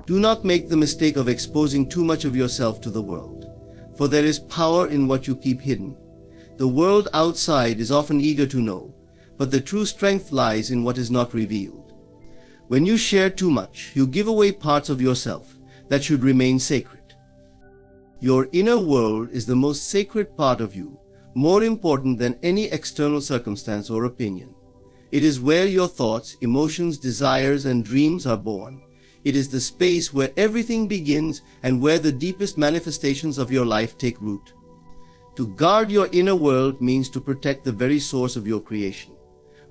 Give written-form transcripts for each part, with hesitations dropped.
Do not make the mistake of exposing too much of yourself to the world, for there is power in what you keep hidden. The world outside is often eager to know, but the true strength lies in what is not revealed. When you share too much, you give away parts of yourself that should remain sacred. Your inner world is the most sacred part of you, more important than any external circumstance or opinion. It is where your thoughts, emotions, desires, and dreams are born. It is the space where everything begins and where the deepest manifestations of your life take root. To guard your inner world means to protect the very source of your creation.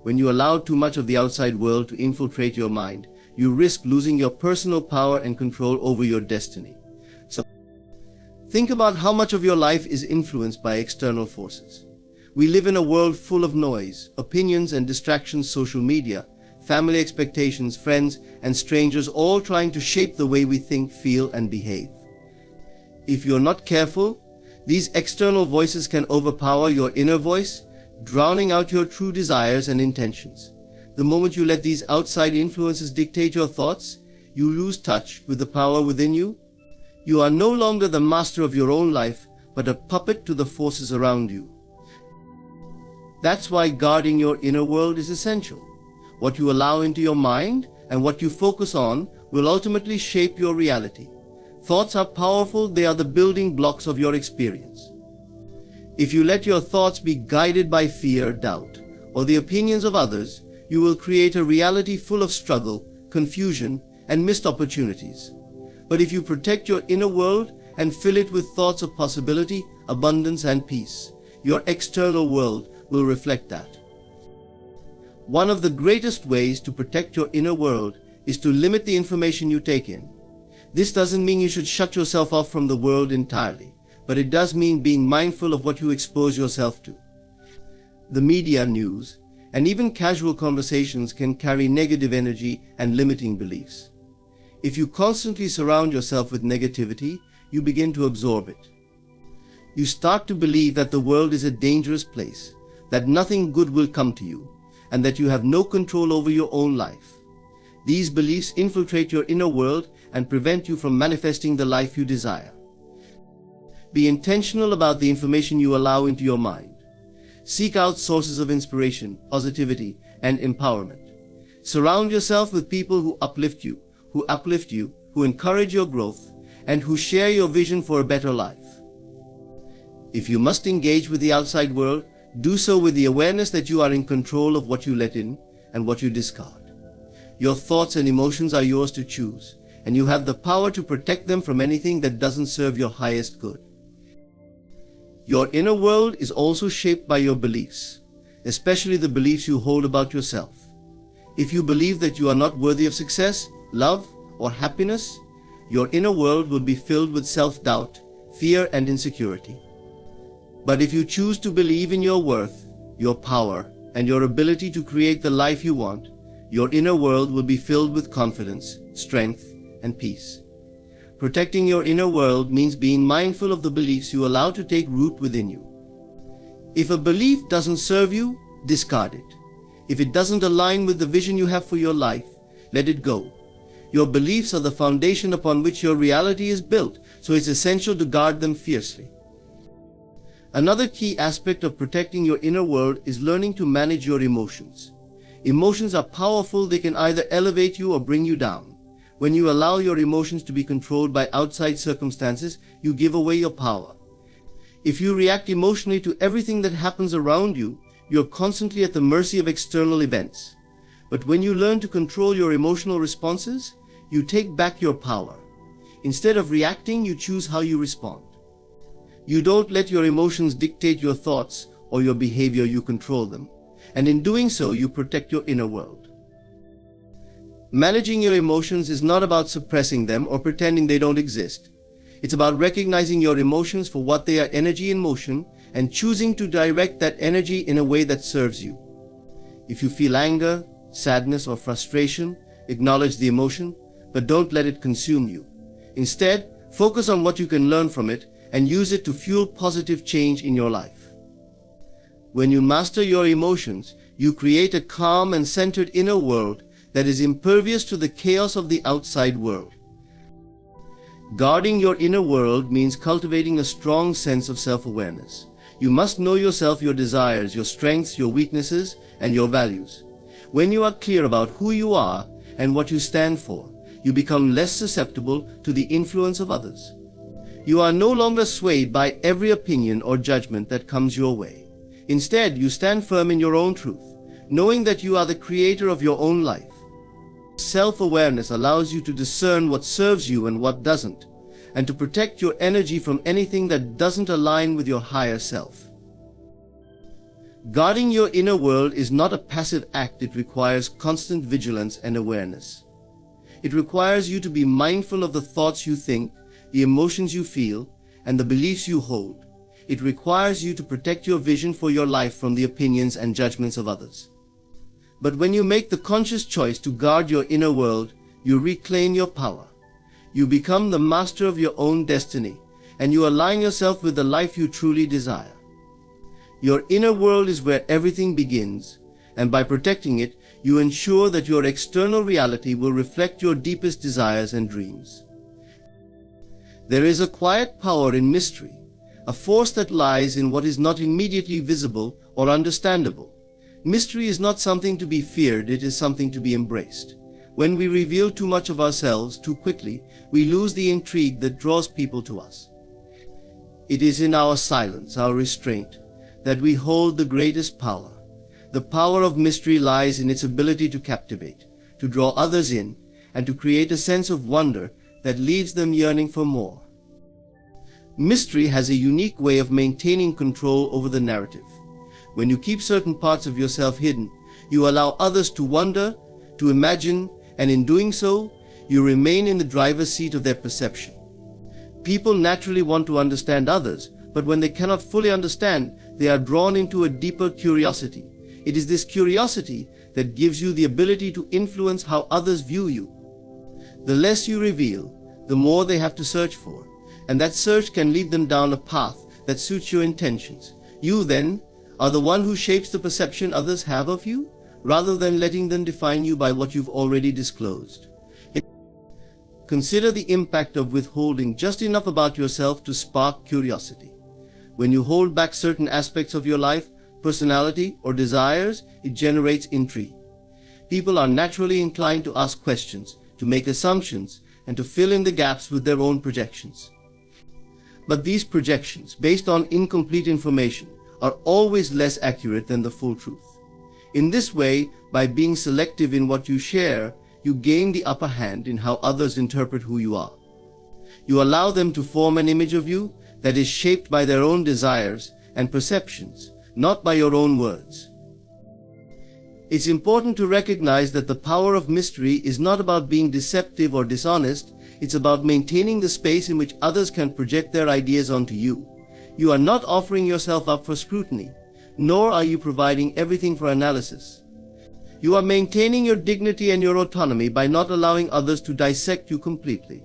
When you allow too much of the outside world to infiltrate your mind, you risk losing your personal power and control over your destiny. So, think about how much of your life is influenced by external forces. We live in a world full of noise, opinions and distractions, social media, family expectations, friends and strangers, all trying to shape the way we think, feel and behave. If you're not careful, these external voices can overpower your inner voice, drowning out your true desires and intentions. The moment you let these outside influences dictate your thoughts, you lose touch with the power within you. You are no longer the master of your own life, but a puppet to the forces around you. That's why guarding your inner world is essential. What you allow into your mind and what you focus on will ultimately shape your reality. Thoughts are powerful, they are the building blocks of your experience. If you let your thoughts be guided by fear, doubt, or the opinions of others, you will create a reality full of struggle, confusion, and missed opportunities. But if you protect your inner world and fill it with thoughts of possibility, abundance, and peace, your external world will reflect that. One of the greatest ways to protect your inner world is to limit the information you take in. This doesn't mean you should shut yourself off from the world entirely, but it does mean being mindful of what you expose yourself to. The media, news, and even casual conversations can carry negative energy and limiting beliefs. If you constantly surround yourself with negativity, you begin to absorb it. You start to believe that the world is a dangerous place, that nothing good will come to you, and that you have no control over your own life. These beliefs infiltrate your inner world and prevent you from manifesting the life you desire. Be intentional about the information you allow into your mind. Seek out sources of inspiration, positivity, and empowerment. Surround yourself with people who uplift you, who encourage your growth, and who share your vision for a better life. If you must engage with the outside world, do so with the awareness that you are in control of what you let in and what you discard. Your thoughts and emotions are yours to choose, and you have the power to protect them from anything that doesn't serve your highest good. Your inner world is also shaped by your beliefs, especially the beliefs you hold about yourself. If you believe that you are not worthy of success, love, or happiness, your inner world will be filled with self-doubt, fear, and insecurity. But if you choose to believe in your worth, your power, and your ability to create the life you want, your inner world will be filled with confidence, strength, and peace. Protecting your inner world means being mindful of the beliefs you allow to take root within you. If a belief doesn't serve you, discard it. If it doesn't align with the vision you have for your life, let it go. Your beliefs are the foundation upon which your reality is built, so it's essential to guard them fiercely. Another key aspect of protecting your inner world is learning to manage your emotions. Emotions are powerful, they can either elevate you or bring you down. When you allow your emotions to be controlled by outside circumstances, you give away your power. If you react emotionally to everything that happens around you, you're constantly at the mercy of external events. But when you learn to control your emotional responses, you take back your power. Instead of reacting, you choose how you respond. You don't let your emotions dictate your thoughts or your behavior, you control them. And in doing so, you protect your inner world. Managing your emotions is not about suppressing them or pretending they don't exist. It's about recognizing your emotions for what they are, energy in motion, and choosing to direct that energy in a way that serves you. If you feel anger, sadness, or frustration, acknowledge the emotion, but don't let it consume you. Instead, focus on what you can learn from it and use it to fuel positive change in your life. When you master your emotions, you create a calm and centered inner world that is impervious to the chaos of the outside world. Guarding your inner world means cultivating a strong sense of self-awareness. You must know yourself, your desires, your strengths, your weaknesses, and your values. When you are clear about who you are and what you stand for, you become less susceptible to the influence of others. You are no longer swayed by every opinion or judgment that comes your way. Instead, you stand firm in your own truth, knowing that you are the creator of your own life. Self-awareness allows you to discern what serves you and what doesn't, and to protect your energy from anything that doesn't align with your higher self. Guarding your inner world is not a passive act. It requires constant vigilance and awareness. It requires you to be mindful of the thoughts you think, the emotions you feel, and the beliefs you hold. It requires you to protect your vision for your life from the opinions and judgments of others. But when you make the conscious choice to guard your inner world, you reclaim your power. You become the master of your own destiny, and you align yourself with the life you truly desire. Your inner world is where everything begins, and by protecting it, you ensure that your external reality will reflect your deepest desires and dreams. There is a quiet power in mystery, a force that lies in what is not immediately visible or understandable. Mystery is not something to be feared, it is something to be embraced. When we reveal too much of ourselves too quickly, we lose the intrigue that draws people to us. It is in our silence, our restraint, that we hold the greatest power. The power of mystery lies in its ability to captivate, to draw others in, and to create a sense of wonder that leaves them yearning for more. Mystery has a unique way of maintaining control over the narrative. When you keep certain parts of yourself hidden, you allow others to wonder, to imagine, and in doing so, you remain in the driver's seat of their perception. People naturally want to understand others, but when they cannot fully understand, they are drawn into a deeper curiosity. It is this curiosity that gives you the ability to influence how others view you. The less you reveal, the more they have to search for, and that search can lead them down a path that suits your intentions. You, then, are the one who shapes the perception others have of you, rather than letting them define you by what you've already disclosed. Consider the impact of withholding just enough about yourself to spark curiosity. When you hold back certain aspects of your life, personality, or desires, it generates intrigue. People are naturally inclined to ask questions, to make assumptions, and to fill in the gaps with their own projections. But these projections, based on incomplete information, are always less accurate than the full truth. In this way, by being selective in what you share, you gain the upper hand in how others interpret who you are. You allow them to form an image of you that is shaped by their own desires and perceptions, not by your own words. It's important to recognize that the power of mystery is not about being deceptive or dishonest. It's about maintaining the space in which others can project their ideas onto you. You are not offering yourself up for scrutiny, nor are you providing everything for analysis. You are maintaining your dignity and your autonomy by not allowing others to dissect you completely.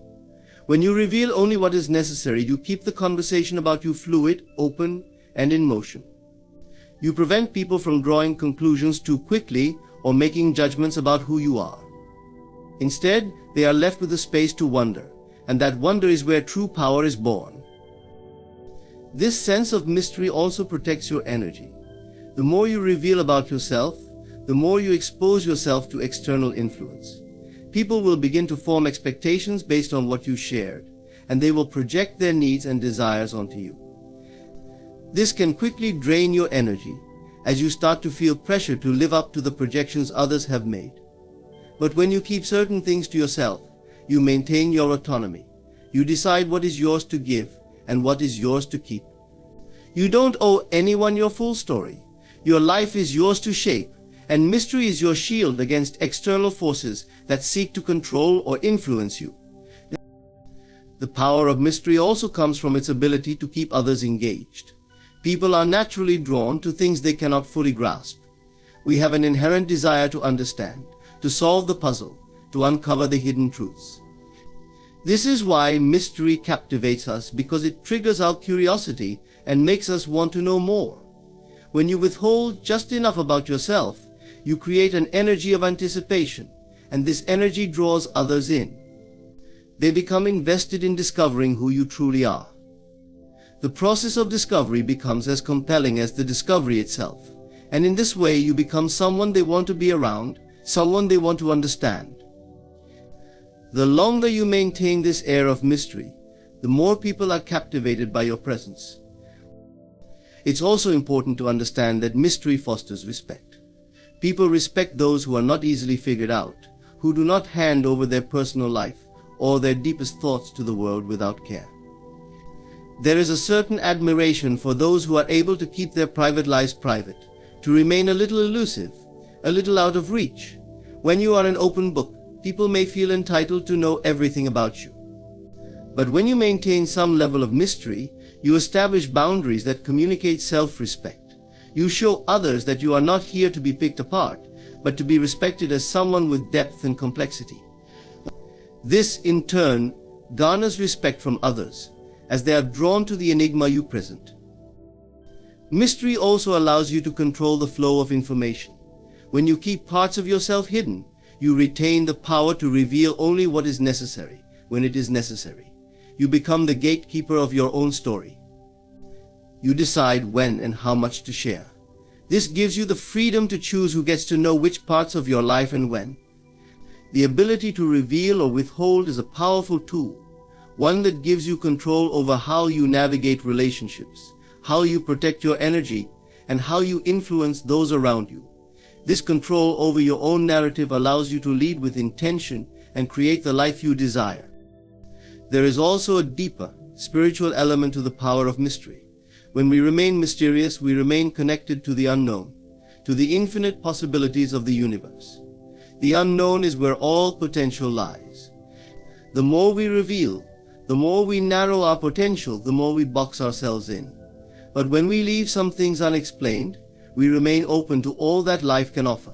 When you reveal only what is necessary, you keep the conversation about you fluid, open, and in motion. You prevent people from drawing conclusions too quickly or making judgments about who you are. Instead, they are left with a space to wonder, and that wonder is where true power is born. This sense of mystery also protects your energy. The more you reveal about yourself, the more you expose yourself to external influence. People will begin to form expectations based on what you shared, and they will project their needs and desires onto you. This can quickly drain your energy as you start to feel pressure to live up to the projections others have made. But when you keep certain things to yourself, you maintain your autonomy. You decide what is yours to give and what is yours to keep. You don't owe anyone your full story. Your life is yours to shape, and mystery is your shield against external forces that seek to control or influence you. The power of mystery also comes from its ability to keep others engaged. People are naturally drawn to things they cannot fully grasp. We have an inherent desire to understand, to solve the puzzle, to uncover the hidden truths. This is why mystery captivates us, because it triggers our curiosity and makes us want to know more. When you withhold just enough about yourself, you create an energy of anticipation, and this energy draws others in. They become invested in discovering who you truly are. The process of discovery becomes as compelling as the discovery itself, and in this way you become someone they want to be around, someone they want to understand. The longer you maintain this air of mystery, the more people are captivated by your presence. It's also important to understand that mystery fosters respect. People respect those who are not easily figured out, who do not hand over their personal life or their deepest thoughts to the world without care. There is a certain admiration for those who are able to keep their private lives private, to remain a little elusive, a little out of reach. When you are an open book, people may feel entitled to know everything about you. But when you maintain some level of mystery, you establish boundaries that communicate self-respect. You show others that you are not here to be picked apart, but to be respected as someone with depth and complexity. This, in turn, garners respect from others, as they are drawn to the enigma you present. Mystery also allows you to control the flow of information. When you keep parts of yourself hidden, you retain the power to reveal only what is necessary, when it is necessary. You become the gatekeeper of your own story. You decide when and how much to share. This gives you the freedom to choose who gets to know which parts of your life and when. The ability to reveal or withhold is a powerful tool, one that gives you control over how you navigate relationships, how you protect your energy, and how you influence those around you. This control over your own narrative allows you to lead with intention and create the life you desire. There is also a deeper, spiritual element to the power of mystery. When we remain mysterious, we remain connected to the unknown, to the infinite possibilities of the universe. The unknown is where all potential lies. The more we reveal, the more we narrow our potential, the more we box ourselves in. But when we leave some things unexplained, we remain open to all that life can offer.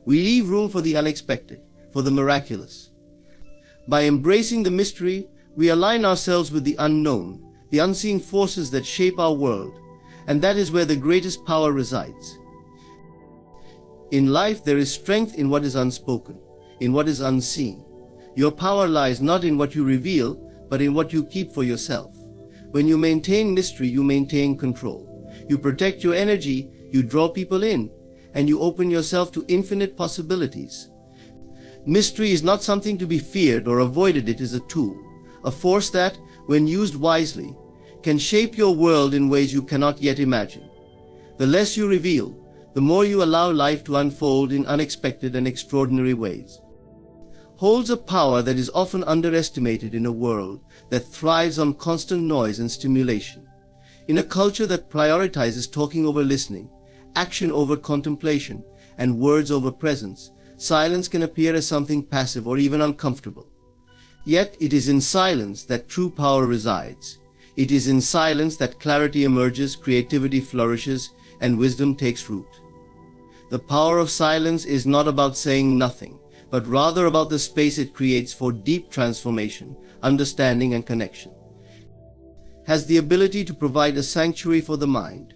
We leave room for the unexpected, for the miraculous. By embracing the mystery, we align ourselves with the unknown, the unseen forces that shape our world, and that is where the greatest power resides. In life, there is strength in what is unspoken, in what is unseen. Your power lies not in what you reveal, but in what you keep for yourself. When you maintain mystery, you maintain control. You protect your energy, you draw people in, and you open yourself to infinite possibilities. Mystery is not something to be feared or avoided. It is a tool, a force that, when used wisely, can shape your world in ways you cannot yet imagine. The less you reveal, the more you allow life to unfold in unexpected and extraordinary ways. Holds a power that is often underestimated in a world that thrives on constant noise and stimulation. In a culture that prioritizes talking over listening, action over contemplation, and words over presence, silence can appear as something passive or even uncomfortable. Yet it is in silence that true power resides. It is in silence that clarity emerges, creativity flourishes, and wisdom takes root. The power of silence is not about saying nothing, but rather about the space it creates for deep transformation, understanding, and connection. Has the ability to provide a sanctuary for the mind.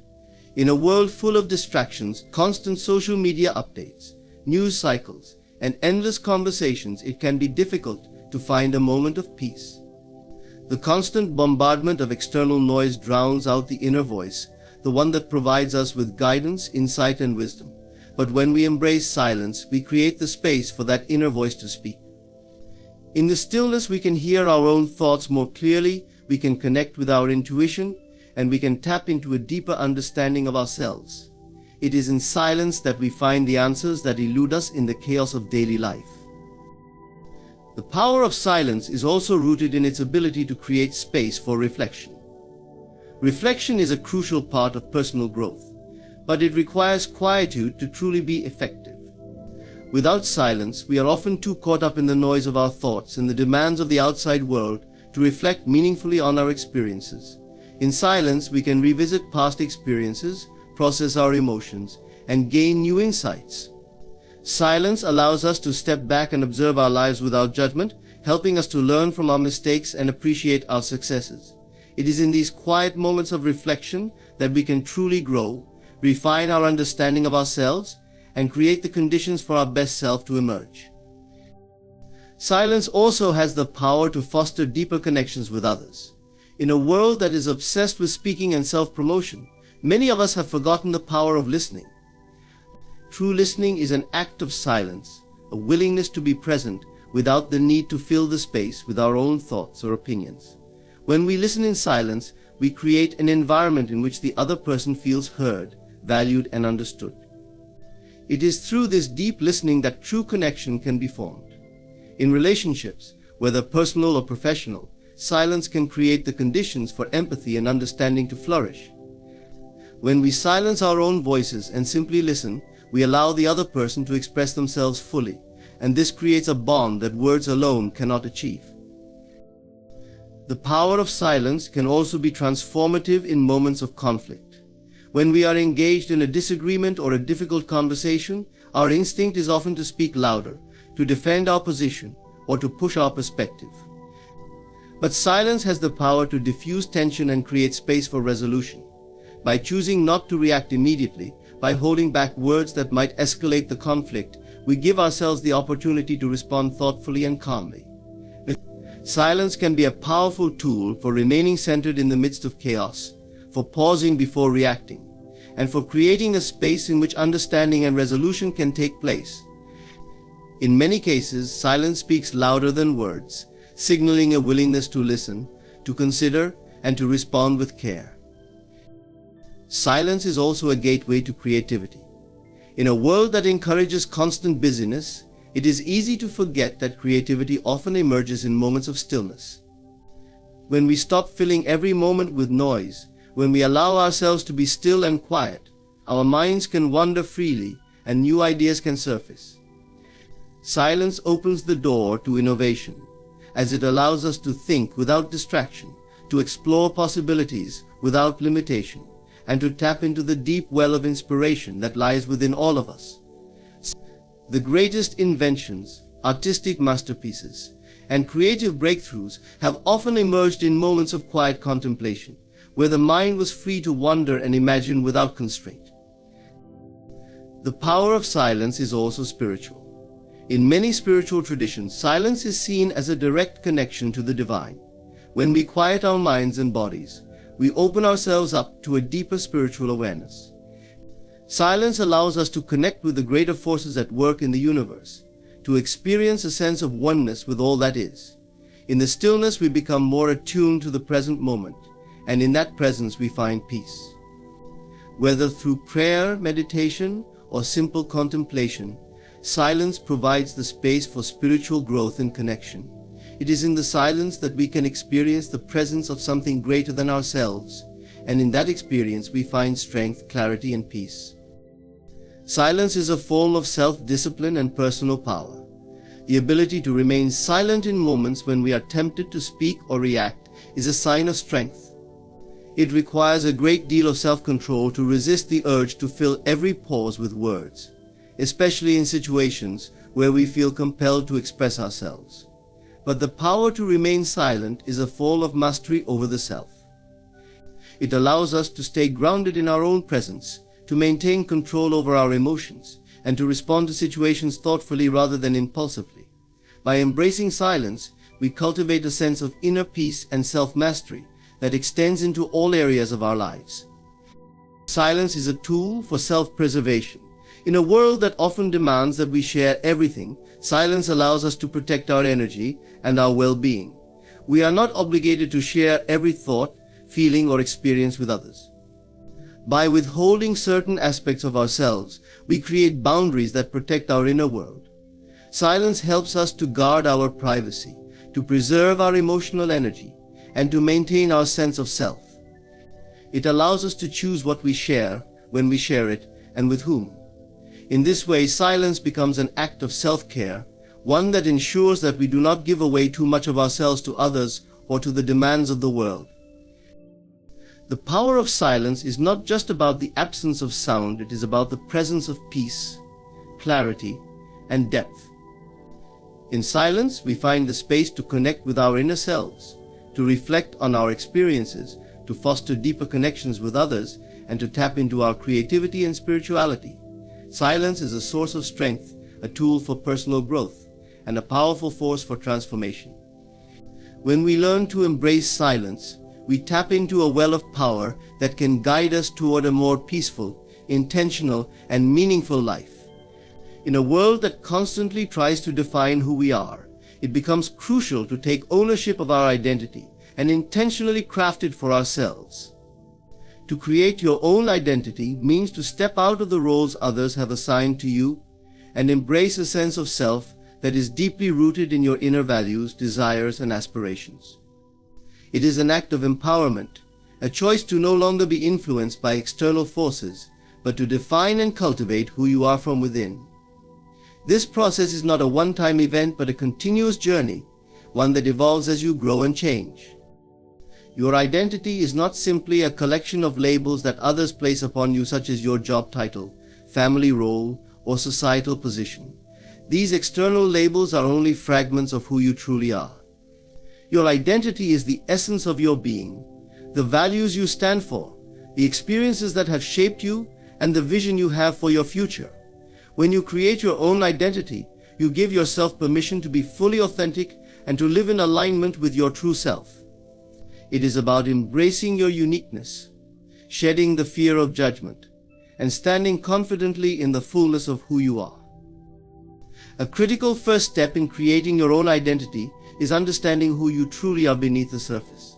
In a world full of distractions, constant social media updates, news cycles, and endless conversations, it can be difficult to find a moment of peace. The constant bombardment of external noise drowns out the inner voice, the one that provides us with guidance, insight, and wisdom. But when we embrace silence, we create the space for that inner voice to speak. In the stillness, we can hear our own thoughts more clearly, we can connect with our intuition, and we can tap into a deeper understanding of ourselves. It is in silence that we find the answers that elude us in the chaos of daily life. The power of silence is also rooted in its ability to create space for reflection. Reflection is a crucial part of personal growth, but it requires quietude to truly be effective. Without silence, we are often too caught up in the noise of our thoughts and the demands of the outside world to reflect meaningfully on our experiences. In silence, we can revisit past experiences, process our emotions, and gain new insights. Silence allows us to step back and observe our lives without judgment, helping us to learn from our mistakes and appreciate our successes. It is in these quiet moments of reflection that we can truly grow, refine our understanding of ourselves, and create the conditions for our best self to emerge. Silence also has the power to foster deeper connections with others. In a world that is obsessed with speaking and self-promotion, many of us have forgotten the power of listening. True listening is an act of silence, a willingness to be present without the need to fill the space with our own thoughts or opinions. When we listen in silence, we create an environment in which the other person feels heard, valued, and understood. It is through this deep listening that true connection can be formed. In relationships, whether personal or professional, silence can create the conditions for empathy and understanding to flourish. When we silence our own voices and simply listen, we allow the other person to express themselves fully, and this creates a bond that words alone cannot achieve. The power of silence can also be transformative in moments of conflict. When we are engaged in a disagreement or a difficult conversation, our instinct is often to speak louder, to defend our position, or to push our perspective. But silence has the power to diffuse tension and create space for resolution. By choosing not to react immediately, by holding back words that might escalate the conflict, we give ourselves the opportunity to respond thoughtfully and calmly. Silence can be a powerful tool for remaining centered in the midst of chaos, for pausing before reacting, and for creating a space in which understanding and resolution can take place. In many cases, silence speaks louder than words, signaling a willingness to listen, to consider, and to respond with care. Silence is also a gateway to creativity. In a world that encourages constant busyness, it is easy to forget that creativity often emerges in moments of stillness. When we stop filling every moment with noise, when we allow ourselves to be still and quiet, our minds can wander freely and new ideas can surface. Silence opens the door to innovation, as it allows us to think without distraction, to explore possibilities without limitation, and to tap into the deep well of inspiration that lies within all of us. The greatest inventions, artistic masterpieces, and creative breakthroughs have often emerged in moments of quiet contemplation, where the mind was free to wonder and imagine without constraint. The power of silence is also spiritual. In many spiritual traditions, silence is seen as a direct connection to the divine. When we quiet our minds and bodies, we open ourselves up to a deeper spiritual awareness. Silence allows us to connect with the greater forces at work in the universe, to experience a sense of oneness with all that is. In the stillness, we become more attuned to the present moment, and in that presence we find peace. Whether through prayer, meditation, or simple contemplation, silence provides the space for spiritual growth and connection. It is in the silence that we can experience the presence of something greater than ourselves, and in that experience we find strength, clarity, and peace. Silence is a form of self-discipline and personal power. The ability to remain silent in moments when we are tempted to speak or react is a sign of strength. It requires a great deal of self-control to resist the urge to fill every pause with words, especially in situations where we feel compelled to express ourselves. But the power to remain silent is a form of mastery over the self. It allows us to stay grounded in our own presence, to maintain control over our emotions, and to respond to situations thoughtfully rather than impulsively. By embracing silence, we cultivate a sense of inner peace and self-mastery that extends into all areas of our lives. Silence is a tool for self-preservation. In a world that often demands that we share everything, silence allows us to protect our energy and our well-being. We are not obligated to share every thought, feeling, or experience with others. By withholding certain aspects of ourselves, we create boundaries that protect our inner world. Silence helps us to guard our privacy, to preserve our emotional energy, and to maintain our sense of self. It allows us to choose what we share, when we share it, and with whom. In this way, silence becomes an act of self-care, one that ensures that we do not give away too much of ourselves to others or to the demands of the world. The power of silence is not just about the absence of sound, it is about the presence of peace, clarity, and depth. In silence, we find the space to connect with our inner selves, to reflect on our experiences, to foster deeper connections with others, and to tap into our creativity and spirituality. Silence is a source of strength, a tool for personal growth, and a powerful force for transformation. When we learn to embrace silence, we tap into a well of power that can guide us toward a more peaceful, intentional, and meaningful life. In a world that constantly tries to define who we are, it becomes crucial to take ownership of our identity and intentionally craft it for ourselves. To create your own identity means to step out of the roles others have assigned to you and embrace a sense of self that is deeply rooted in your inner values, desires, and aspirations. It is an act of empowerment, a choice to no longer be influenced by external forces, but to define and cultivate who you are from within. This process is not a one-time event, but a continuous journey, one that evolves as you grow and change. Your identity is not simply a collection of labels that others place upon you, such as your job title, family role, or societal position. These external labels are only fragments of who you truly are. Your identity is the essence of your being, the values you stand for, the experiences that have shaped you, and the vision you have for your future. When you create your own identity, you give yourself permission to be fully authentic and to live in alignment with your true self. It is about embracing your uniqueness, shedding the fear of judgment, and standing confidently in the fullness of who you are. A critical first step in creating your own identity is understanding who you truly are beneath the surface.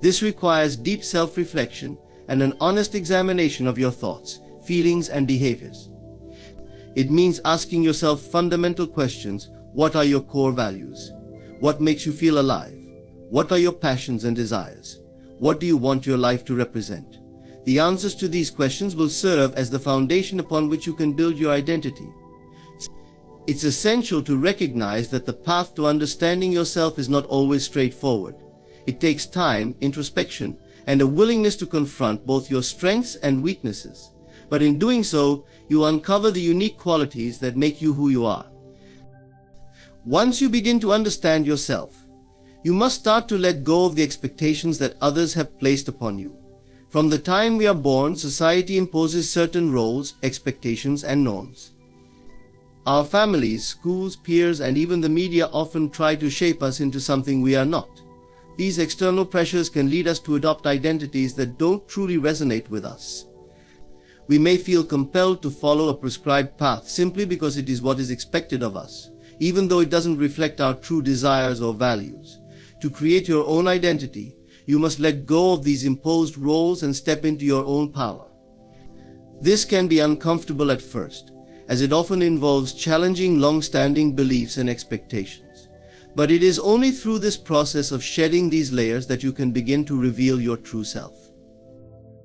This requires deep self-reflection and an honest examination of your thoughts, feelings, and behaviors. It means asking yourself fundamental questions. What are your core values? What makes you feel alive? What are your passions and desires? What do you want your life to represent? The answers to these questions will serve as the foundation upon which you can build your identity. It's essential to recognize that the path to understanding yourself is not always straightforward. It takes time, introspection, and a willingness to confront both your strengths and weaknesses. But in doing so, you uncover the unique qualities that make you who you are. Once you begin to understand yourself, you must start to let go of the expectations that others have placed upon you. From the time we are born, society imposes certain roles, expectations, and norms. Our families, schools, peers, and even the media often try to shape us into something we are not. These external pressures can lead us to adopt identities that don't truly resonate with us. We may feel compelled to follow a prescribed path simply because it is what is expected of us, even though it doesn't reflect our true desires or values. To create your own identity, you must let go of these imposed roles and step into your own power. This can be uncomfortable at first, as it often involves challenging long-standing beliefs and expectations. But it is only through this process of shedding these layers that you can begin to reveal your true self.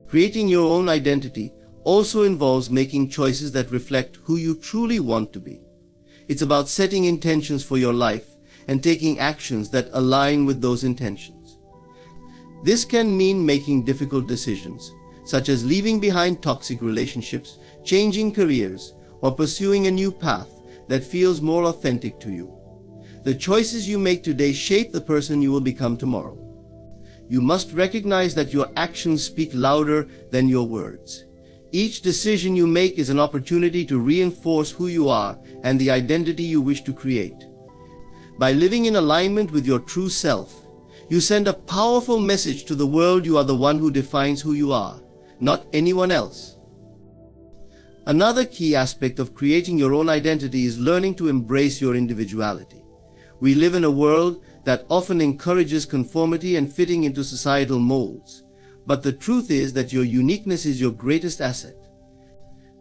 Creating your own identity also involves making choices that reflect who you truly want to be. It's about setting intentions for your life and taking actions that align with those intentions. This can mean making difficult decisions, such as leaving behind toxic relationships, changing careers, or pursuing a new path that feels more authentic to you. The choices you make today shape the person you will become tomorrow. You must recognize that your actions speak louder than your words. Each decision you make is an opportunity to reinforce who you are and the identity you wish to create. By living in alignment with your true self, you send a powerful message to the world. You are the one who defines who you are, not anyone else. Another key aspect of creating your own identity is learning to embrace your individuality. We live in a world that often encourages conformity and fitting into societal molds. But the truth is that your uniqueness is your greatest asset.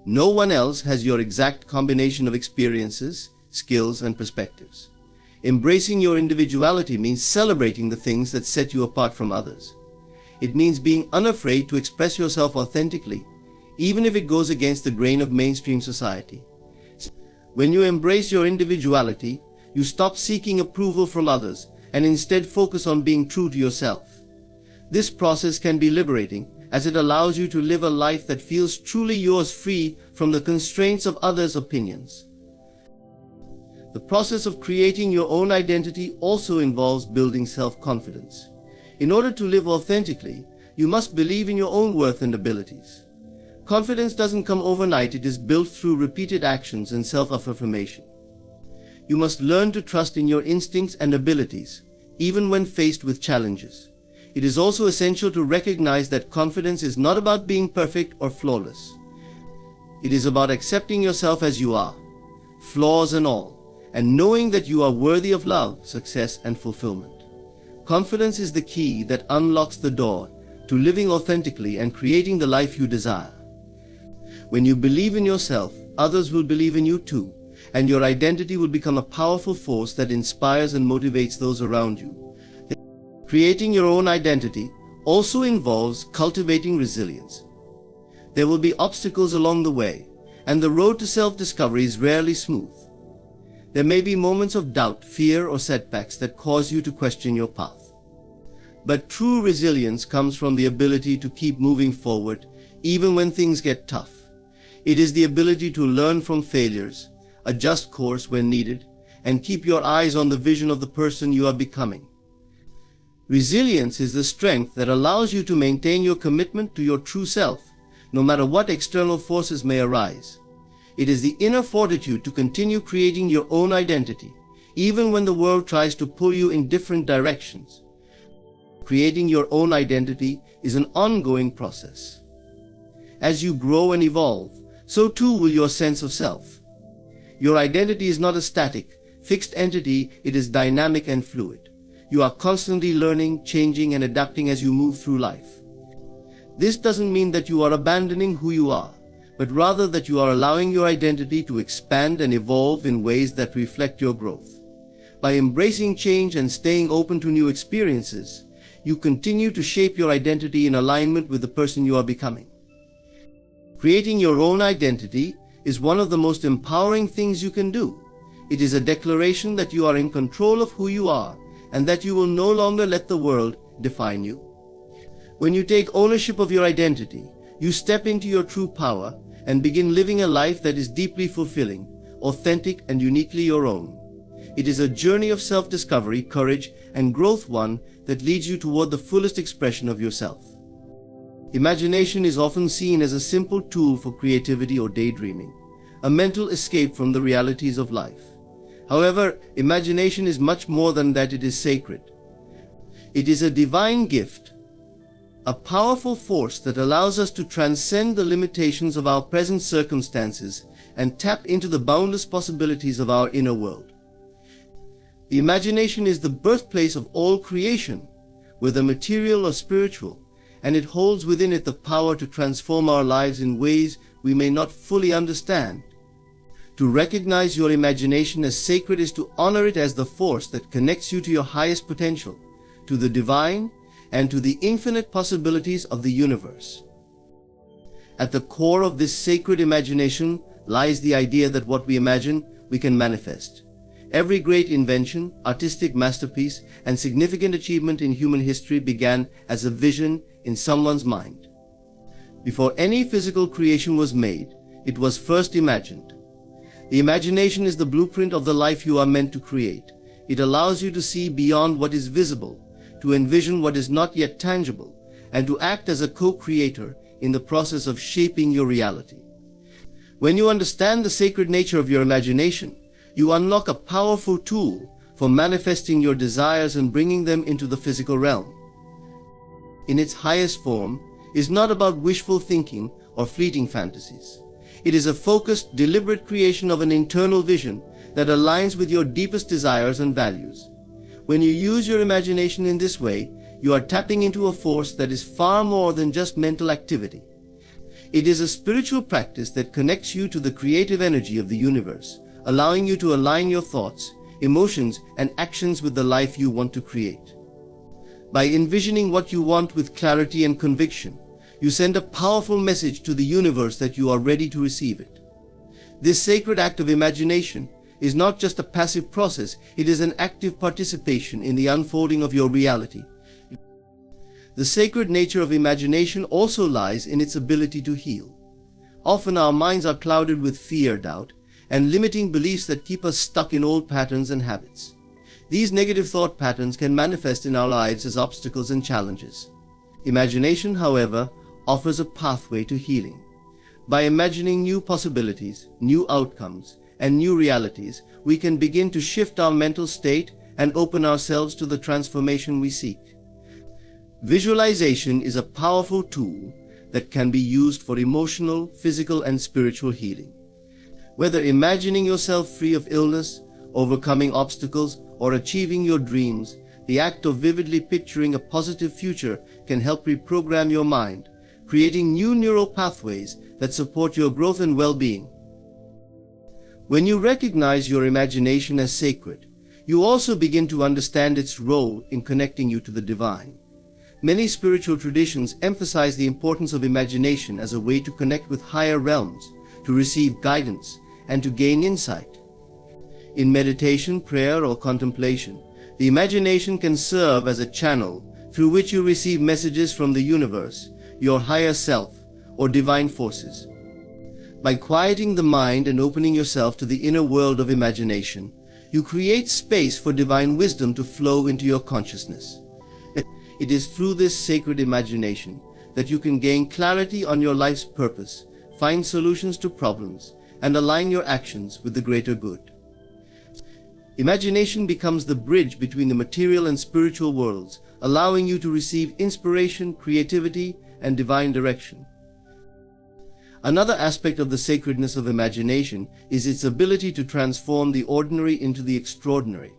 No one else has your exact combination of experiences, skills, and perspectives. Embracing your individuality means celebrating the things that set you apart from others. It means being unafraid to express yourself authentically, even if it goes against the grain of mainstream society. When you embrace your individuality, you stop seeking approval from others and instead focus on being true to yourself. This process can be liberating, as it allows you to live a life that feels truly yours, free from the constraints of others' opinions. The process of creating your own identity also involves building self-confidence. In order to live authentically, you must believe in your own worth and abilities. Confidence doesn't come overnight. It is built through repeated actions and self-affirmation. You must learn to trust in your instincts and abilities, even when faced with challenges. It is also essential to recognize that confidence is not about being perfect or flawless. It is about accepting yourself as you are, flaws and all, and knowing that you are worthy of love, success, and fulfillment. Confidence is the key that unlocks the door to living authentically and creating the life you desire. When you believe in yourself, others will believe in you too, and your identity will become a powerful force that inspires and motivates those around you. Creating your own identity also involves cultivating resilience. There will be obstacles along the way, and the road to self-discovery is rarely smooth. There may be moments of doubt, fear, or setbacks that cause you to question your path. But true resilience comes from the ability to keep moving forward, even when things get tough. It is the ability to learn from failures, adjust course when needed, and keep your eyes on the vision of the person you are becoming. Resilience is the strength that allows you to maintain your commitment to your true self, no matter what external forces may arise. It is the inner fortitude to continue creating your own identity, even when the world tries to pull you in different directions. Creating your own identity is an ongoing process. As you grow and evolve, so too will your sense of self. Your identity is not a static, fixed entity, it is dynamic and fluid. You are constantly learning, changing, and adapting as you move through life. This doesn't mean that you are abandoning who you are, but rather that you are allowing your identity to expand and evolve in ways that reflect your growth. By embracing change and staying open to new experiences, you continue to shape your identity in alignment with the person you are becoming. Creating your own identity is one of the most empowering things you can do. It is a declaration that you are in control of who you are and that you will no longer let the world define you. When you take ownership of your identity, you step into your true power and begin living a life that is deeply fulfilling, authentic, and uniquely your own. It is a journey of self-discovery, courage, and growth, one that leads you toward the fullest expression of yourself. Imagination is often seen as a simple tool for creativity or daydreaming, a mental escape from the realities of life. However, imagination is much more than that. It is sacred. It is a divine gift, a powerful force that allows us to transcend the limitations of our present circumstances and tap into the boundless possibilities of our inner world. The imagination is the birthplace of all creation, whether material or spiritual, and it holds within it the power to transform our lives in ways we may not fully understand. To recognize your imagination as sacred is to honor it as the force that connects you to your highest potential, to the divine, and to the infinite possibilities of the universe. At the core of this sacred imagination lies the idea that what we imagine, we can manifest. Every great invention, artistic masterpiece, and significant achievement in human history began as a vision in someone's mind. Before any physical creation was made, it was first imagined. The imagination is the blueprint of the life you are meant to create. It allows you to see beyond what is visible, to envision what is not yet tangible, and to act as a co-creator in the process of shaping your reality. When you understand the sacred nature of your imagination, you unlock a powerful tool for manifesting your desires and bringing them into the physical realm. In its highest form, is not about wishful thinking or fleeting fantasies. It is a focused, deliberate creation of an internal vision that aligns with your deepest desires and values. When you use your imagination in this way, you are tapping into a force that is far more than just mental activity. It is a spiritual practice that connects you to the creative energy of the universe, allowing you to align your thoughts, emotions, and actions with the life you want to create. By envisioning what you want with clarity and conviction, you send a powerful message to the universe that you are ready to receive it. This sacred act of imagination is not just a passive process, it is an active participation in the unfolding of your reality. The sacred nature of imagination also lies in its ability to heal. Often our minds are clouded with fear, doubt, and limiting beliefs that keep us stuck in old patterns and habits. These negative thought patterns can manifest in our lives as obstacles and challenges. Imagination, however, offers a pathway to healing. By imagining new possibilities, new outcomes, and new realities, we can begin to shift our mental state and open ourselves to the transformation we seek. Visualization is a powerful tool that can be used for emotional, physical, and spiritual healing. Whether imagining yourself free of illness, overcoming obstacles, or achieving your dreams, the act of vividly picturing a positive future can help reprogram your mind, creating new neural pathways that support your growth and well-being. When you recognize your imagination as sacred, you also begin to understand its role in connecting you to the divine. Many spiritual traditions emphasize the importance of imagination as a way to connect with higher realms, to receive guidance, and to gain insight. In meditation, prayer, or contemplation, the imagination can serve as a channel through which you receive messages from the universe, your higher self, or divine forces. By quieting the mind and opening yourself to the inner world of imagination, you create space for divine wisdom to flow into your consciousness. It is through this sacred imagination that you can gain clarity on your life's purpose, find solutions to problems, and align your actions with the greater good. Imagination becomes the bridge between the material and spiritual worlds, allowing you to receive inspiration, creativity, and divine direction. Another aspect of the sacredness of imagination is its ability to transform the ordinary into the extraordinary.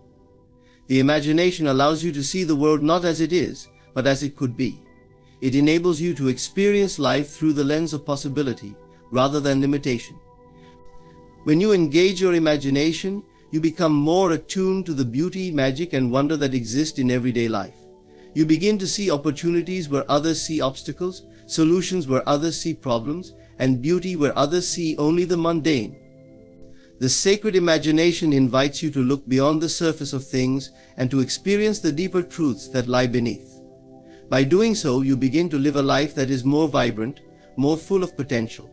The imagination allows you to see the world not as it is, but as it could be. It enables you to experience life through the lens of possibility, rather than limitation. When you engage your imagination, you become more attuned to the beauty, magic, and wonder that exist in everyday life. You begin to see opportunities where others see obstacles, solutions where others see problems, and beauty where others see only the mundane. The sacred imagination invites you to look beyond the surface of things and to experience the deeper truths that lie beneath. By doing so, you begin to live a life that is more vibrant, more full of potential,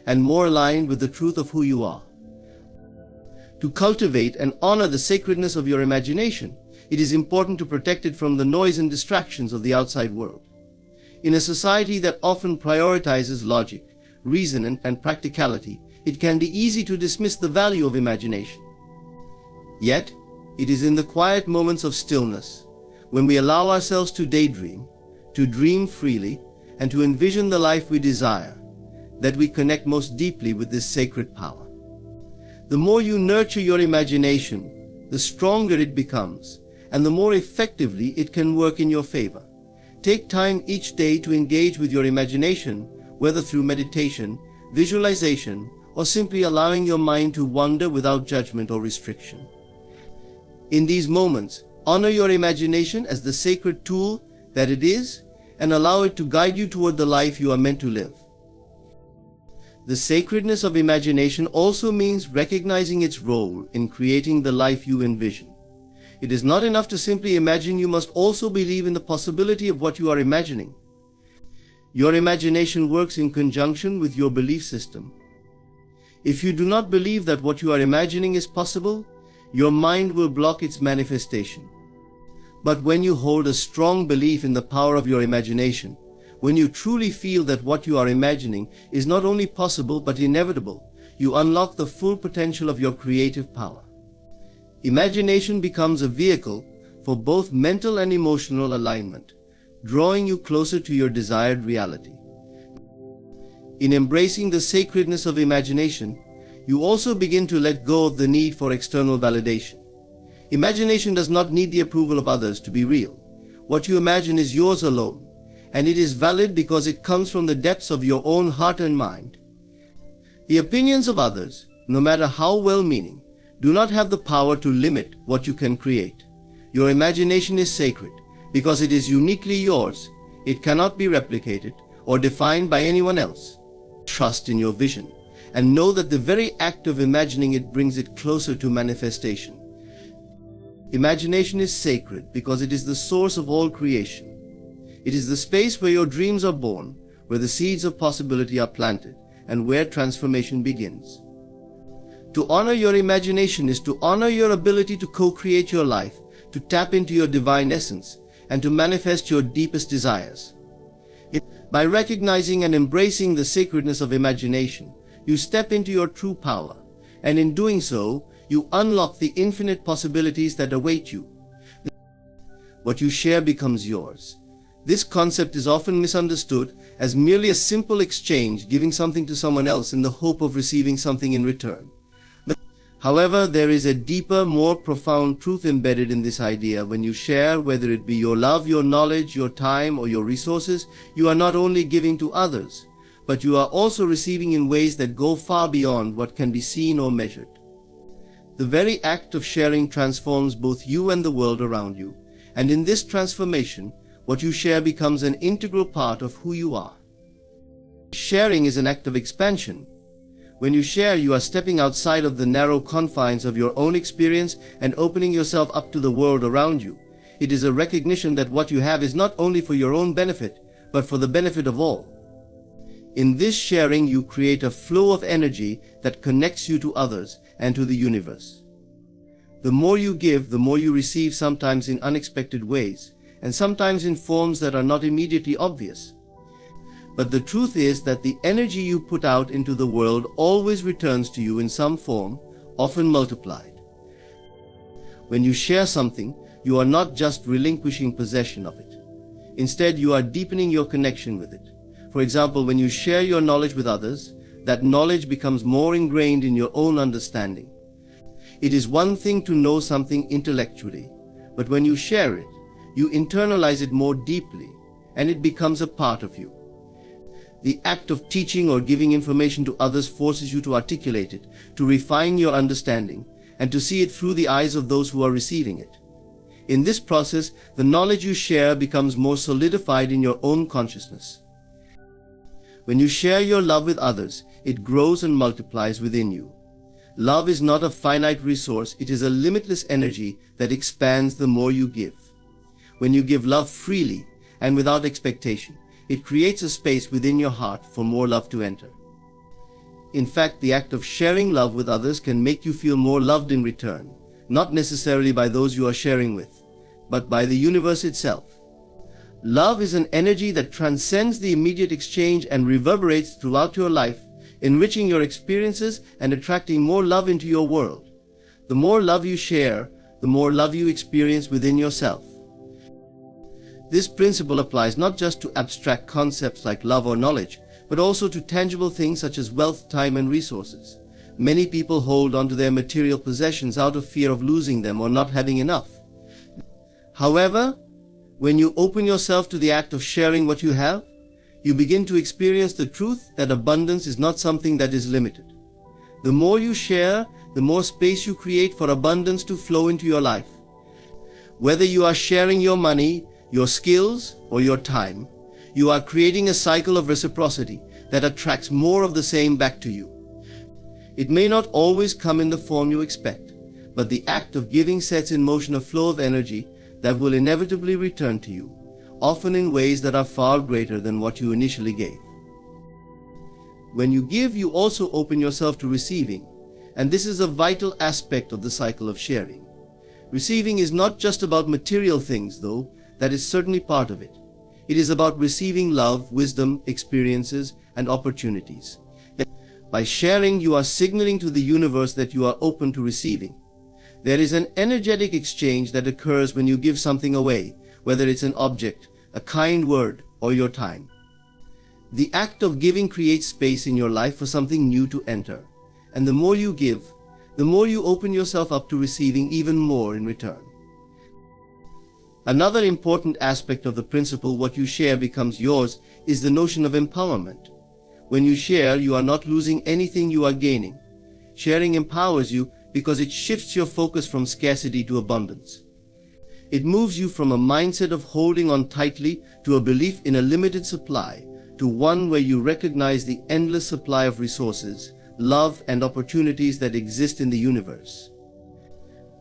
and more aligned with the truth of who you are. To cultivate and honor the sacredness of your imagination, it is important to protect it from the noise and distractions of the outside world. In a society that often prioritizes logic, reason, and practicality, it can be easy to dismiss the value of imagination. Yet, it is in the quiet moments of stillness, when we allow ourselves to daydream, to dream freely, and to envision the life we desire, that we connect most deeply with this sacred power. The more you nurture your imagination, the stronger it becomes, and the more effectively it can work in your favor. Take time each day to engage with your imagination, whether through meditation, visualization, or simply allowing your mind to wander without judgment or restriction. In these moments, honor your imagination as the sacred tool that it is, and allow it to guide you toward the life you are meant to live. The sacredness of imagination also means recognizing its role in creating the life you envision. It is not enough to simply imagine, you must also believe in the possibility of what you are imagining. Your imagination works in conjunction with your belief system. If you do not believe that what you are imagining is possible, your mind will block its manifestation. But when you hold a strong belief in the power of your imagination, when you truly feel that what you are imagining is not only possible but inevitable, you unlock the full potential of your creative power. Imagination becomes a vehicle for both mental and emotional alignment, drawing you closer to your desired reality. In embracing the sacredness of imagination, you also begin to let go of the need for external validation. Imagination does not need the approval of others to be real. What you imagine is yours alone, and it is valid because it comes from the depths of your own heart and mind. The opinions of others, no matter how well-meaning, do not have the power to limit what you can create. Your imagination is sacred because it is uniquely yours. It cannot be replicated or defined by anyone else. Trust in your vision and know that the very act of imagining it brings it closer to manifestation. Imagination is sacred because it is the source of all creation. It is the space where your dreams are born, where the seeds of possibility are planted, and where transformation begins. To honor your imagination is to honor your ability to co-create your life, to tap into your divine essence, and to manifest your deepest desires. By recognizing and embracing the sacredness of imagination, you step into your true power, and in doing so, you unlock the infinite possibilities that await you. What you share becomes yours. This concept is often misunderstood as merely a simple exchange, giving something to someone else in the hope of receiving something in return. However, there is a deeper, more profound truth embedded in this idea. When you share, whether it be your love, your knowledge, your time, or your resources, you are not only giving to others, but you are also receiving in ways that go far beyond what can be seen or measured. The very act of sharing transforms both you and the world around you, and in this transformation, what you share becomes an integral part of who you are. Sharing is an act of expansion. When you share, you are stepping outside of the narrow confines of your own experience and opening yourself up to the world around you. It is a recognition that what you have is not only for your own benefit, but for the benefit of all. In this sharing, you create a flow of energy that connects you to others and to the universe. The more you give, the more you receive, sometimes in unexpected ways, and sometimes in forms that are not immediately obvious. But the truth is that the energy you put out into the world always returns to you in some form, often multiplied. When you share something, you are not just relinquishing possession of it. Instead, you are deepening your connection with it. For example, when you share your knowledge with others, that knowledge becomes more ingrained in your own understanding. It is one thing to know something intellectually, but when you share it, you internalize it more deeply, and it becomes a part of you. The act of teaching or giving information to others forces you to articulate it, to refine your understanding, and to see it through the eyes of those who are receiving it. In this process, the knowledge you share becomes more solidified in your own consciousness. When you share your love with others, it grows and multiplies within you. Love is not a finite resource, it is a limitless energy that expands the more you give. When you give love freely and without expectation, it creates a space within your heart for more love to enter. In fact, the act of sharing love with others can make you feel more loved in return, not necessarily by those you are sharing with, but by the universe itself. Love is an energy that transcends the immediate exchange and reverberates throughout your life, enriching your experiences and attracting more love into your world. The more love you share, the more love you experience within yourself. This principle applies not just to abstract concepts like love or knowledge, but also to tangible things such as wealth, time, and resources. Many people hold on to their material possessions out of fear of losing them or not having enough. However, when you open yourself to the act of sharing what you have, you begin to experience the truth that abundance is not something that is limited. The more you share, the more space you create for abundance to flow into your life. Whether you are sharing your money, your skills, or your time, you are creating a cycle of reciprocity that attracts more of the same back to you. It may not always come in the form you expect, but the act of giving sets in motion a flow of energy that will inevitably return to you, often in ways that are far greater than what you initially gave. When you give, you also open yourself to receiving, and this is a vital aspect of the cycle of sharing. Receiving is not just about material things, though that is certainly part of it. It is about receiving love, wisdom, experiences, and opportunities. By sharing, you are signaling to the universe that you are open to receiving. There is an energetic exchange that occurs when you give something away, whether it's an object, a kind word, or your time. The act of giving creates space in your life for something new to enter, and the more you give, the more you open yourself up to receiving even more in return. Another important aspect of the principle "what you share becomes yours" is the notion of empowerment. When you share, you are not losing anything, you are gaining. Sharing empowers you because it shifts your focus from scarcity to abundance. It moves you from a mindset of holding on tightly to a belief in a limited supply, to one where you recognize the endless supply of resources, love, and opportunities that exist in the universe.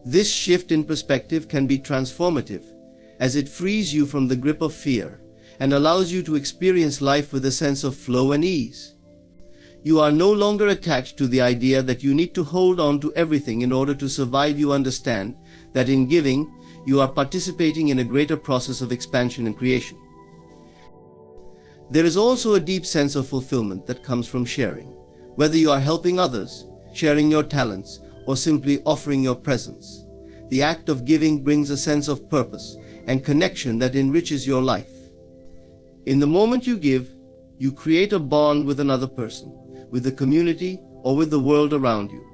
This shift in perspective can be transformative, as it frees you from the grip of fear and allows you to experience life with a sense of flow and ease. You are no longer attached to the idea that you need to hold on to everything in order to survive. You understand that in giving, you are participating in a greater process of expansion and creation. There is also a deep sense of fulfillment that comes from sharing. Whether you are helping others, sharing your talents, or simply offering your presence. The act of giving brings a sense of purpose and connection that enriches your life. In the moment you give, you create a bond with another person, with the community, or with the world around you.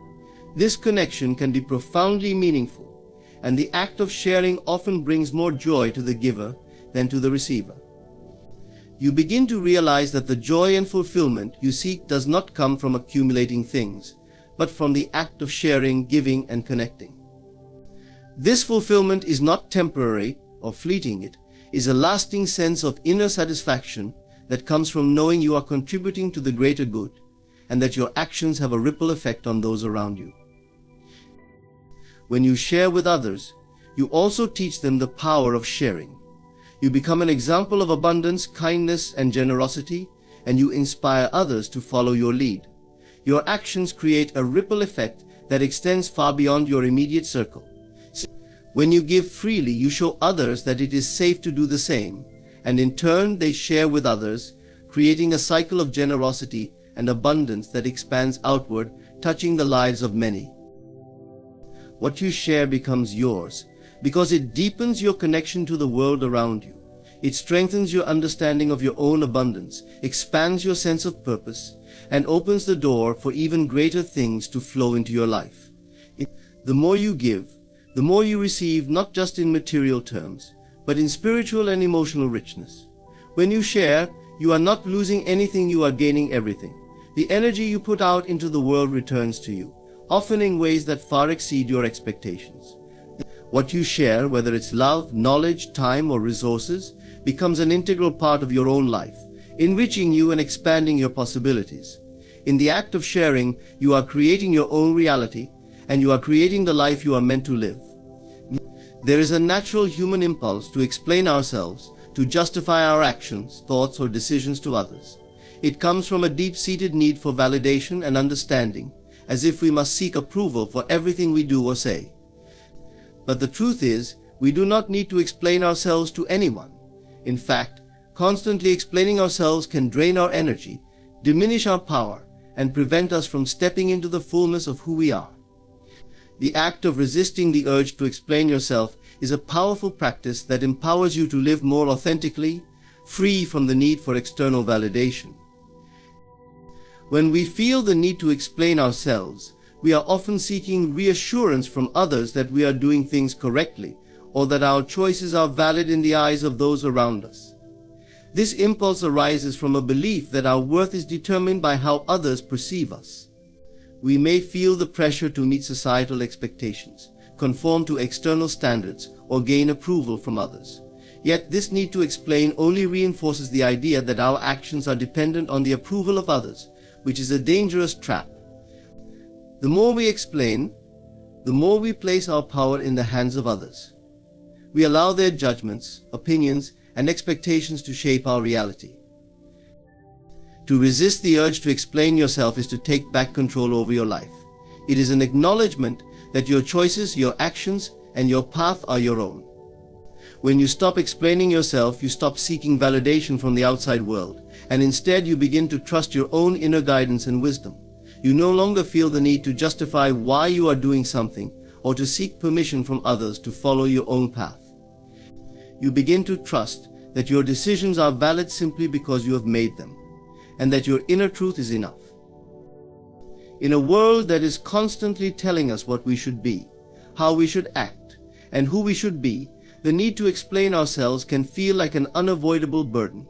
This connection can be profoundly meaningful, and the act of sharing often brings more joy to the giver than to the receiver. You begin to realize that the joy and fulfillment you seek does not come from accumulating things, but from the act of sharing, giving, and connecting. This fulfillment is not temporary or fleeting. It is a lasting sense of inner satisfaction that comes from knowing you are contributing to the greater good, and that your actions have a ripple effect on those around you. When you share with others, you also teach them the power of sharing. You become an example of abundance, kindness, and generosity, and you inspire others to follow your lead. Your actions create a ripple effect that extends far beyond your immediate circle. When you give freely, you show others that it is safe to do the same, and in turn they share with others, creating a cycle of generosity and abundance that expands outward, touching the lives of many. What you share becomes yours, because it deepens your connection to the world around you. It strengthens your understanding of your own abundance, expands your sense of purpose, and opens the door for even greater things to flow into your life. The more you give, the more you receive, not just in material terms, but in spiritual and emotional richness. When you share, you are not losing anything, you are gaining everything. The energy you put out into the world returns to you, often in ways that far exceed your expectations. What you share, whether it's love, knowledge, time, or resources, becomes an integral part of your own life, enriching you and expanding your possibilities. In the act of sharing, you are creating your own reality, and you are creating the life you are meant to live. There is a natural human impulse to explain ourselves, to justify our actions, thoughts, or decisions to others. It comes from a deep-seated need for validation and understanding, as if we must seek approval for everything we do or say. But the truth is, we do not need to explain ourselves to anyone. In fact, constantly explaining ourselves can drain our energy, diminish our power, and prevent us from stepping into the fullness of who we are. The act of resisting the urge to explain yourself is a powerful practice that empowers you to live more authentically, free from the need for external validation. When we feel the need to explain ourselves, we are often seeking reassurance from others that we are doing things correctly, or that our choices are valid in the eyes of those around us. This impulse arises from a belief that our worth is determined by how others perceive us. We may feel the pressure to meet societal expectations, conform to external standards, or gain approval from others. Yet this need to explain only reinforces the idea that our actions are dependent on the approval of others, which is a dangerous trap. The more we explain, the more we place our power in the hands of others. We allow their judgments, opinions, and expectations to shape our reality. To resist the urge to explain yourself is to take back control over your life. It is an acknowledgement that your choices, your actions, and your path are your own. When you stop explaining yourself, you stop seeking validation from the outside world, and instead you begin to trust your own inner guidance and wisdom. You no longer feel the need to justify why you are doing something, or to seek permission from others to follow your own path. You begin to trust that your decisions are valid simply because you have made them, and that your inner truth is enough. In a world that is constantly telling us what we should be, how we should act, and who we should be, the need to explain ourselves can feel like an unavoidable burden.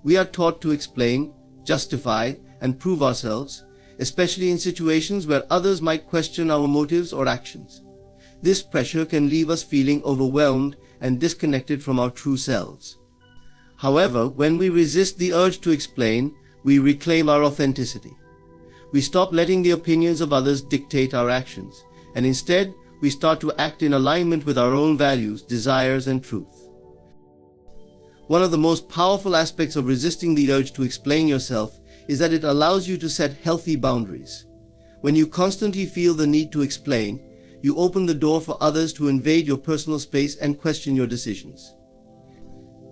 We are taught to explain, justify, and prove ourselves, especially in situations where others might question our motives or actions. This pressure can leave us feeling overwhelmed and disconnected from our true selves. However, when we resist the urge to explain, we reclaim our authenticity. We stop letting the opinions of others dictate our actions, and instead, we start to act in alignment with our own values, desires, and truth. One of the most powerful aspects of resisting the urge to explain yourself is that it allows you to set healthy boundaries. When you constantly feel the need to explain, you open the door for others to invade your personal space and question your decisions.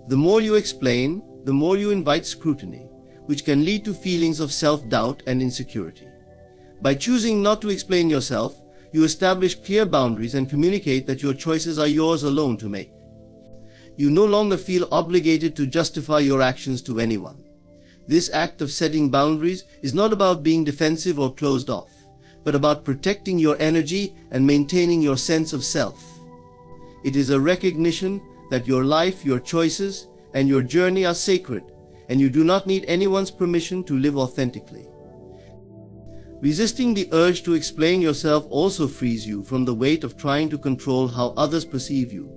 The more you explain, the more you invite scrutiny, which can lead to feelings of self-doubt and insecurity. By choosing not to explain yourself, you establish clear boundaries and communicate that your choices are yours alone to make. You no longer feel obligated to justify your actions to anyone. This act of setting boundaries is not about being defensive or closed off, but about protecting your energy and maintaining your sense of self. It is a recognition that your life, your choices, and your journey are sacred, and you do not need anyone's permission to live authentically. Resisting the urge to explain yourself also frees you from the weight of trying to control how others perceive you.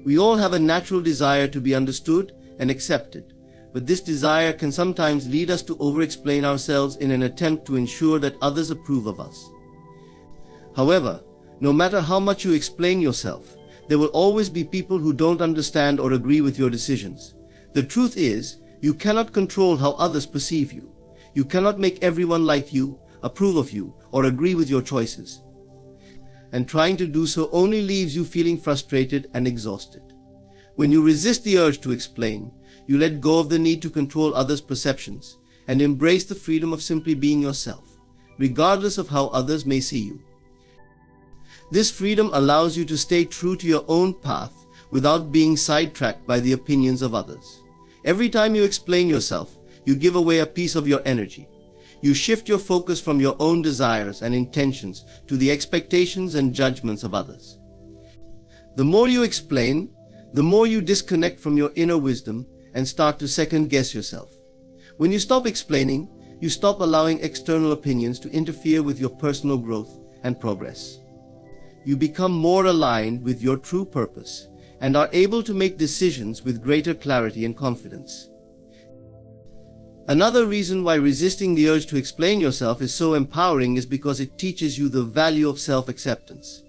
We all have a natural desire to be understood and accepted, but this desire can sometimes lead us to over-explain ourselves in an attempt to ensure that others approve of us. However, no matter how much you explain yourself, there will always be people who don't understand or agree with your decisions. The truth is, you cannot control how others perceive you. You cannot make everyone like you, approve of you, or agree with your choices. And trying to do so only leaves you feeling frustrated and exhausted. When you resist the urge to explain, you let go of the need to control others' perceptions and embrace the freedom of simply being yourself, regardless of how others may see you. This freedom allows you to stay true to your own path without being sidetracked by the opinions of others. Every time you explain yourself, you give away a piece of your energy. You shift your focus from your own desires and intentions to the expectations and judgments of others. The more you explain, the more you disconnect from your inner wisdom and start to second-guess yourself. When you stop explaining, you stop allowing external opinions to interfere with your personal growth and progress. You become more aligned with your true purpose and are able to make decisions with greater clarity and confidence. Another reason why resisting the urge to explain yourself is so empowering is because it teaches you the value of self-acceptance.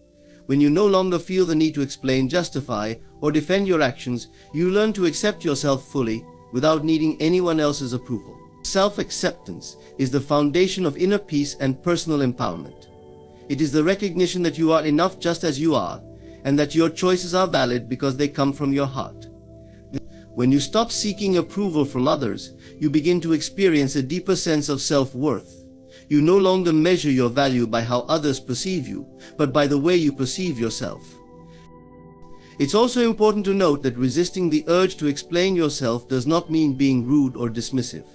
When you no longer feel the need to explain, justify, or defend your actions, you learn to accept yourself fully without needing anyone else's approval. Self-acceptance is the foundation of inner peace and personal empowerment. It is the recognition that you are enough just as you are, and that your choices are valid because they come from your heart. When you stop seeking approval from others, you begin to experience a deeper sense of self-worth. You no longer measure your value by how others perceive you, but by the way you perceive yourself. It's also important to note that resisting the urge to explain yourself does not mean being rude or dismissive.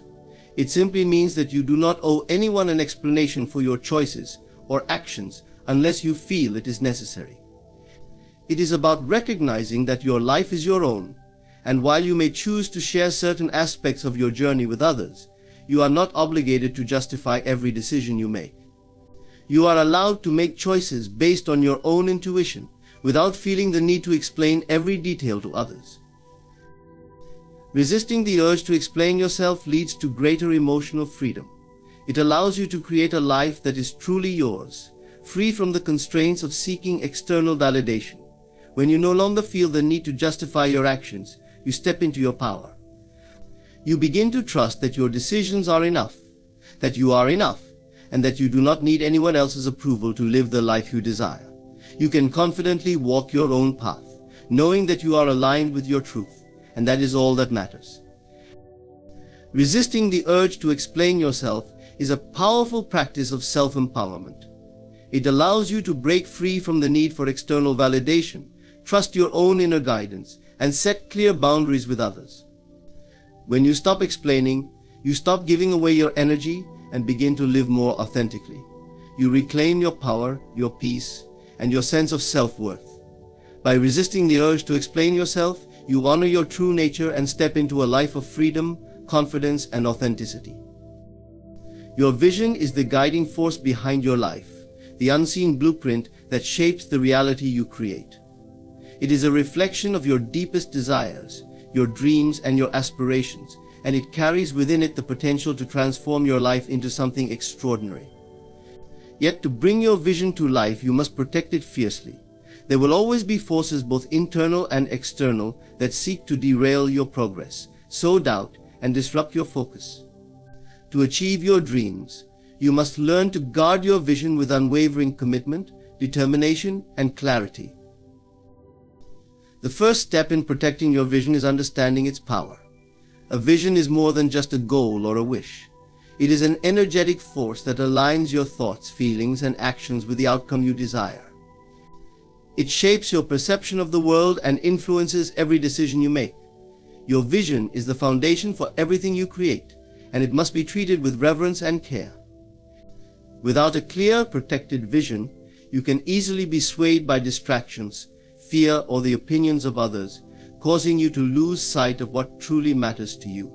It simply means that you do not owe anyone an explanation for your choices or actions unless you feel it is necessary. It is about recognizing that your life is your own, and while you may choose to share certain aspects of your journey with others, you are not obligated to justify every decision you make. You are allowed to make choices based on your own intuition, without feeling the need to explain every detail to others. Resisting the urge to explain yourself leads to greater emotional freedom. It allows you to create a life that is truly yours, free from the constraints of seeking external validation. When you no longer feel the need to justify your actions, you step into your power. You begin to trust that your decisions are enough, that you are enough, and that you do not need anyone else's approval to live the life you desire. You can confidently walk your own path, knowing that you are aligned with your truth, and that is all that matters. Resisting the urge to explain yourself is a powerful practice of self-empowerment. It allows you to break free from the need for external validation, trust your own inner guidance, and set clear boundaries with others. When you stop explaining, you stop giving away your energy and begin to live more authentically. You reclaim your power, your peace, and your sense of self-worth. By resisting the urge to explain yourself, you honor your true nature and step into a life of freedom, confidence, and authenticity. Your vision is the guiding force behind your life, the unseen blueprint that shapes the reality you create. It is a reflection of your deepest desires, your dreams, and your aspirations, and it carries within it the potential to transform your life into something extraordinary. Yet to bring your vision to life, you must protect it fiercely. There will always be forces, both internal and external, that seek to derail your progress, sow doubt, and disrupt your focus. To achieve your dreams, you must learn to guard your vision with unwavering commitment, determination, and clarity. The first step in protecting your vision is understanding its power. A vision is more than just a goal or a wish. It is an energetic force that aligns your thoughts, feelings, and actions with the outcome you desire. It shapes your perception of the world and influences every decision you make. Your vision is the foundation for everything you create, and it must be treated with reverence and care. Without a clear, protected vision, you can easily be swayed by distractions, fear, or the opinions of others, causing you to lose sight of what truly matters to you.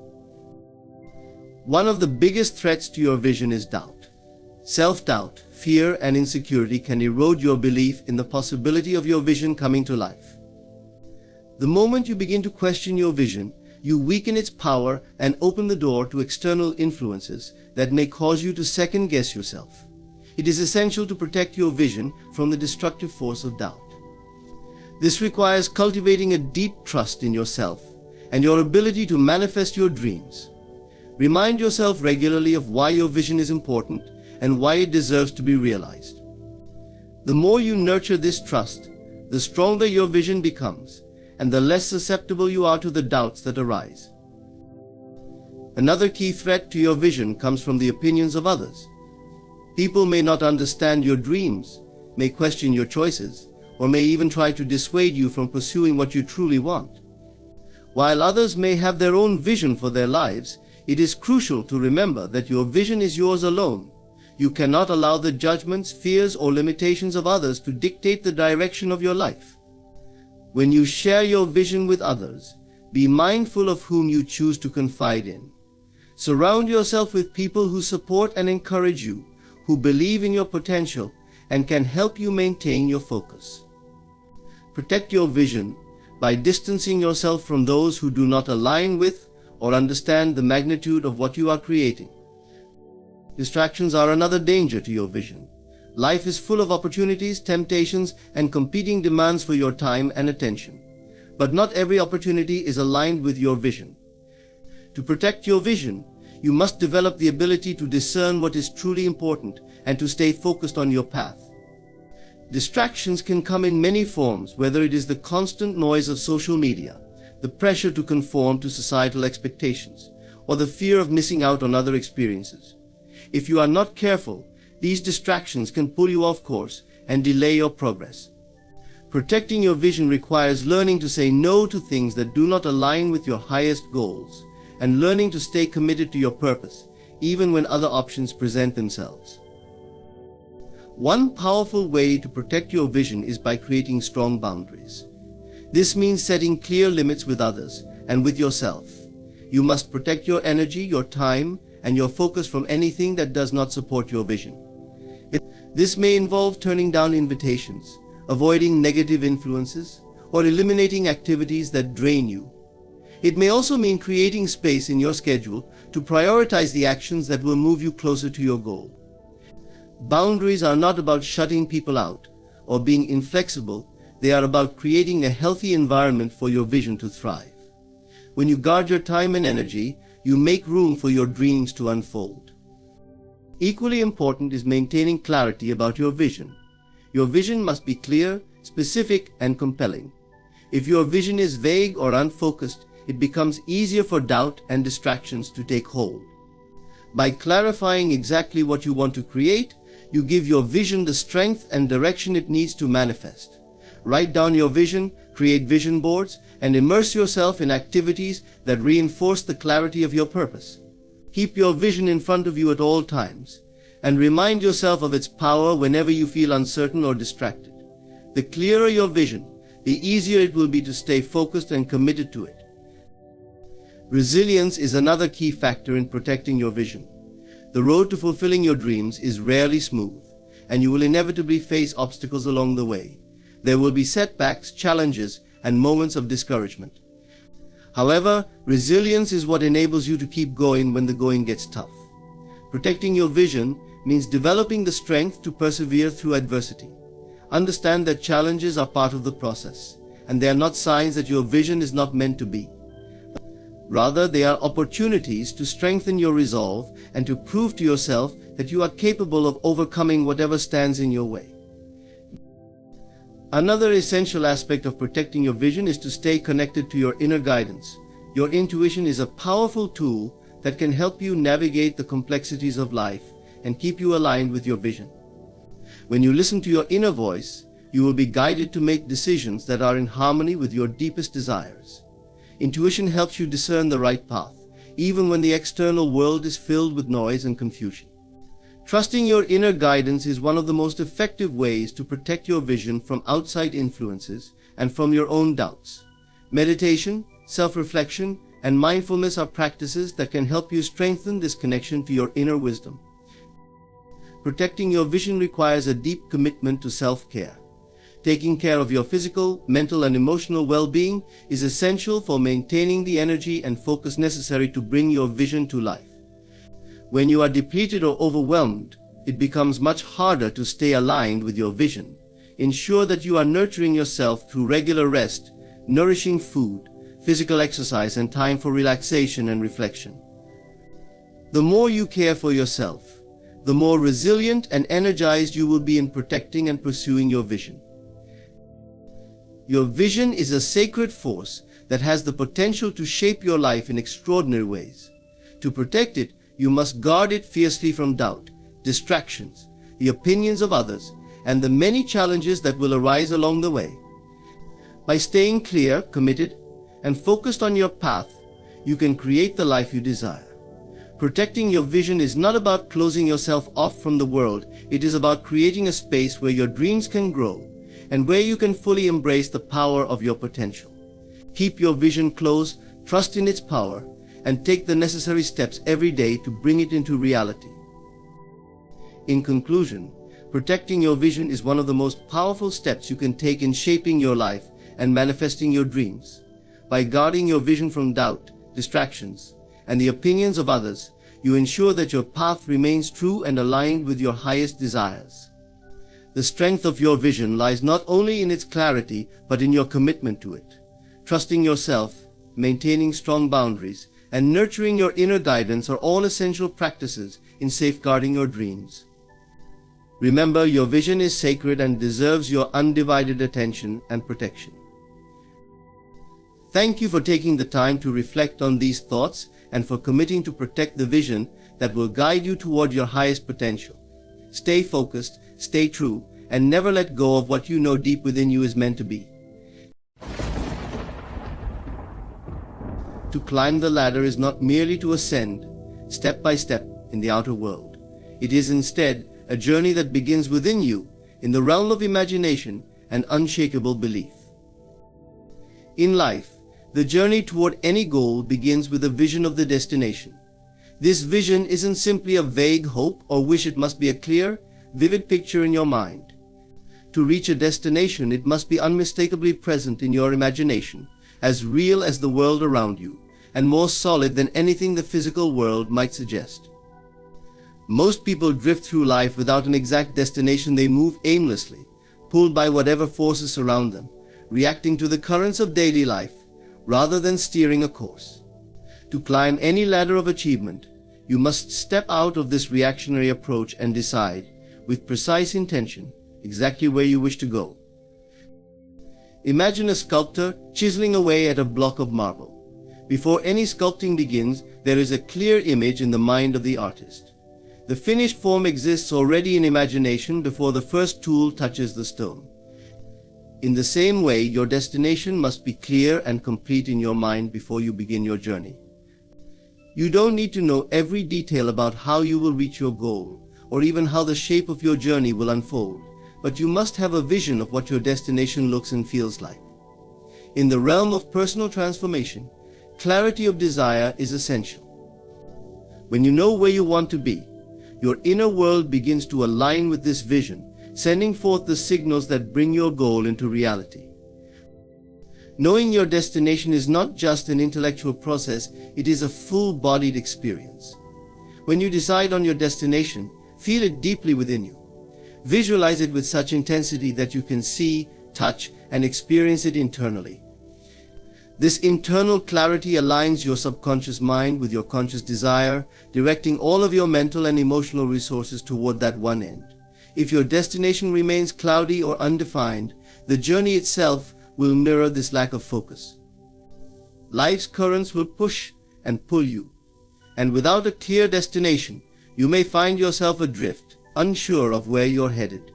One of the biggest threats to your vision is doubt. Self-doubt, fear, and insecurity can erode your belief in the possibility of your vision coming to life. The moment you begin to question your vision, you weaken its power and open the door to external influences that may cause you to second-guess yourself. It is essential to protect your vision from the destructive force of doubt. This requires cultivating a deep trust in yourself and your ability to manifest your dreams. Remind yourself regularly of why your vision is important and why it deserves to be realized. The more you nurture this trust, the stronger your vision becomes, and the less susceptible you are to the doubts that arise. Another key threat to your vision comes from the opinions of others. People may not understand your dreams, may question your choices, or may even try to dissuade you from pursuing what you truly want. While others may have their own vision for their lives, it is crucial to remember that your vision is yours alone. You cannot allow the judgments, fears, or limitations of others to dictate the direction of your life. When you share your vision with others, be mindful of whom you choose to confide in. Surround yourself with people who support and encourage you, who believe in your potential, and can help you maintain your focus. Protect your vision by distancing yourself from those who do not align with or understand the magnitude of what you are creating. Distractions are another danger to your vision. Life is full of opportunities, temptations, and competing demands for your time and attention. But not every opportunity is aligned with your vision. To protect your vision, you must develop the ability to discern what is truly important and to stay focused on your path. Distractions can come in many forms, whether it is the constant noise of social media, the pressure to conform to societal expectations, or the fear of missing out on other experiences. If you are not careful, these distractions can pull you off course and delay your progress. Protecting your vision requires learning to say no to things that do not align with your highest goals, and learning to stay committed to your purpose, even when other options present themselves. One powerful way to protect your vision is by creating strong boundaries. This means setting clear limits with others and with yourself. You must protect your energy, your time, and your focus from anything that does not support your vision. This may involve turning down invitations, avoiding negative influences, or eliminating activities that drain you. It may also mean creating space in your schedule to prioritize the actions that will move you closer to your goal. Boundaries are not about shutting people out or being inflexible. They are about creating a healthy environment for your vision to thrive. When you guard your time and energy, you make room for your dreams to unfold. Equally important is maintaining clarity about your vision. Your vision must be clear, specific, and compelling. If your vision is vague or unfocused, it becomes easier for doubt and distractions to take hold. By clarifying exactly what you want to create, you give your vision the strength and direction it needs to manifest. Write down your vision, create vision boards, and immerse yourself in activities that reinforce the clarity of your purpose. Keep your vision in front of you at all times, and remind yourself of its power whenever you feel uncertain or distracted. The clearer your vision, the easier it will be to stay focused and committed to it. Resilience is another key factor in protecting your vision. The road to fulfilling your dreams is rarely smooth, and you will inevitably face obstacles along the way. There will be setbacks, challenges, and moments of discouragement. However, resilience is what enables you to keep going when the going gets tough. Protecting your vision means developing the strength to persevere through adversity. Understand that challenges are part of the process, and they are not signs that your vision is not meant to be. Rather, they are opportunities to strengthen your resolve and to prove to yourself that you are capable of overcoming whatever stands in your way. Another essential aspect of protecting your vision is to stay connected to your inner guidance. Your intuition is a powerful tool that that can help you navigate the complexities of life and keep you aligned with your vision. When you listen to your inner voice, you will be guided to make decisions that are in harmony with your deepest desires. Intuition helps you discern the right path, even when the external world is filled with noise and confusion. Trusting your inner guidance is one of the most effective ways to protect your vision from outside influences and from your own doubts. Meditation, self-reflection, and mindfulness are practices that can help you strengthen this connection to your inner wisdom. Protecting your vision requires a deep commitment to self-care. Taking care of your physical, mental, and emotional well-being is essential for maintaining the energy and focus necessary to bring your vision to life. When you are depleted or overwhelmed, it becomes much harder to stay aligned with your vision. Ensure that you are nurturing yourself through regular rest, nourishing food, physical exercise, and time for relaxation and reflection. The more you care for yourself, the more resilient and energized you will be in protecting and pursuing your vision. Your vision is a sacred force that has the potential to shape your life in extraordinary ways. To protect it, you must guard it fiercely from doubt, distractions, the opinions of others, and the many challenges that will arise along the way. By staying clear, committed, and focused on your path, you can create the life you desire. Protecting your vision is not about closing yourself off from the world. It is about creating a space where your dreams can grow and where you can fully embrace the power of your potential. Keep your vision close, trust in its power, and take the necessary steps every day to bring it into reality. In conclusion, protecting your vision is one of the most powerful steps you can take in shaping your life and manifesting your dreams. By guarding your vision from doubt, distractions, and the opinions of others, you ensure that your path remains true and aligned with your highest desires. The strength of your vision lies not only in its clarity, but in your commitment to it. Trusting yourself, maintaining strong boundaries, and nurturing your inner guidance are all essential practices in safeguarding your dreams. Remember, your vision is sacred and deserves your undivided attention and protection. Thank you for taking the time to reflect on these thoughts and for committing to protect the vision that will guide you toward your highest potential. Stay focused, stay true, and never let go of what you know deep within you is meant to be. To climb the ladder is not merely to ascend, step by step, in the outer world. It is instead a journey that begins within you, in the realm of imagination and unshakable belief. In life, the journey toward any goal begins with a vision of the destination. This vision isn't simply a vague hope or wish. It must be a clear, vivid picture in your mind. To reach a destination, it must be unmistakably present in your imagination, as real as the world around you, and more solid than anything the physical world might suggest. Most people drift through life without an exact destination. They move aimlessly, pulled by whatever forces surround them, reacting to the currents of daily life, rather than steering a course. To climb any ladder of achievement, you must step out of this reactionary approach and decide, with precise intention, exactly where you wish to go. Imagine a sculptor chiseling away at a block of marble. Before any sculpting begins, there is a clear image in the mind of the artist. The finished form exists already in imagination before the first tool touches the stone. In the same way, your destination must be clear and complete in your mind before you begin your journey. You don't need to know every detail about how you will reach your goal, or even how the shape of your journey will unfold, but you must have a vision of what your destination looks and feels like. In the realm of personal transformation, clarity of desire is essential. When you know where you want to be, your inner world begins to align with this vision, sending forth the signals that bring your goal into reality. Knowing your destination is not just an intellectual process, it is a full-bodied experience. When you decide on your destination, feel it deeply within you. Visualize it with such intensity that you can see, touch, and experience it internally. This internal clarity aligns your subconscious mind with your conscious desire, directing all of your mental and emotional resources toward that one end. If your destination remains cloudy or undefined, the journey itself will mirror this lack of focus. Life's currents will push and pull you, and without a clear destination, you may find yourself adrift, unsure of where you're headed.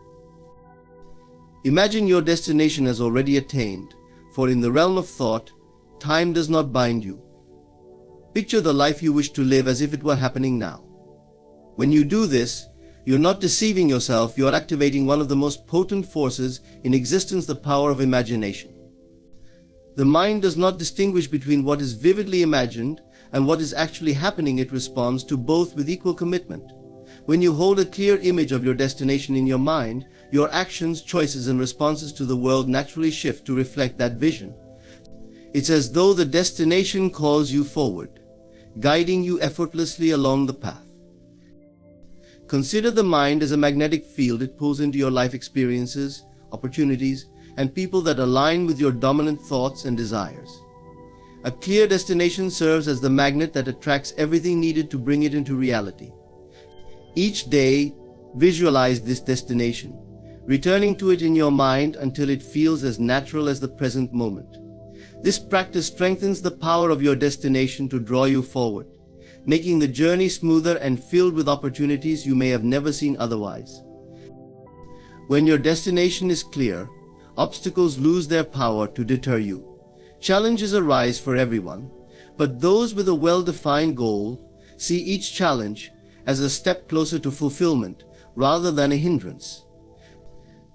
Imagine your destination as already attained, for in the realm of thought, time does not bind you. Picture the life you wish to live as if it were happening now. When you do this, you're not deceiving yourself, you're activating one of the most potent forces in existence, the power of imagination. The mind does not distinguish between what is vividly imagined and what is actually happening. It responds to both with equal commitment. When you hold a clear image of your destination in your mind, your actions, choices, and responses to the world naturally shift to reflect that vision. It's as though the destination calls you forward, guiding you effortlessly along the path. Consider the mind as a magnetic field. It pulls into your life experiences, opportunities, and people that align with your dominant thoughts and desires. A clear destination serves as the magnet that attracts everything needed to bring it into reality. Each day, visualize this destination, returning to it in your mind until it feels as natural as the present moment. This practice strengthens the power of your destination to draw you forward, making the journey smoother and filled with opportunities you may have never seen otherwise. When your destination is clear, obstacles lose their power to deter you. Challenges arise for everyone, but those with a well-defined goal see each challenge as a step closer to fulfillment rather than a hindrance.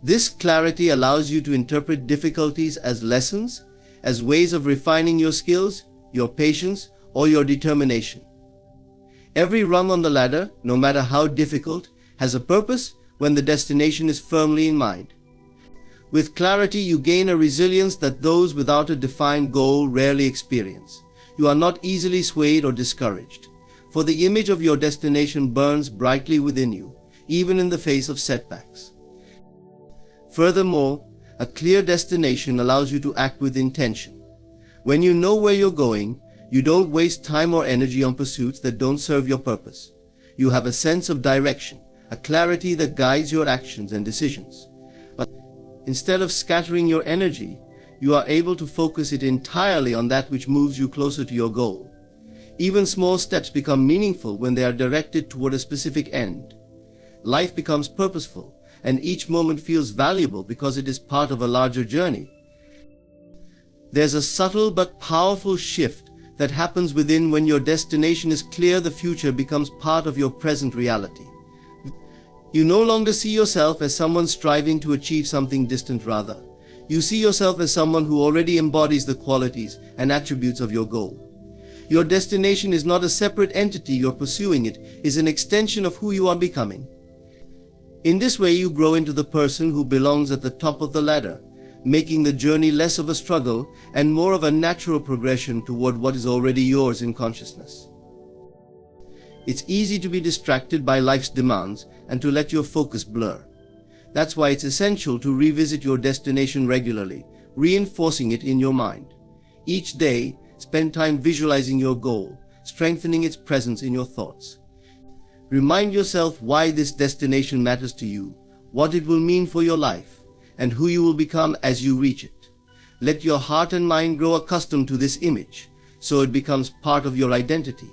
This clarity allows you to interpret difficulties as lessons, as ways of refining your skills, your patience, or your determination. Every rung on the ladder, no matter how difficult, has a purpose when the destination is firmly in mind. With clarity, you gain a resilience that those without a defined goal rarely experience. You are not easily swayed or discouraged, for the image of your destination burns brightly within you, even in the face of setbacks. Furthermore, a clear destination allows you to act with intention. When you know where you're going, you don't waste time or energy on pursuits that don't serve your purpose. You have a sense of direction, a clarity that guides your actions and decisions. But instead of scattering your energy, you are able to focus it entirely on that which moves you closer to your goal. Even small steps become meaningful when they are directed toward a specific end. Life becomes purposeful, and each moment feels valuable because it is part of a larger journey. There's a subtle but powerful shift that happens within when your destination is clear. The future becomes part of your present reality. You no longer see yourself as someone striving to achieve something distant. Rather, you see yourself as someone who already embodies the qualities and attributes of your goal. Your destination is not a separate entity you're pursuing, it is an extension of who you are becoming. In this way, you grow into the person who belongs at the top of the ladder, making the journey less of a struggle and more of a natural progression toward what is already yours in consciousness. It's easy to be distracted by life's demands and to let your focus blur. That's why it's essential to revisit your destination regularly, reinforcing it in your mind. Each day, spend time visualizing your goal, strengthening its presence in your thoughts. Remind yourself why this destination matters to you, what it will mean for your life, and who you will become as you reach it. Let your heart and mind grow accustomed to this image, so it becomes part of your identity.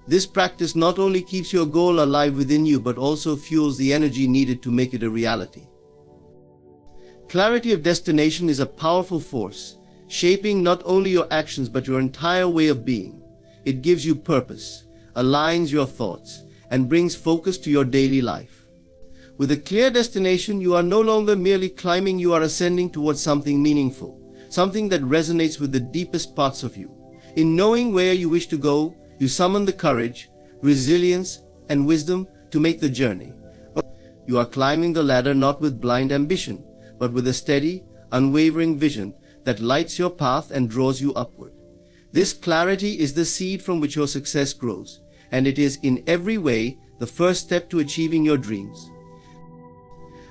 This practice not only keeps your goal alive within you, but also fuels the energy needed to make it a reality. Clarity of destination is a powerful force, shaping not only your actions but your entire way of being. It gives you purpose, aligns your thoughts, and brings focus to your daily life. With a clear destination, you are no longer merely climbing, you are ascending towards something meaningful, something that resonates with the deepest parts of you. In knowing where you wish to go, you summon the courage, resilience, and wisdom to make the journey. You are climbing the ladder not with blind ambition, but with a steady, unwavering vision that lights your path and draws you upward. This clarity is the seed from which your success grows, and it is in every way the first step to achieving your dreams.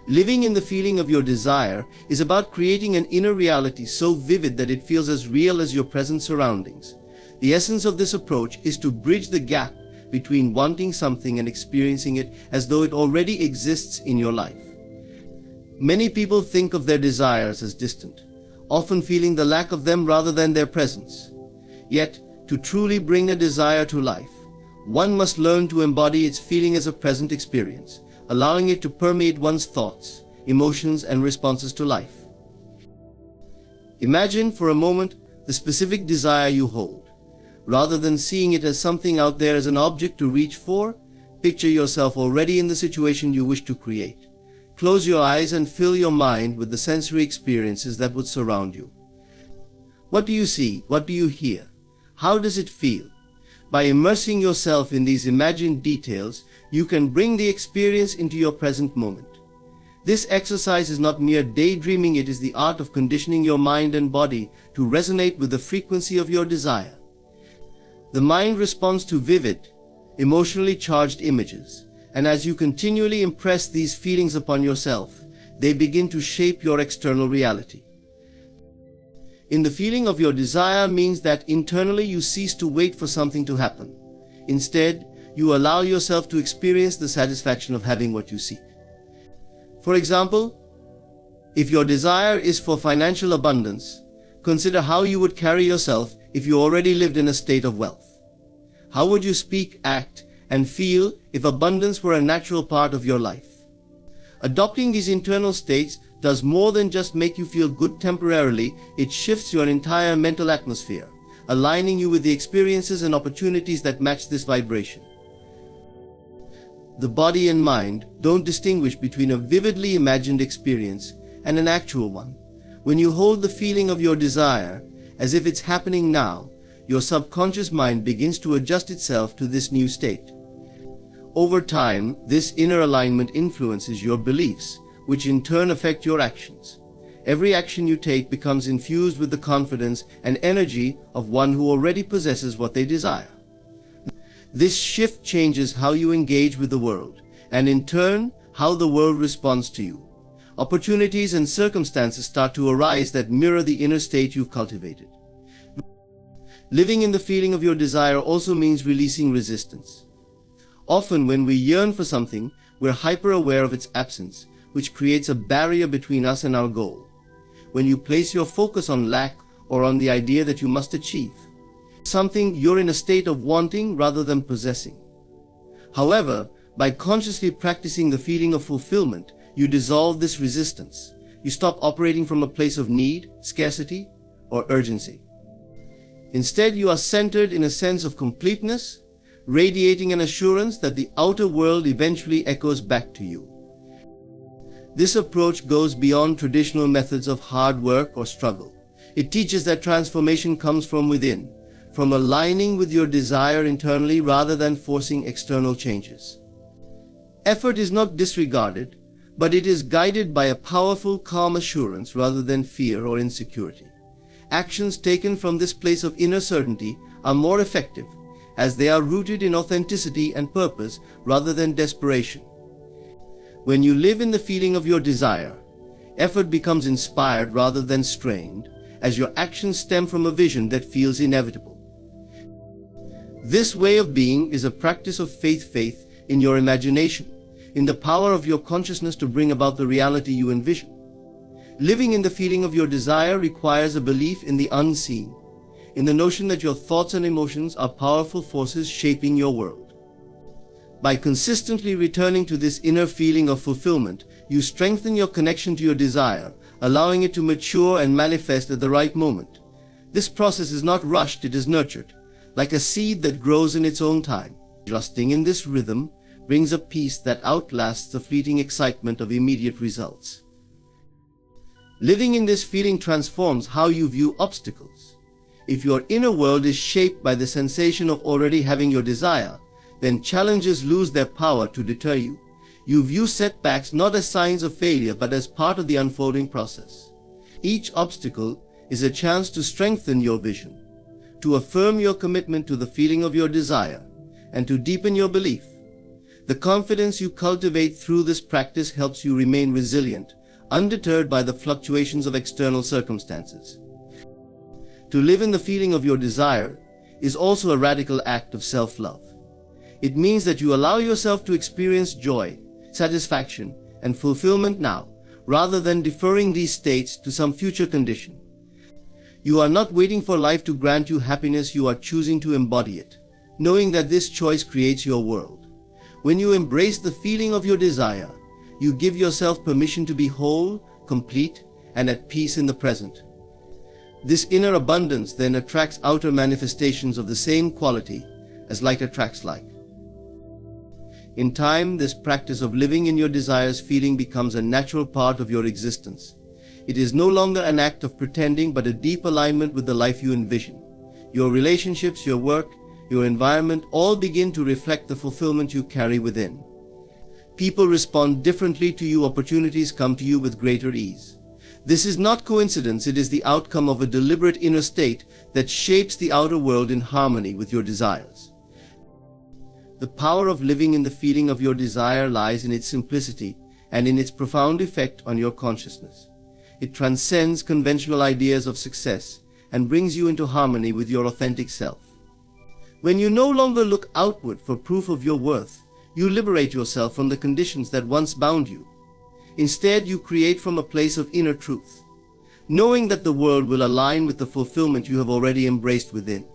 Living in the feeling of your desire is about creating an inner reality so vivid that it feels as real as your present surroundings. The essence of this approach is to bridge the gap between wanting something and experiencing it as though it already exists in your life. Many people think of their desires as distant, often feeling the lack of them rather than their presence. Yet, to truly bring a desire to life, One must learn to embody its feeling as a present experience, allowing it to permeate one's thoughts, emotions, and responses to life. Imagine for a moment the specific desire you hold. Rather than seeing it as something out there as an object to reach for, picture yourself already in the situation you wish to create. Close your eyes and fill your mind with the sensory experiences that would surround you. What do you see? What do you hear? How does it feel? By immersing yourself in these imagined details, you can bring the experience into your present moment. This exercise is not mere daydreaming, it is the art of conditioning your mind and body to resonate with the frequency of your desire. The mind responds to vivid, emotionally charged images, and as you continually impress these feelings upon yourself, they begin to shape your external reality. In the feeling of your desire means that internally you cease to wait for something to happen. Instead, you allow yourself to experience the satisfaction of having what you seek. For example, if your desire is for financial abundance, consider how you would carry yourself if you already lived in a state of wealth. How would you speak, act, and feel if abundance were a natural part of your life? Adopting these internal states does more than just make you feel good temporarily, it shifts your entire mental atmosphere, aligning you with the experiences and opportunities that match this vibration. The body and mind don't distinguish between a vividly imagined experience and an actual one. When you hold the feeling of your desire as if it's happening now, your subconscious mind begins to adjust itself to this new state. Over time, this inner alignment influences your beliefs, which in turn affect your actions. Every action you take becomes infused with the confidence and energy of one who already possesses what they desire. This shift changes how you engage with the world, and in turn, how the world responds to you. Opportunities and circumstances start to arise that mirror the inner state you've cultivated. Living in the feeling of your desire also means releasing resistance. Often when we yearn for something, we're hyper-aware of its absence, which creates a barrier between us and our goal. When you place your focus on lack or on the idea that you must achieve something, you're in a state of wanting rather than possessing. However, by consciously practicing the feeling of fulfillment, you dissolve this resistance. You stop operating from a place of need, scarcity, or urgency. Instead, you are centered in a sense of completeness, radiating an assurance that the outer world eventually echoes back to you. This approach goes beyond traditional methods of hard work or struggle. It teaches that transformation comes from within, from aligning with your desire internally rather than forcing external changes. Effort is not disregarded, but it is guided by a powerful, calm assurance rather than fear or insecurity. Actions taken from this place of inner certainty are more effective, as they are rooted in authenticity and purpose rather than desperation. When you live in the feeling of your desire, effort becomes inspired rather than strained, as your actions stem from a vision that feels inevitable. This way of being is a practice of faith in your imagination, in the power of your consciousness to bring about the reality you envision. Living in the feeling of your desire requires a belief in the unseen, in the notion that your thoughts and emotions are powerful forces shaping your world. By consistently returning to this inner feeling of fulfillment, you strengthen your connection to your desire, allowing it to mature and manifest at the right moment. This process is not rushed, it is nurtured, like a seed that grows in its own time. Trusting in this rhythm brings a peace that outlasts the fleeting excitement of immediate results. Living in this feeling transforms how you view obstacles. If your inner world is shaped by the sensation of already having your desire, then challenges lose their power to deter you. You view setbacks not as signs of failure but as part of the unfolding process. Each obstacle is a chance to strengthen your vision, to affirm your commitment to the feeling of your desire, and to deepen your belief. The confidence you cultivate through this practice helps you remain resilient, undeterred by the fluctuations of external circumstances. To live in the feeling of your desire is also a radical act of self-love. It means that you allow yourself to experience joy, satisfaction, and fulfillment now, rather than deferring these states to some future condition. You are not waiting for life to grant you happiness, you are choosing to embody it, knowing that this choice creates your world. When you embrace the feeling of your desire, you give yourself permission to be whole, complete, and at peace in the present. This inner abundance then attracts outer manifestations of the same quality as like attracts like. In time, this practice of living in your desires feeling becomes a natural part of your existence. It is no longer an act of pretending, but a deep alignment with the life you envision. Your relationships, your work, your environment all begin to reflect the fulfillment you carry within. People respond differently to you, opportunities come to you with greater ease. This is not coincidence, it is the outcome of a deliberate inner state that shapes the outer world in harmony with your desires. The power of living in the feeling of your desire lies in its simplicity and in its profound effect on your consciousness. It transcends conventional ideas of success and brings you into harmony with your authentic self. When you no longer look outward for proof of your worth, you liberate yourself from the conditions that once bound you. Instead, you create from a place of inner truth, knowing that the world will align with the fulfillment you have already embraced within.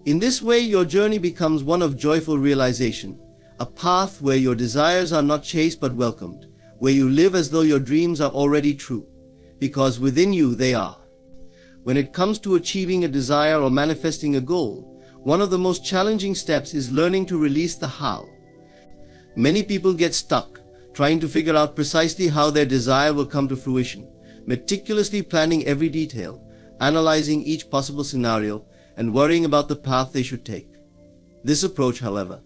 In this way, your journey becomes one of joyful realization, a path where your desires are not chased but welcomed, where you live as though your dreams are already true, because within you they are. When it comes to achieving a desire or manifesting a goal, one of the most challenging steps is learning to release the how. Many people get stuck trying to figure out precisely how their desire will come to fruition, meticulously planning every detail, analyzing each possible scenario, and worrying about the path they should take. This approach, however,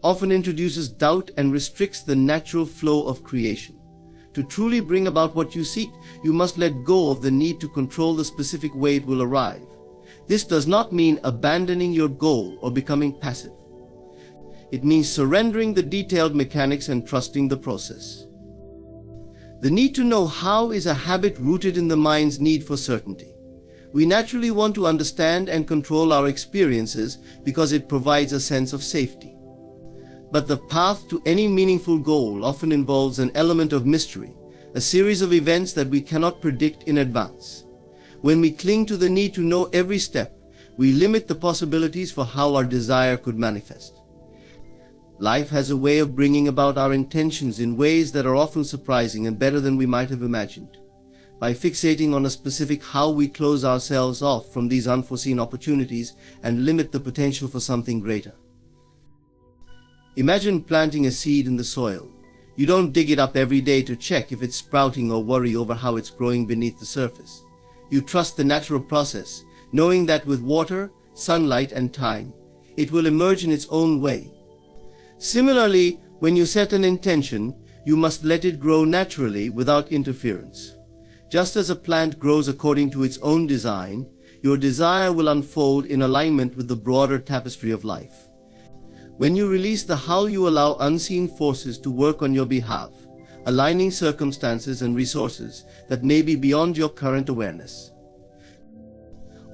often introduces doubt and restricts the natural flow of creation. To truly bring about what you seek, you must let go of the need to control the specific way it will arrive. This does not mean abandoning your goal or becoming passive. It means surrendering the detailed mechanics and trusting the process. The need to know how is a habit rooted in the mind's need for certainty. We naturally want to understand and control our experiences because it provides a sense of safety. But the path to any meaningful goal often involves an element of mystery, a series of events that we cannot predict in advance. When we cling to the need to know every step, we limit the possibilities for how our desire could manifest. Life has a way of bringing about our intentions in ways that are often surprising and better than we might have imagined. By fixating on a specific how, we close ourselves off from these unforeseen opportunities and limit the potential for something greater. Imagine planting a seed in the soil. You don't dig it up every day to check if it's sprouting or worry over how it's growing beneath the surface. You trust the natural process, knowing that with water, sunlight, and time, it will emerge in its own way. Similarly, when you set an intention, you must let it grow naturally without interference. Just as a plant grows according to its own design, your desire will unfold in alignment with the broader tapestry of life. When you release the how, you allow unseen forces to work on your behalf, aligning circumstances and resources that may be beyond your current awareness.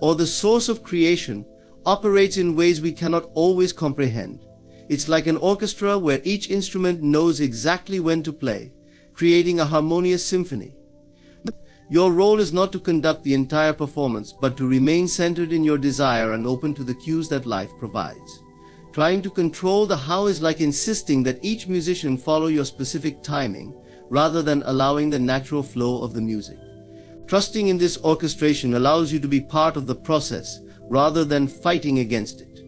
Or the source of creation operates in ways we cannot always comprehend. It's like an orchestra where each instrument knows exactly when to play, creating a harmonious symphony. Your role is not to conduct the entire performance, but to remain centered in your desire and open to the cues that life provides. Trying to control the how is like insisting that each musician follow your specific timing, rather than allowing the natural flow of the music. Trusting in this orchestration allows you to be part of the process, rather than fighting against it.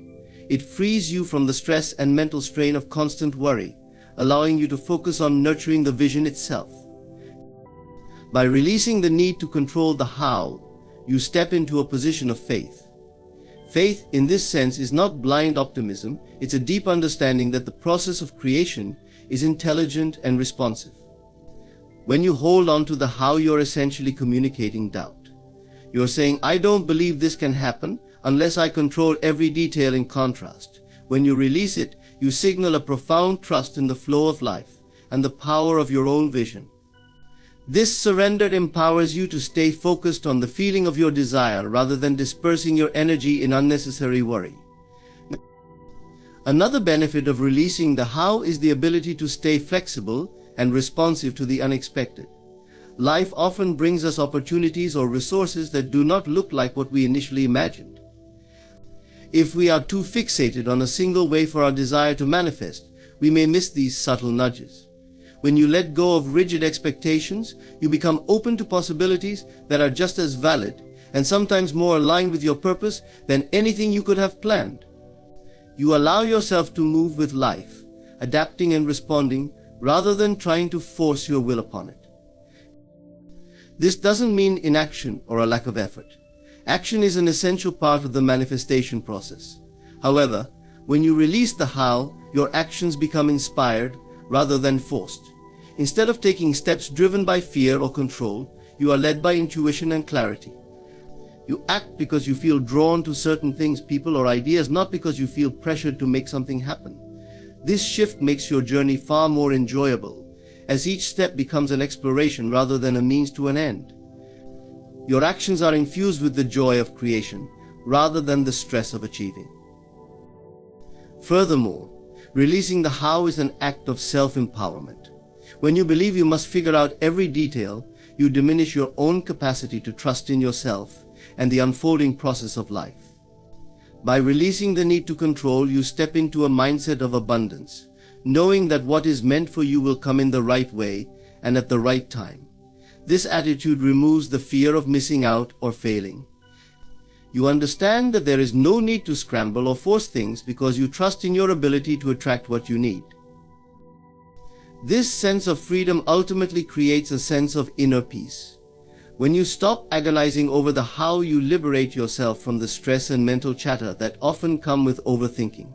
It frees you from the stress and mental strain of constant worry, allowing you to focus on nurturing the vision itself. By releasing the need to control the how, you step into a position of faith. Faith, in this sense, is not blind optimism, it's a deep understanding that the process of creation is intelligent and responsive. When you hold on to the how, you're essentially communicating doubt. You're saying, I don't believe this can happen unless I control every detail. In contrast, when you release it, you signal a profound trust in the flow of life and the power of your own vision. This surrender empowers you to stay focused on the feeling of your desire rather than dispersing your energy in unnecessary worry. Another benefit of releasing the how is the ability to stay flexible and responsive to the unexpected. Life often brings us opportunities or resources that do not look like what we initially imagined. If we are too fixated on a single way for our desire to manifest, we may miss these subtle nudges. When you let go of rigid expectations, you become open to possibilities that are just as valid and sometimes more aligned with your purpose than anything you could have planned. You allow yourself to move with life, adapting and responding rather than trying to force your will upon it. This doesn't mean inaction or a lack of effort. Action is an essential part of the manifestation process. However, when you release the how, your actions become inspired rather than forced. Instead of taking steps driven by fear or control, you are led by intuition and clarity. You act because you feel drawn to certain things, people, or ideas, not because you feel pressured to make something happen. This shift makes your journey far more enjoyable, as each step becomes an exploration rather than a means to an end. Your actions are infused with the joy of creation rather than the stress of achieving. Furthermore, releasing the how is an act of self-empowerment. When you believe you must figure out every detail, you diminish your own capacity to trust in yourself and the unfolding process of life. By releasing the need to control, you step into a mindset of abundance, knowing that what is meant for you will come in the right way and at the right time. This attitude removes the fear of missing out or failing. You understand that there is no need to scramble or force things because you trust in your ability to attract what you need. This sense of freedom ultimately creates a sense of inner peace. When you stop agonizing over the how, you liberate yourself from the stress and mental chatter that often come with overthinking.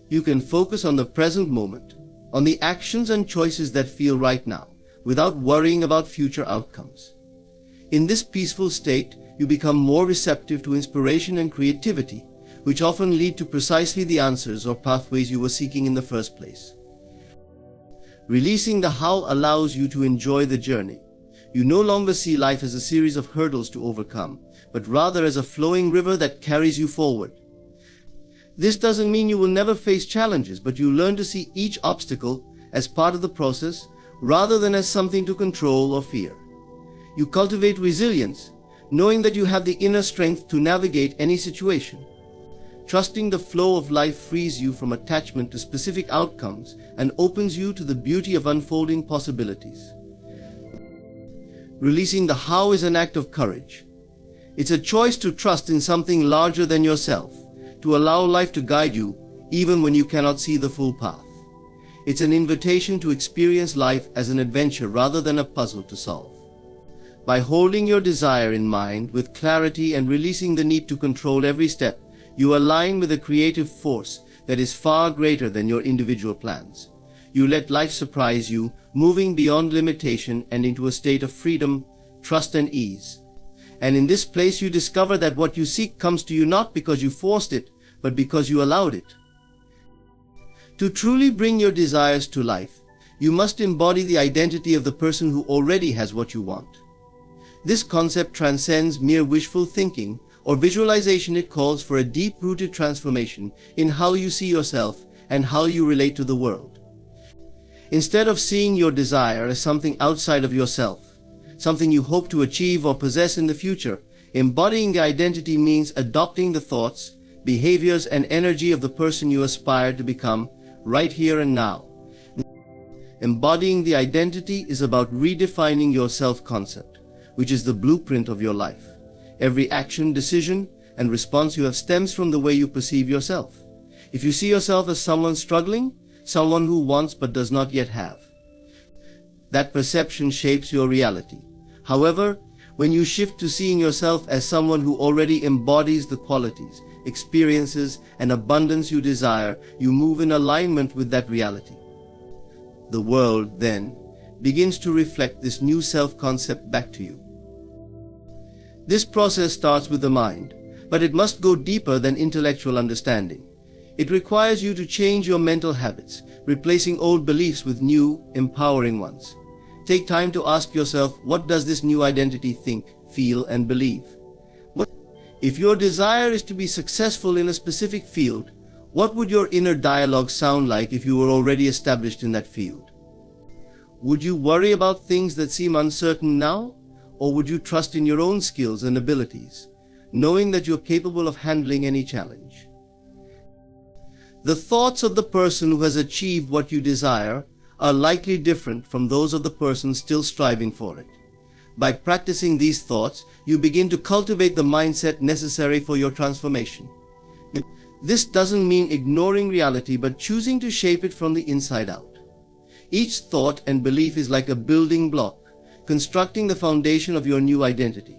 You can focus on the present moment, on the actions and choices that feel right now, without worrying about future outcomes. In this peaceful state, you become more receptive to inspiration and creativity, which often lead to precisely the answers or pathways you were seeking in the first place. Releasing the how allows you to enjoy the journey. You no longer see life as a series of hurdles to overcome, but rather as a flowing river that carries you forward. This doesn't mean you will never face challenges, but you learn to see each obstacle as part of the process rather than as something to control or fear. You cultivate resilience, knowing that you have the inner strength to navigate any situation. Trusting the flow of life frees you from attachment to specific outcomes and opens you to the beauty of unfolding possibilities. Releasing the how is an act of courage. It's a choice to trust in something larger than yourself, to allow life to guide you even when you cannot see the full path. It's an invitation to experience life as an adventure rather than a puzzle to solve. By holding your desire in mind with clarity and releasing the need to control every step, you align with a creative force that is far greater than your individual plans. You let life surprise you, moving beyond limitation and into a state of freedom, trust and ease. And in this place you discover that what you seek comes to you not because you forced it, but because you allowed it. To truly bring your desires to life, you must embody the identity of the person who already has what you want. This concept transcends mere wishful thinking or visualization. It calls for a deep-rooted transformation in how you see yourself and how you relate to the world. Instead of seeing your desire as something outside of yourself, something you hope to achieve or possess in the future, embodying the identity means adopting the thoughts, behaviors, and energy of the person you aspire to become right here and now. Embodying the identity is about redefining your self-concept, which is the blueprint of your life. Every action, decision, and response you have stems from the way you perceive yourself. If you see yourself as someone struggling, someone who wants but does not yet have, that perception shapes your reality. However, when you shift to seeing yourself as someone who already embodies the qualities, experiences, and abundance you desire, you move in alignment with that reality. The world, then, begins to reflect this new self-concept back to you. This process starts with the mind, but it must go deeper than intellectual understanding. It requires you to change your mental habits, replacing old beliefs with new, empowering ones. Take time to ask yourself, what does this new identity think, feel, and believe? If your desire is to be successful in a specific field, what would your inner dialogue sound like if you were already established in that field? Would you worry about things that seem uncertain now, or would you trust in your own skills and abilities? knowing that you're capable of handling any challenge. The thoughts of the person who has achieved what you desire are likely different from those of the person still striving for it. By practicing these thoughts, you begin to cultivate the mindset necessary for your transformation. This doesn't mean ignoring reality, but choosing to shape it from the inside out. Each thought and belief is like a building block, constructing the foundation of your new identity.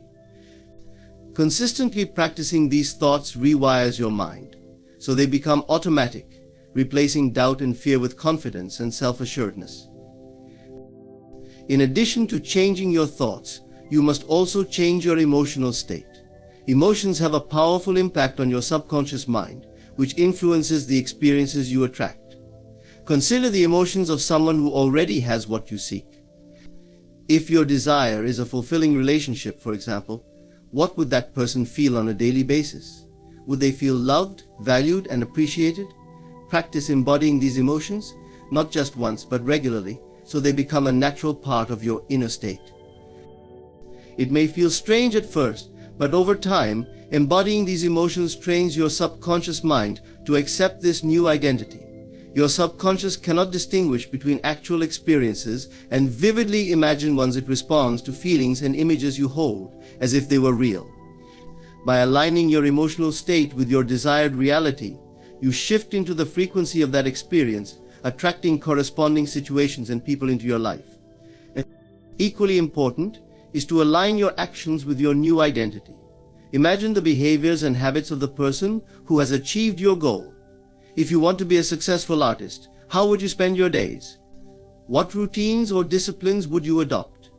Consistently practicing these thoughts rewires your mind, so they become automatic, replacing doubt and fear with confidence and self-assuredness. In addition to changing your thoughts, you must also change your emotional state. Emotions have a powerful impact on your subconscious mind, which influences the experiences you attract. Consider the emotions of someone who already has what you seek. If your desire is a fulfilling relationship, for example, what would that person feel on a daily basis? Would they feel loved, valued, and appreciated? Practice embodying these emotions, not just once, but regularly, so they become a natural part of your inner state. It may feel strange at first, but over time, embodying these emotions trains your subconscious mind to accept this new identity. Your subconscious cannot distinguish between actual experiences and vividly imagine ones. It responds to feelings and images you hold as if they were real. By aligning your emotional state with your desired reality, you shift into the frequency of that experience, attracting corresponding situations and people into your life. Equally important is to align your actions with your new identity. Imagine the behaviors and habits of the person who has achieved your goal. If you want to be a successful artist, how would you spend your days? What routines or disciplines would you adopt?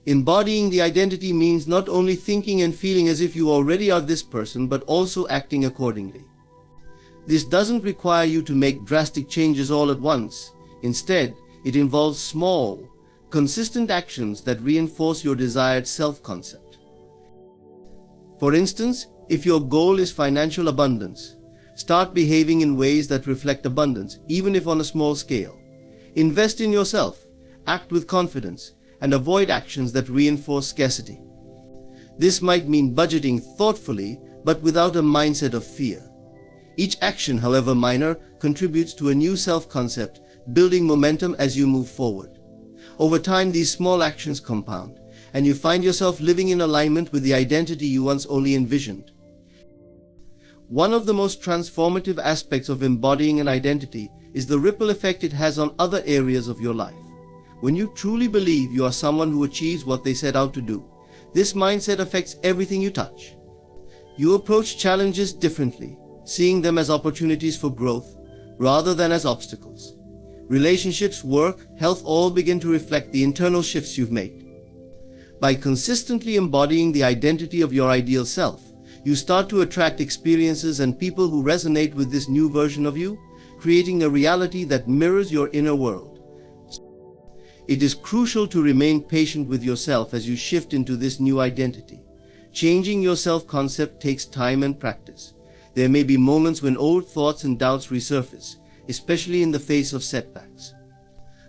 Embodying the identity means not only thinking and feeling as if you already are this person, but also acting accordingly. This doesn't require you to make drastic changes all at once. Instead, it involves small, consistent actions that reinforce your desired self-concept. For instance, if your goal is financial abundance, start behaving in ways that reflect abundance, even if on a small scale. Invest in yourself, act with confidence, and avoid actions that reinforce scarcity. This might mean budgeting thoughtfully, but without a mindset of fear. Each action, however minor, contributes to a new self-concept, building momentum as you move forward. Over time, these small actions compound, and you find yourself living in alignment with the identity you once only envisioned. One of the most transformative aspects of embodying an identity is the ripple effect it has on other areas of your life. When you truly believe you are someone who achieves what they set out to do, this mindset affects everything you touch. You approach challenges differently, seeing them as opportunities for growth rather than as obstacles. Relationships, work, health all begin to reflect the internal shifts you've made. By consistently embodying the identity of your ideal self, you start to attract experiences and people who resonate with this new version of you, creating a reality that mirrors your inner world. It is crucial to remain patient with yourself as you shift into this new identity. Changing your self-concept takes time and practice. There may be moments when old thoughts and doubts resurface, especially in the face of setbacks.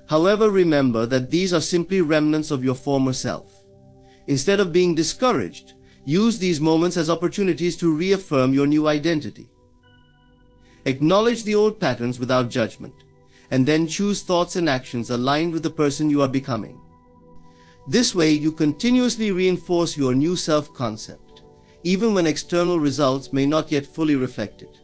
However, remember that these are simply remnants of your former self. Instead of being discouraged, use these moments as opportunities to reaffirm your new identity. Acknowledge the old patterns without judgment, and then choose thoughts and actions aligned with the person you are becoming. This way, you continuously reinforce your new self-concept, even when external results may not yet fully reflect it.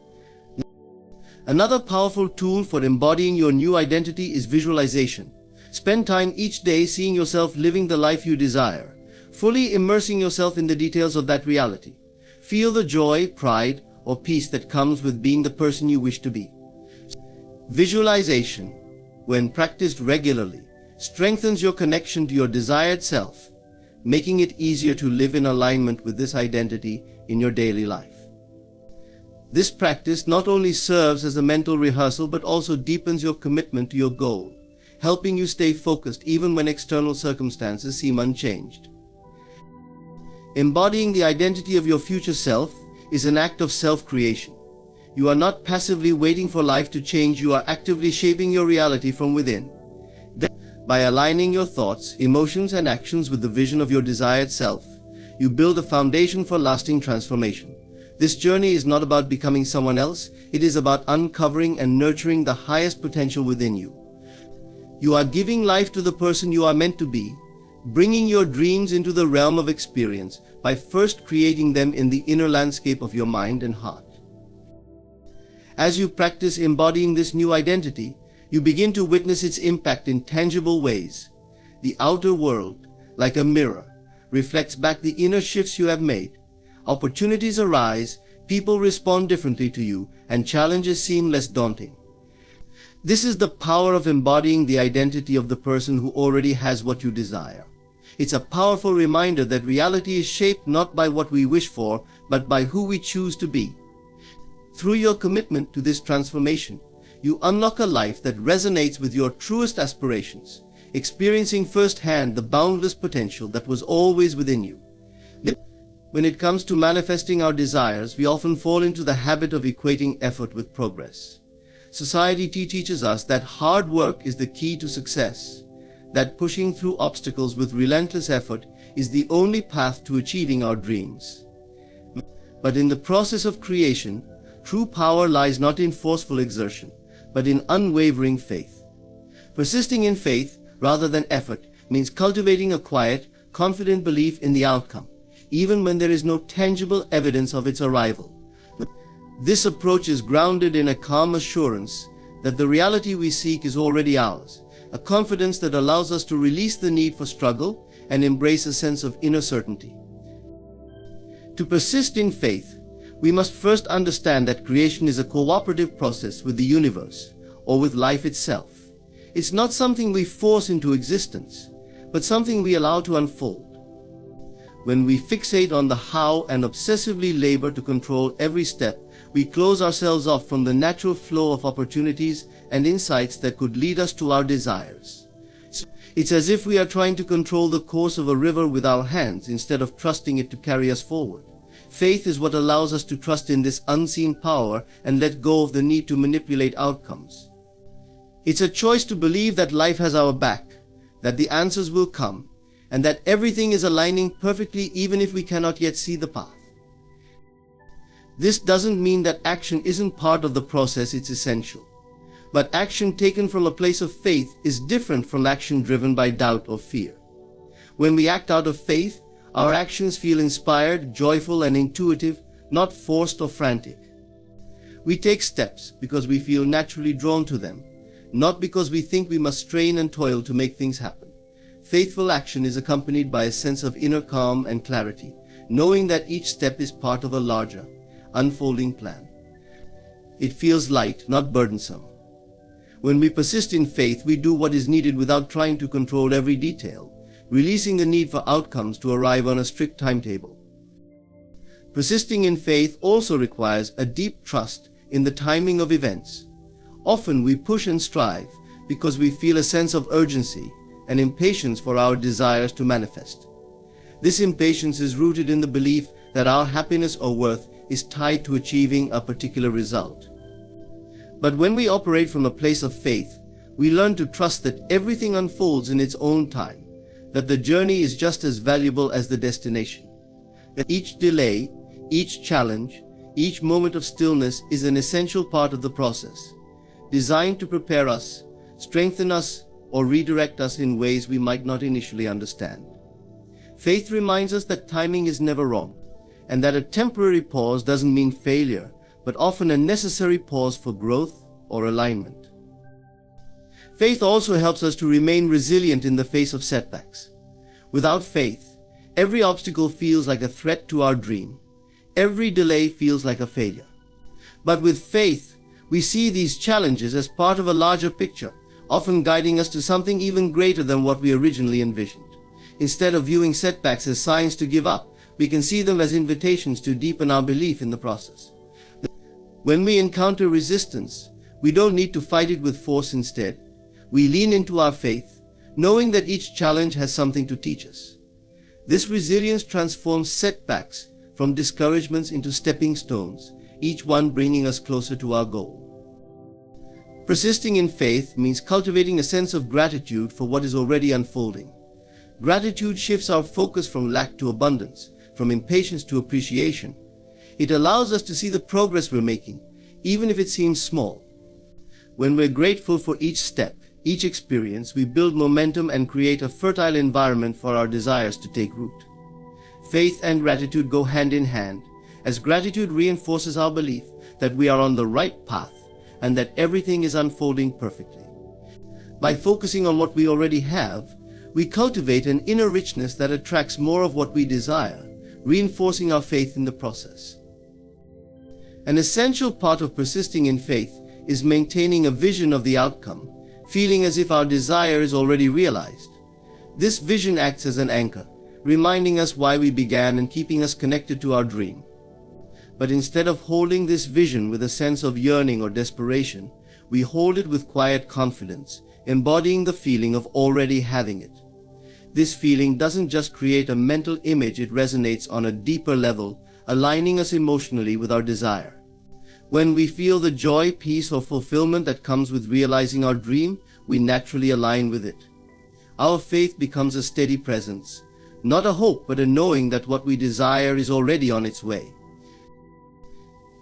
Another powerful tool for embodying your new identity is visualization. Spend time each day seeing yourself living the life you desire, fully immersing yourself in the details of that reality. Feel the joy, pride, or peace that comes with being the person you wish to be. Visualization, when practiced regularly, strengthens your connection to your desired self, making it easier to live in alignment with this identity in your daily life. This practice not only serves as a mental rehearsal but also deepens your commitment to your goal, helping you stay focused even when external circumstances seem unchanged. Embodying the identity of your future self is an act of self-creation. You are not passively waiting for life to change, you are actively shaping your reality from within. By aligning your thoughts, emotions, and actions with the vision of your desired self, you build a foundation for lasting transformation. This journey is not about becoming someone else, it is about uncovering and nurturing the highest potential within you. You are giving life to the person you are meant to be, bringing your dreams into the realm of experience by first creating them in the inner landscape of your mind and heart. As you practice embodying this new identity, you begin to witness its impact in tangible ways. The outer world, like a mirror, reflects back the inner shifts you have made. Opportunities arise, people respond differently to you, and challenges seem less daunting. This is the power of embodying the identity of the person who already has what you desire. It's a powerful reminder that reality is shaped not by what we wish for, but by who we choose to be. Through your commitment to this transformation, you unlock a life that resonates with your truest aspirations, experiencing firsthand the boundless potential that was always within you. When it comes to manifesting our desires, we often fall into the habit of equating effort with progress. Society teaches us that hard work is the key to success, that pushing through obstacles with relentless effort is the only path to achieving our dreams. But in the process of creation, true power lies not in forceful exertion, but in unwavering faith. Persisting in faith, rather than effort, means cultivating a quiet, confident belief in the outcome, even when there is no tangible evidence of its arrival. This approach is grounded in a calm assurance that the reality we seek is already ours, a confidence that allows us to release the need for struggle and embrace a sense of inner certainty. To persist in faith, we must first understand that creation is a cooperative process with the universe, or with life itself. It's not something we force into existence, but something we allow to unfold. When we fixate on the how and obsessively labor to control every step, we close ourselves off from the natural flow of opportunities and insights that could lead us to our desires. It's as if we are trying to control the course of a river with our hands instead of trusting it to carry us forward. Faith is what allows us to trust in this unseen power and let go of the need to manipulate outcomes. It's a choice to believe that life has our back, that the answers will come, and that everything is aligning perfectly even if we cannot yet see the path. This doesn't mean that action isn't part of the process, it's essential. But action taken from a place of faith is different from action driven by doubt or fear. When we act out of faith, our actions feel inspired, joyful, and intuitive, not forced or frantic. We take steps because we feel naturally drawn to them, not because we think we must strain and toil to make things happen. Faithful action is accompanied by a sense of inner calm and clarity, knowing that each step is part of a larger, unfolding plan. It feels light, not burdensome. When we persist in faith, we do what is needed without trying to control every detail, releasing the need for outcomes to arrive on a strict timetable. Persisting in faith also requires a deep trust in the timing of events. Often we push and strive because we feel a sense of urgency and impatience for our desires to manifest. This impatience is rooted in the belief that our happiness or worth is tied to achieving a particular result. But when we operate from a place of faith, we learn to trust that everything unfolds in its own time, that the journey is just as valuable as the destination, that each delay, each challenge, each moment of stillness is an essential part of the process, designed to prepare us, strengthen us, or redirect us in ways we might not initially understand. Faith reminds us that timing is never wrong, and that a temporary pause doesn't mean failure, but often a necessary pause for growth or alignment. Faith also helps us to remain resilient in the face of setbacks. Without faith, every obstacle feels like a threat to our dream. Every delay feels like a failure. But with faith, we see these challenges as part of a larger picture, often guiding us to something even greater than what we originally envisioned. Instead of viewing setbacks as signs to give up, we can see them as invitations to deepen our belief in the process. When we encounter resistance, we don't need to fight it with force. Instead, we lean into our faith, knowing that each challenge has something to teach us. This resilience transforms setbacks from discouragements into stepping stones, each one bringing us closer to our goal. Persisting in faith means cultivating a sense of gratitude for what is already unfolding. Gratitude shifts our focus from lack to abundance, from impatience to appreciation. It allows us to see the progress we're making, even if it seems small. When we're grateful for each step, each experience, we build momentum and create a fertile environment for our desires to take root. Faith and gratitude go hand in hand, as gratitude reinforces our belief that we are on the right path and that everything is unfolding perfectly. By focusing on what we already have, we cultivate an inner richness that attracts more of what we desire, reinforcing our faith in the process. An essential part of persisting in faith is maintaining a vision of the outcome, feeling as if our desire is already realized. This vision acts as an anchor, reminding us why we began and keeping us connected to our dream. But instead of holding this vision with a sense of yearning or desperation, we hold it with quiet confidence, embodying the feeling of already having it. This feeling doesn't just create a mental image, it resonates on a deeper level, aligning us emotionally with our desire. When we feel the joy, peace, or fulfillment that comes with realizing our dream, we naturally align with it. Our faith becomes a steady presence, not a hope, but a knowing that what we desire is already on its way.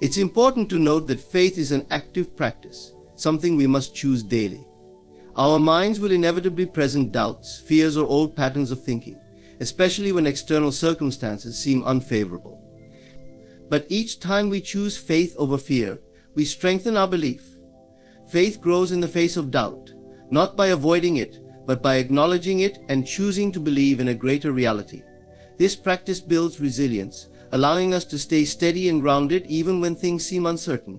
It's important to note that faith is an active practice, something we must choose daily. Our minds will inevitably present doubts, fears, or old patterns of thinking, especially when external circumstances seem unfavorable. But each time we choose faith over fear, we strengthen our belief. Faith grows in the face of doubt, not by avoiding it, but by acknowledging it and choosing to believe in a greater reality. This practice builds resilience, allowing us to stay steady and grounded even when things seem uncertain.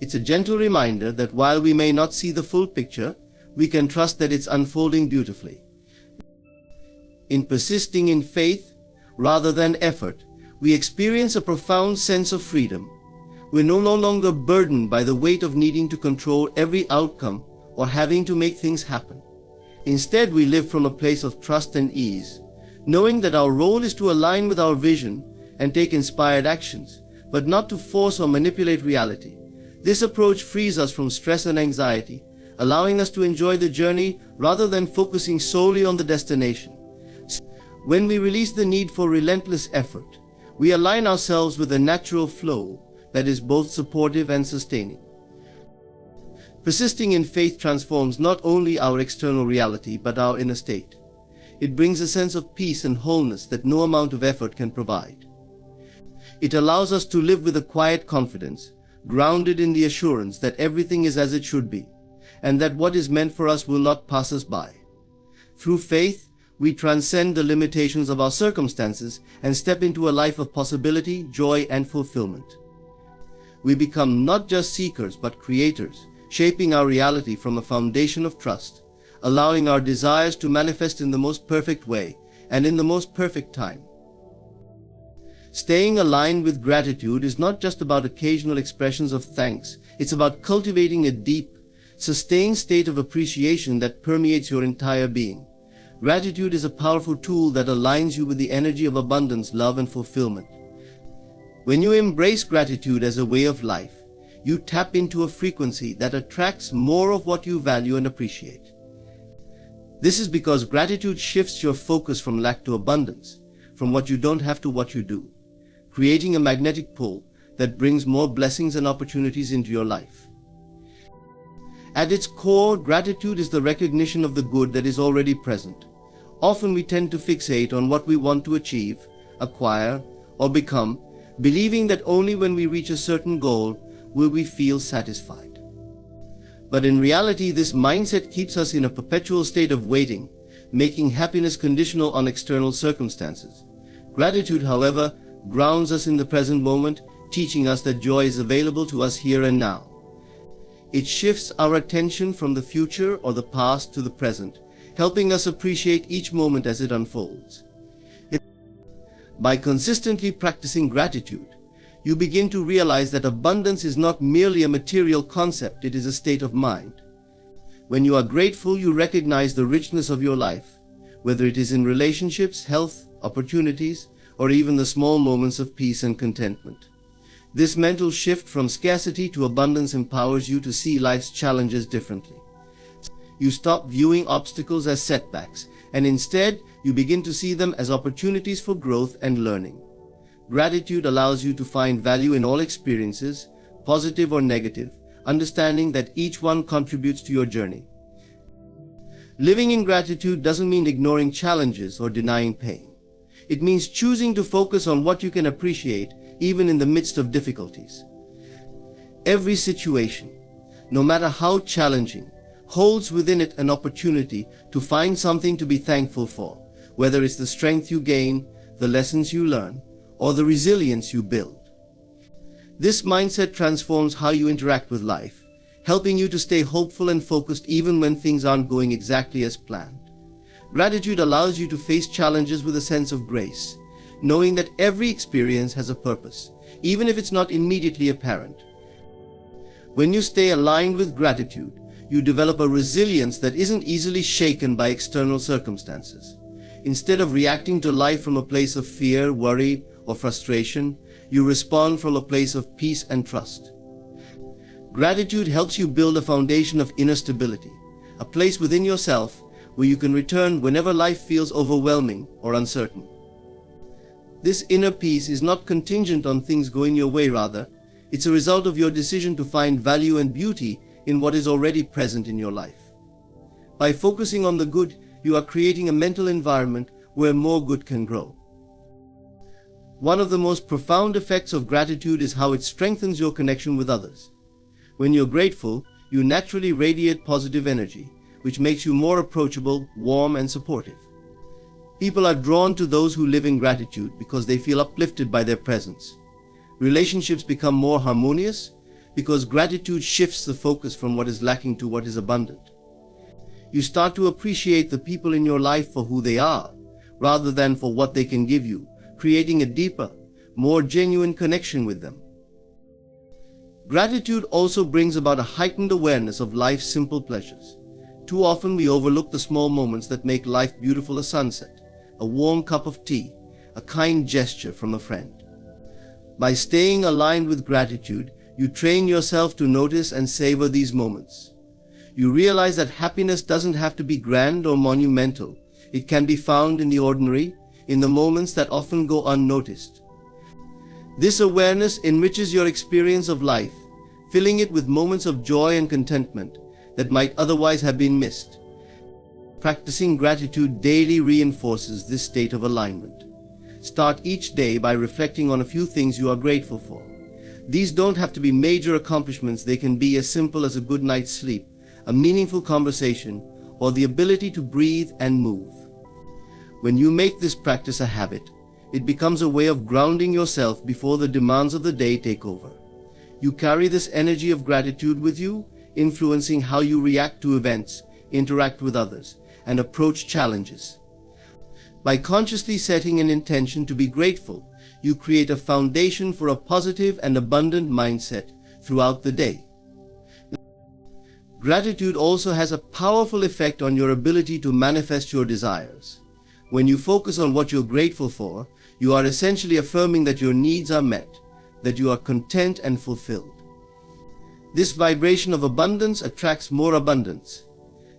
It's a gentle reminder that while we may not see the full picture, we can trust that it's unfolding beautifully. In persisting in faith, rather than effort, we experience a profound sense of freedom. We're no longer burdened by the weight of needing to control every outcome or having to make things happen. Instead, we live from a place of trust and ease, knowing that our role is to align with our vision and take inspired actions, but not to force or manipulate reality. This approach frees us from stress and anxiety, allowing us to enjoy the journey rather than focusing solely on the destination. When we release the need for relentless effort, we align ourselves with a natural flow that is both supportive and sustaining. Persisting in faith transforms not only our external reality but our inner state. It brings a sense of peace and wholeness that no amount of effort can provide. It allows us to live with a quiet confidence, grounded in the assurance that everything is as it should be, and that what is meant for us will not pass us by. Through faith, we transcend the limitations of our circumstances and step into a life of possibility, joy, and fulfillment. We become not just seekers but creators, shaping our reality from a foundation of trust, allowing our desires to manifest in the most perfect way and in the most perfect time. Staying aligned with gratitude is not just about occasional expressions of thanks, it's about cultivating a deep, sustained state of appreciation that permeates your entire being. Gratitude is a powerful tool that aligns you with the energy of abundance, love, and fulfillment. When you embrace gratitude as a way of life, you tap into a frequency that attracts more of what you value and appreciate. This is because gratitude shifts your focus from lack to abundance, from what you don't have to what you do, creating a magnetic pull that brings more blessings and opportunities into your life. At its core, gratitude is the recognition of the good that is already present. Often we tend to fixate on what we want to achieve, acquire, or become, believing that only when we reach a certain goal will we feel satisfied. But in reality, this mindset keeps us in a perpetual state of waiting, making happiness conditional on external circumstances. Gratitude, however, grounds us in the present moment, teaching us that joy is available to us here and now. It shifts our attention from the future or the past to the present, helping us appreciate each moment as it unfolds. By consistently practicing gratitude, you begin to realize that abundance is not merely a material concept, it is a state of mind. When you are grateful, you recognize the richness of your life, whether it is in relationships, health, opportunities, or even the small moments of peace and contentment. This mental shift from scarcity to abundance empowers you to see life's challenges differently. You stop viewing obstacles as setbacks and instead you begin to see them as opportunities for growth and learning. Gratitude allows you to find value in all experiences, positive or negative, understanding that each one contributes to your journey. Living in gratitude doesn't mean ignoring challenges or denying pain. It means choosing to focus on what you can appreciate, even in the midst of difficulties. Every situation, no matter how challenging, holds within it an opportunity to find something to be thankful for, whether it's the strength you gain, the lessons you learn, or the resilience you build. This mindset transforms how you interact with life, helping you to stay hopeful and focused even when things aren't going exactly as planned. Gratitude allows you to face challenges with a sense of grace, knowing that every experience has a purpose, even if it's not immediately apparent. When you stay aligned with gratitude, you develop a resilience that isn't easily shaken by external circumstances. Instead of reacting to life from a place of fear, worry, or frustration, you respond from a place of peace and trust. Gratitude helps you build a foundation of inner stability, a place within yourself where you can return whenever life feels overwhelming or uncertain. This inner peace is not contingent on things going your way, rather, it's a result of your decision to find value and beauty in what is already present in your life. By focusing on the good, you are creating a mental environment where more good can grow. One of the most profound effects of gratitude is how it strengthens your connection with others. When you're grateful, you naturally radiate positive energy, which makes you more approachable, warm, and supportive. People are drawn to those who live in gratitude because they feel uplifted by their presence. Relationships become more harmonious because gratitude shifts the focus from what is lacking to what is abundant. You start to appreciate the people in your life for who they are, rather than for what they can give you, creating a deeper, more genuine connection with them. Gratitude also brings about a heightened awareness of life's simple pleasures. Too often we overlook the small moments that make life beautiful: a sunset, a warm cup of tea, a kind gesture from a friend. By staying aligned with gratitude, you train yourself to notice and savor these moments. You realize that happiness doesn't have to be grand or monumental. It can be found in the ordinary, in the moments that often go unnoticed. This awareness enriches your experience of life, filling it with moments of joy and contentment that might otherwise have been missed. Practicing gratitude daily reinforces this state of alignment. Start each day by reflecting on a few things you are grateful for. These don't have to be major accomplishments. They can be as simple as a good night's sleep, a meaningful conversation, or the ability to breathe and move. When you make this practice a habit, it becomes a way of grounding yourself before the demands of the day take over. You carry this energy of gratitude with you, influencing how you react to events, interact with others, and approach challenges. By consciously setting an intention to be grateful, you create a foundation for a positive and abundant mindset throughout the day. Gratitude also has a powerful effect on your ability to manifest your desires. When you focus on what you're grateful for, you are essentially affirming that your needs are met, that you are content and fulfilled. This vibration of abundance attracts more abundance.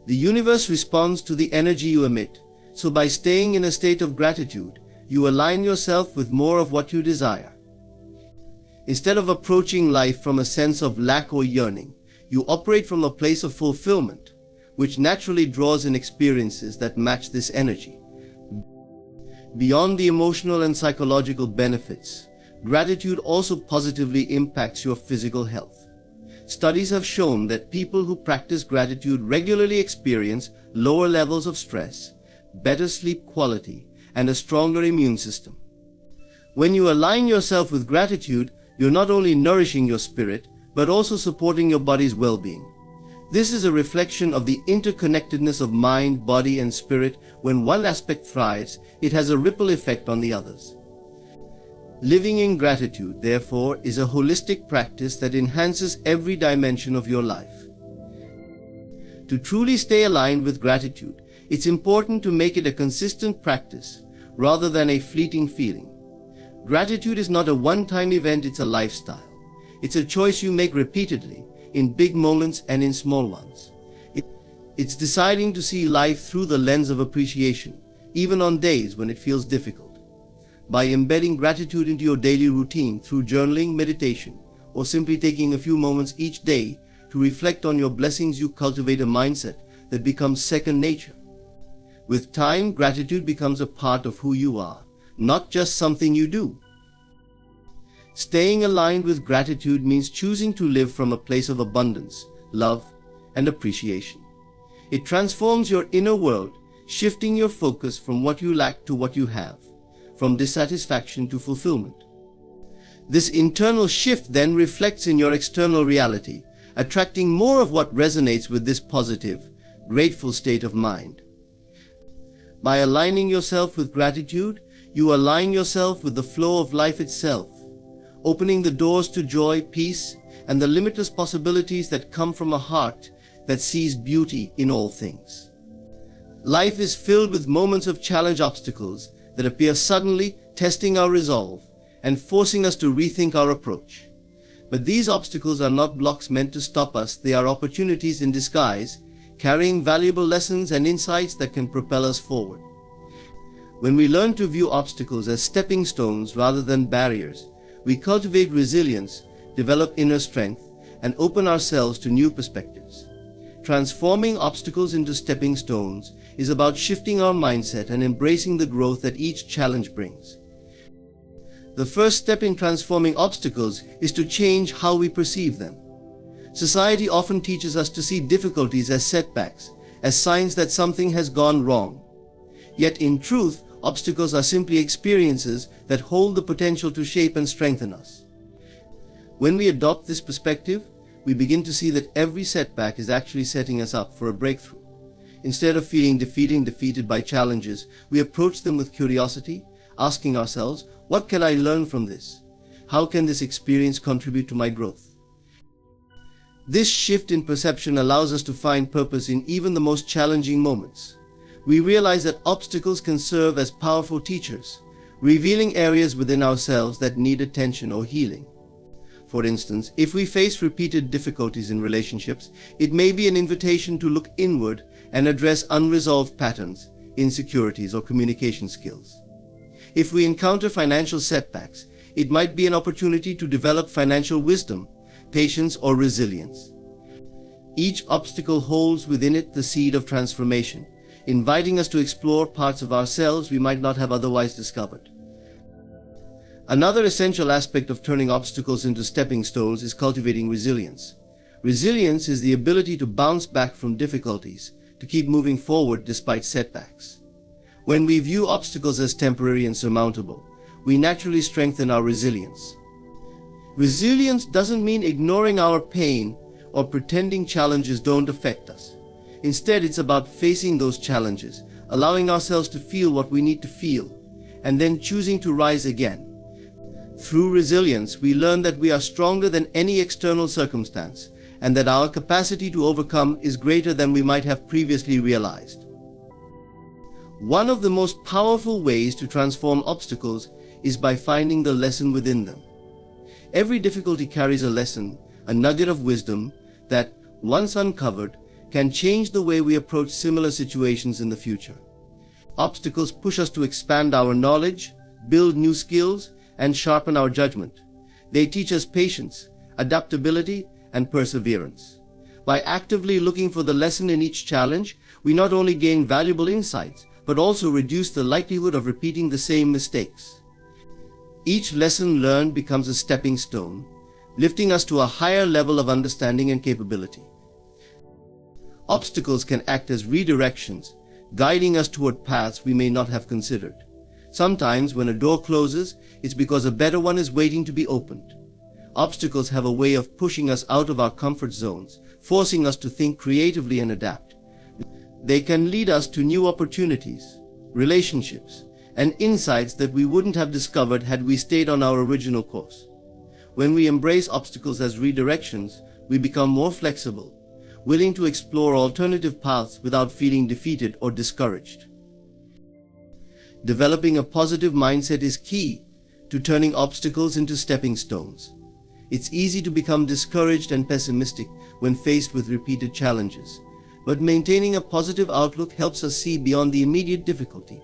The universe responds to the energy you emit, so by staying in a state of gratitude, you align yourself with more of what you desire. Instead of approaching life from a sense of lack or yearning, you operate from a place of fulfillment, which naturally draws in experiences that match this energy. Beyond the emotional and psychological benefits, gratitude also positively impacts your physical health. Studies have shown that people who practice gratitude regularly experience lower levels of stress, better sleep quality, and a stronger immune system. When you align yourself with gratitude, you're not only nourishing your spirit, but also supporting your body's well-being. This is a reflection of the interconnectedness of mind, body, and spirit. When one aspect thrives, it has a ripple effect on the others. Living in gratitude, therefore, is a holistic practice that enhances every dimension of your life. To truly stay aligned with gratitude, it's important to make it a consistent practice rather than a fleeting feeling. Gratitude is not a one-time event, it's a lifestyle. It's a choice you make repeatedly, in big moments and in small ones. It's deciding to see life through the lens of appreciation, even on days when it feels difficult. By embedding gratitude into your daily routine through journaling, meditation, or simply taking a few moments each day to reflect on your blessings, you cultivate a mindset that becomes second nature. With time, gratitude becomes a part of who you are, not just something you do. Staying aligned with gratitude means choosing to live from a place of abundance, love, and appreciation. It transforms your inner world, shifting your focus from what you lack to what you have, from dissatisfaction to fulfillment. This internal shift then reflects in your external reality, attracting more of what resonates with this positive, grateful state of mind. By aligning yourself with gratitude, you align yourself with the flow of life itself, opening the doors to joy, peace, and the limitless possibilities that come from a heart that sees beauty in all things. Life is filled with moments of challenge, obstacles that appear suddenly, testing our resolve and forcing us to rethink our approach. But these obstacles are not blocks meant to stop us. They are opportunities in disguise, carrying valuable lessons and insights that can propel us forward. When we learn to view obstacles as stepping stones rather than barriers, we cultivate resilience, develop inner strength, and open ourselves to new perspectives. Transforming obstacles into stepping stones is about shifting our mindset and embracing the growth that each challenge brings. The first step in transforming obstacles is to change how we perceive them. Society often teaches us to see difficulties as setbacks, as signs that something has gone wrong. Yet in truth, obstacles are simply experiences that hold the potential to shape and strengthen us. When we adopt this perspective, we begin to see that every setback is actually setting us up for a breakthrough. Instead of feeling defeated by challenges, we approach them with curiosity, asking ourselves, what can I learn from this? How can this experience contribute to my growth? This shift in perception allows us to find purpose in even the most challenging moments. We realize that obstacles can serve as powerful teachers, revealing areas within ourselves that need attention or healing. For instance, if we face repeated difficulties in relationships, it may be an invitation to look inward and address unresolved patterns, insecurities, or communication skills. If we encounter financial setbacks, it might be an opportunity to develop financial wisdom, patience, or resilience. Each obstacle holds within it the seed of transformation, inviting us to explore parts of ourselves we might not have otherwise discovered. Another essential aspect of turning obstacles into stepping stones is cultivating resilience. Resilience is the ability to bounce back from difficulties, to keep moving forward despite setbacks. When we view obstacles as temporary and surmountable, we naturally strengthen our resilience. Resilience doesn't mean ignoring our pain or pretending challenges don't affect us. Instead, it's about facing those challenges, allowing ourselves to feel what we need to feel, and then choosing to rise again. Through resilience, we learn that we are stronger than any external circumstance, and that our capacity to overcome is greater than we might have previously realized. One of the most powerful ways to transform obstacles is by finding the lesson within them. Every difficulty carries a lesson, a nugget of wisdom that, once uncovered, can change the way we approach similar situations in the future. Obstacles push us to expand our knowledge, build new skills, and sharpen our judgment. They teach us patience, adaptability, and perseverance. By actively looking for the lesson in each challenge, we not only gain valuable insights, but also reduce the likelihood of repeating the same mistakes. Each lesson learned becomes a stepping stone, lifting us to a higher level of understanding and capability. Obstacles can act as redirections, guiding us toward paths we may not have considered. Sometimes, when a door closes, it's because a better one is waiting to be opened. Obstacles have a way of pushing us out of our comfort zones, forcing us to think creatively and adapt. They can lead us to new opportunities, relationships, and insights that we wouldn't have discovered had we stayed on our original course. When we embrace obstacles as redirections, we become more flexible, willing to explore alternative paths without feeling defeated or discouraged. Developing a positive mindset is key to turning obstacles into stepping stones. It's easy to become discouraged and pessimistic when faced with repeated challenges. but maintaining a positive outlook helps us see beyond the immediate difficulty.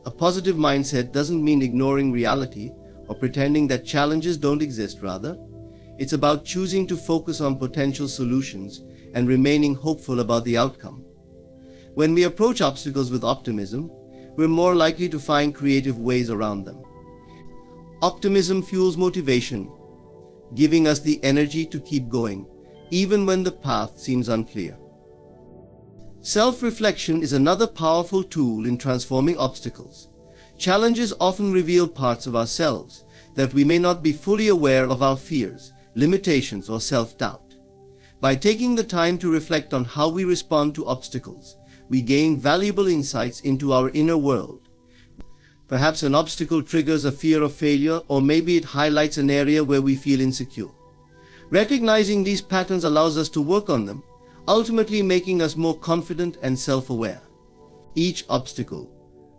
A positive mindset doesn't mean ignoring reality or pretending that challenges don't exist. Rather, it's about choosing to focus on potential solutions and remaining hopeful about the outcome. When we approach obstacles with optimism, we're more likely to find creative ways around them. Optimism fuels motivation, giving us the energy to keep going, even when the path seems unclear. Self-reflection is another powerful tool in transforming obstacles. Challenges often reveal parts of ourselves that we may not be fully aware of: our fears, limitations, or self-doubt. By taking the time to reflect on how we respond to obstacles, we gain valuable insights into our inner world. Perhaps an obstacle triggers a fear of failure, or maybe it highlights an area where we feel insecure. Recognizing these patterns allows us to work on them, ultimately making us more confident and self-aware. Each obstacle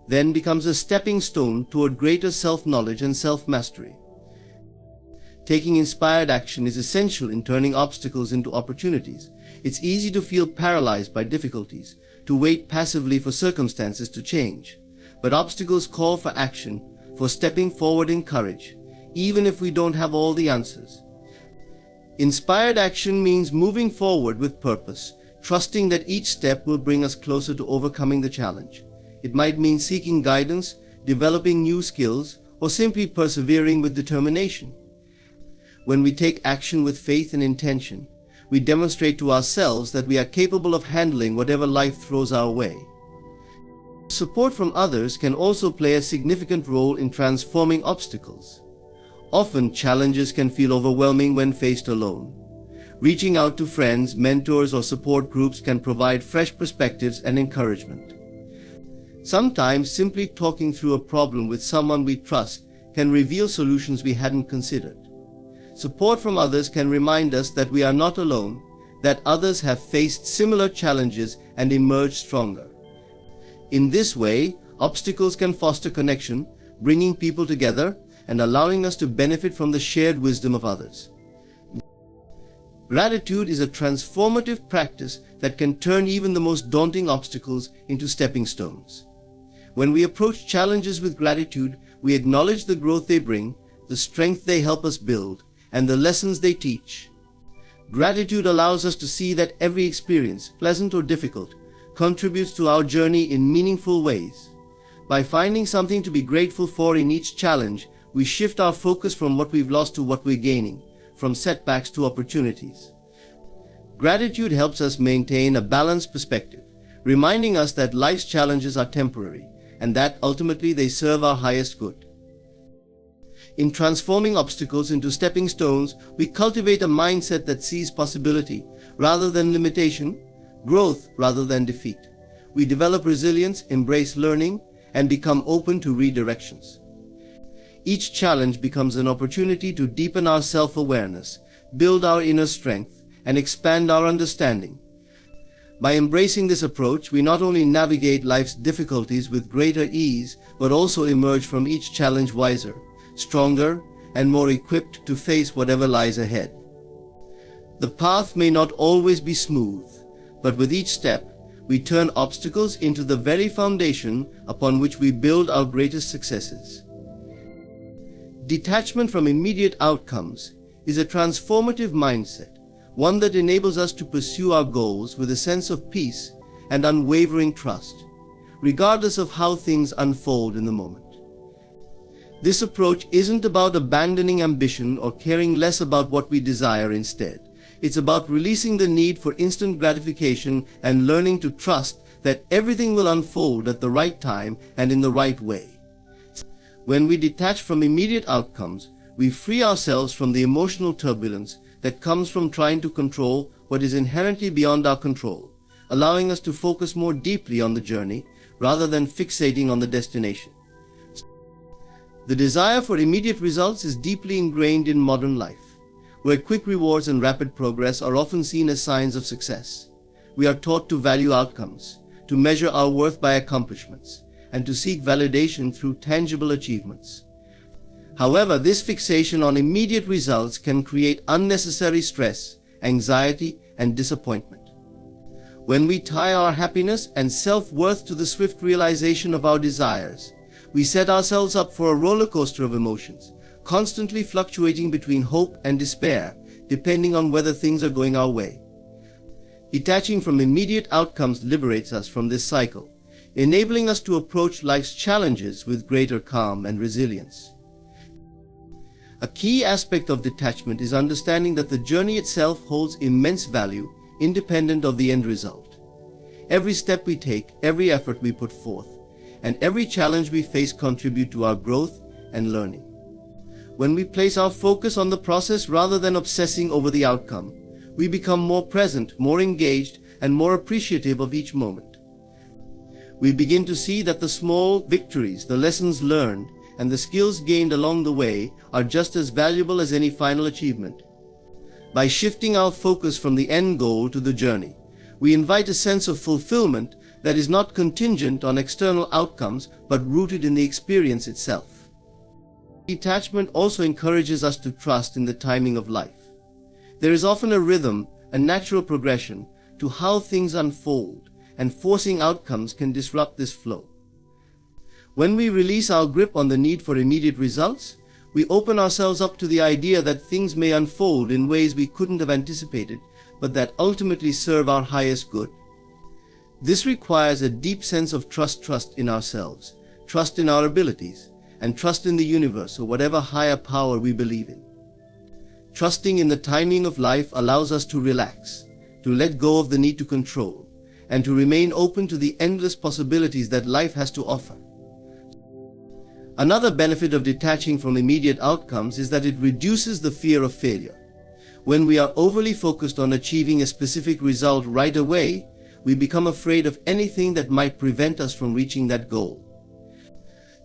then becomes a stepping stone toward greater self-knowledge and self-mastery. Taking inspired action is essential in turning obstacles into opportunities. It's easy to feel paralyzed by difficulties, to wait passively for circumstances to change. But obstacles call for action, for stepping forward in courage, even if we don't have all the answers. Inspired action means moving forward with purpose, trusting that each step will bring us closer to overcoming the challenge. It might mean seeking guidance, developing new skills, or simply persevering with determination. When we take action with faith and intention, we demonstrate to ourselves that we are capable of handling whatever life throws our way. Support from others can also play a significant role in transforming obstacles. Often, challenges can feel overwhelming when faced alone. Reaching out to friends, mentors, or support groups can provide fresh perspectives and encouragement. Sometimes, simply talking through a problem with someone we trust can reveal solutions we hadn't considered. Support from others can remind us that we are not alone, that others have faced similar challenges and emerged stronger. In this way, obstacles can foster connection, bringing people together and allowing us to benefit from the shared wisdom of others. Gratitude is a transformative practice that can turn even the most daunting obstacles into stepping stones. When we approach challenges with gratitude, we acknowledge the growth they bring, the strength they help us build, and the lessons they teach. Gratitude allows us to see that every experience, pleasant or difficult, contributes to our journey in meaningful ways. By finding something to be grateful for in each challenge, we shift our focus from what we've lost to what we're gaining, from setbacks to opportunities. Gratitude helps us maintain a balanced perspective, reminding us that life's challenges are temporary, and that ultimately they serve our highest good. In transforming obstacles into stepping stones, we cultivate a mindset that sees possibility rather than limitation, growth rather than defeat. We develop resilience, embrace learning, and become open to redirections. Each challenge becomes an opportunity to deepen our self-awareness, build our inner strength, and expand our understanding. By embracing this approach, we not only navigate life's difficulties with greater ease, but also emerge from each challenge wiser, stronger, and more equipped to face whatever lies ahead. The path may not always be smooth, but with each step, we turn obstacles into the very foundation upon which we build our greatest successes. Detachment from immediate outcomes is a transformative mindset, one that enables us to pursue our goals with a sense of peace and unwavering trust, regardless of how things unfold in the moment. This approach isn't about abandoning ambition or caring less about what we desire instead. It's about releasing the need for instant gratification and learning to trust that everything will unfold at the right time and in the right way. When we detach from immediate outcomes, we free ourselves from the emotional turbulence that comes from trying to control what is inherently beyond our control, allowing us to focus more deeply on the journey rather than fixating on the destination. The desire for immediate results is deeply ingrained in modern life, where quick rewards and rapid progress are often seen as signs of success. We are taught to value outcomes, to measure our worth by accomplishments, and to seek validation through tangible achievements. However, this fixation on immediate results can create unnecessary stress, anxiety, and disappointment. When we tie our happiness and self-worth to the swift realization of our desires, we set ourselves up for a roller coaster of emotions, constantly fluctuating between hope and despair, depending on whether things are going our way. Detaching from immediate outcomes liberates us from this cycle, enabling us to approach life's challenges with greater calm and resilience. A key aspect of detachment is understanding that the journey itself holds immense value, independent of the end result. Every step we take, every effort we put forth, and every challenge we face contribute to our growth and learning. When we place our focus on the process rather than obsessing over the outcome, we become more present, more engaged, and more appreciative of each moment. We begin to see that the small victories, the lessons learned, and the skills gained along the way are just as valuable as any final achievement. By shifting our focus from the end goal to the journey, we invite a sense of fulfillment that is not contingent on external outcomes but rooted in the experience itself. Detachment also encourages us to trust in the timing of life. There is often a rhythm, a natural progression to how things unfold, and forcing outcomes can disrupt this flow. When we release our grip on the need for immediate results, we open ourselves up to the idea that things may unfold in ways we couldn't have anticipated, but that ultimately serve our highest good. This requires a deep sense of trust in ourselves, trust in our abilities, and trust in the universe or whatever higher power we believe in. Trusting in the timing of life allows us to relax, to let go of the need to control, and to remain open to the endless possibilities that life has to offer. Another benefit of detaching from immediate outcomes is that it reduces the fear of failure. When we are overly focused on achieving a specific result right away, we become afraid of anything that might prevent us from reaching that goal.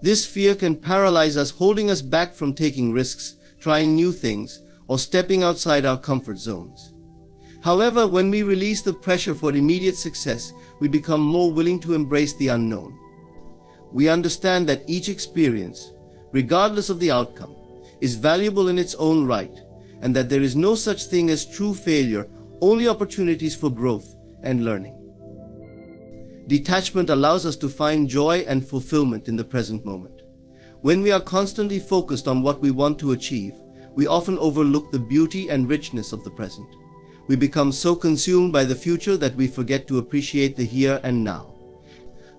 This fear can paralyze us, holding us back from taking risks, trying new things, or stepping outside our comfort zones. However, when we release the pressure for immediate success, we become more willing to embrace the unknown. We understand that each experience, regardless of the outcome, is valuable in its own right, and that there is no such thing as true failure, only opportunities for growth and learning. Detachment allows us to find joy and fulfillment in the present moment. When we are constantly focused on what we want to achieve, we often overlook the beauty and richness of the present. We become so consumed by the future that we forget to appreciate the here and now.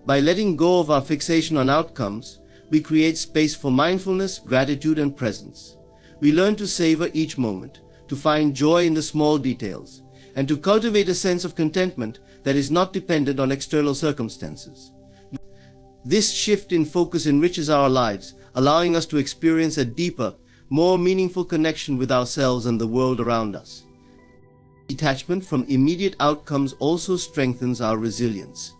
By letting go of our fixation on outcomes, we create space for mindfulness, gratitude, and presence. We learn to savor each moment, to find joy in the small details, and to cultivate a sense of contentment that is not dependent on external circumstances. This shift in focus enriches our lives, allowing us to experience a deeper, more meaningful connection with ourselves and the world around us. Detachment from immediate outcomes also strengthens our resilience.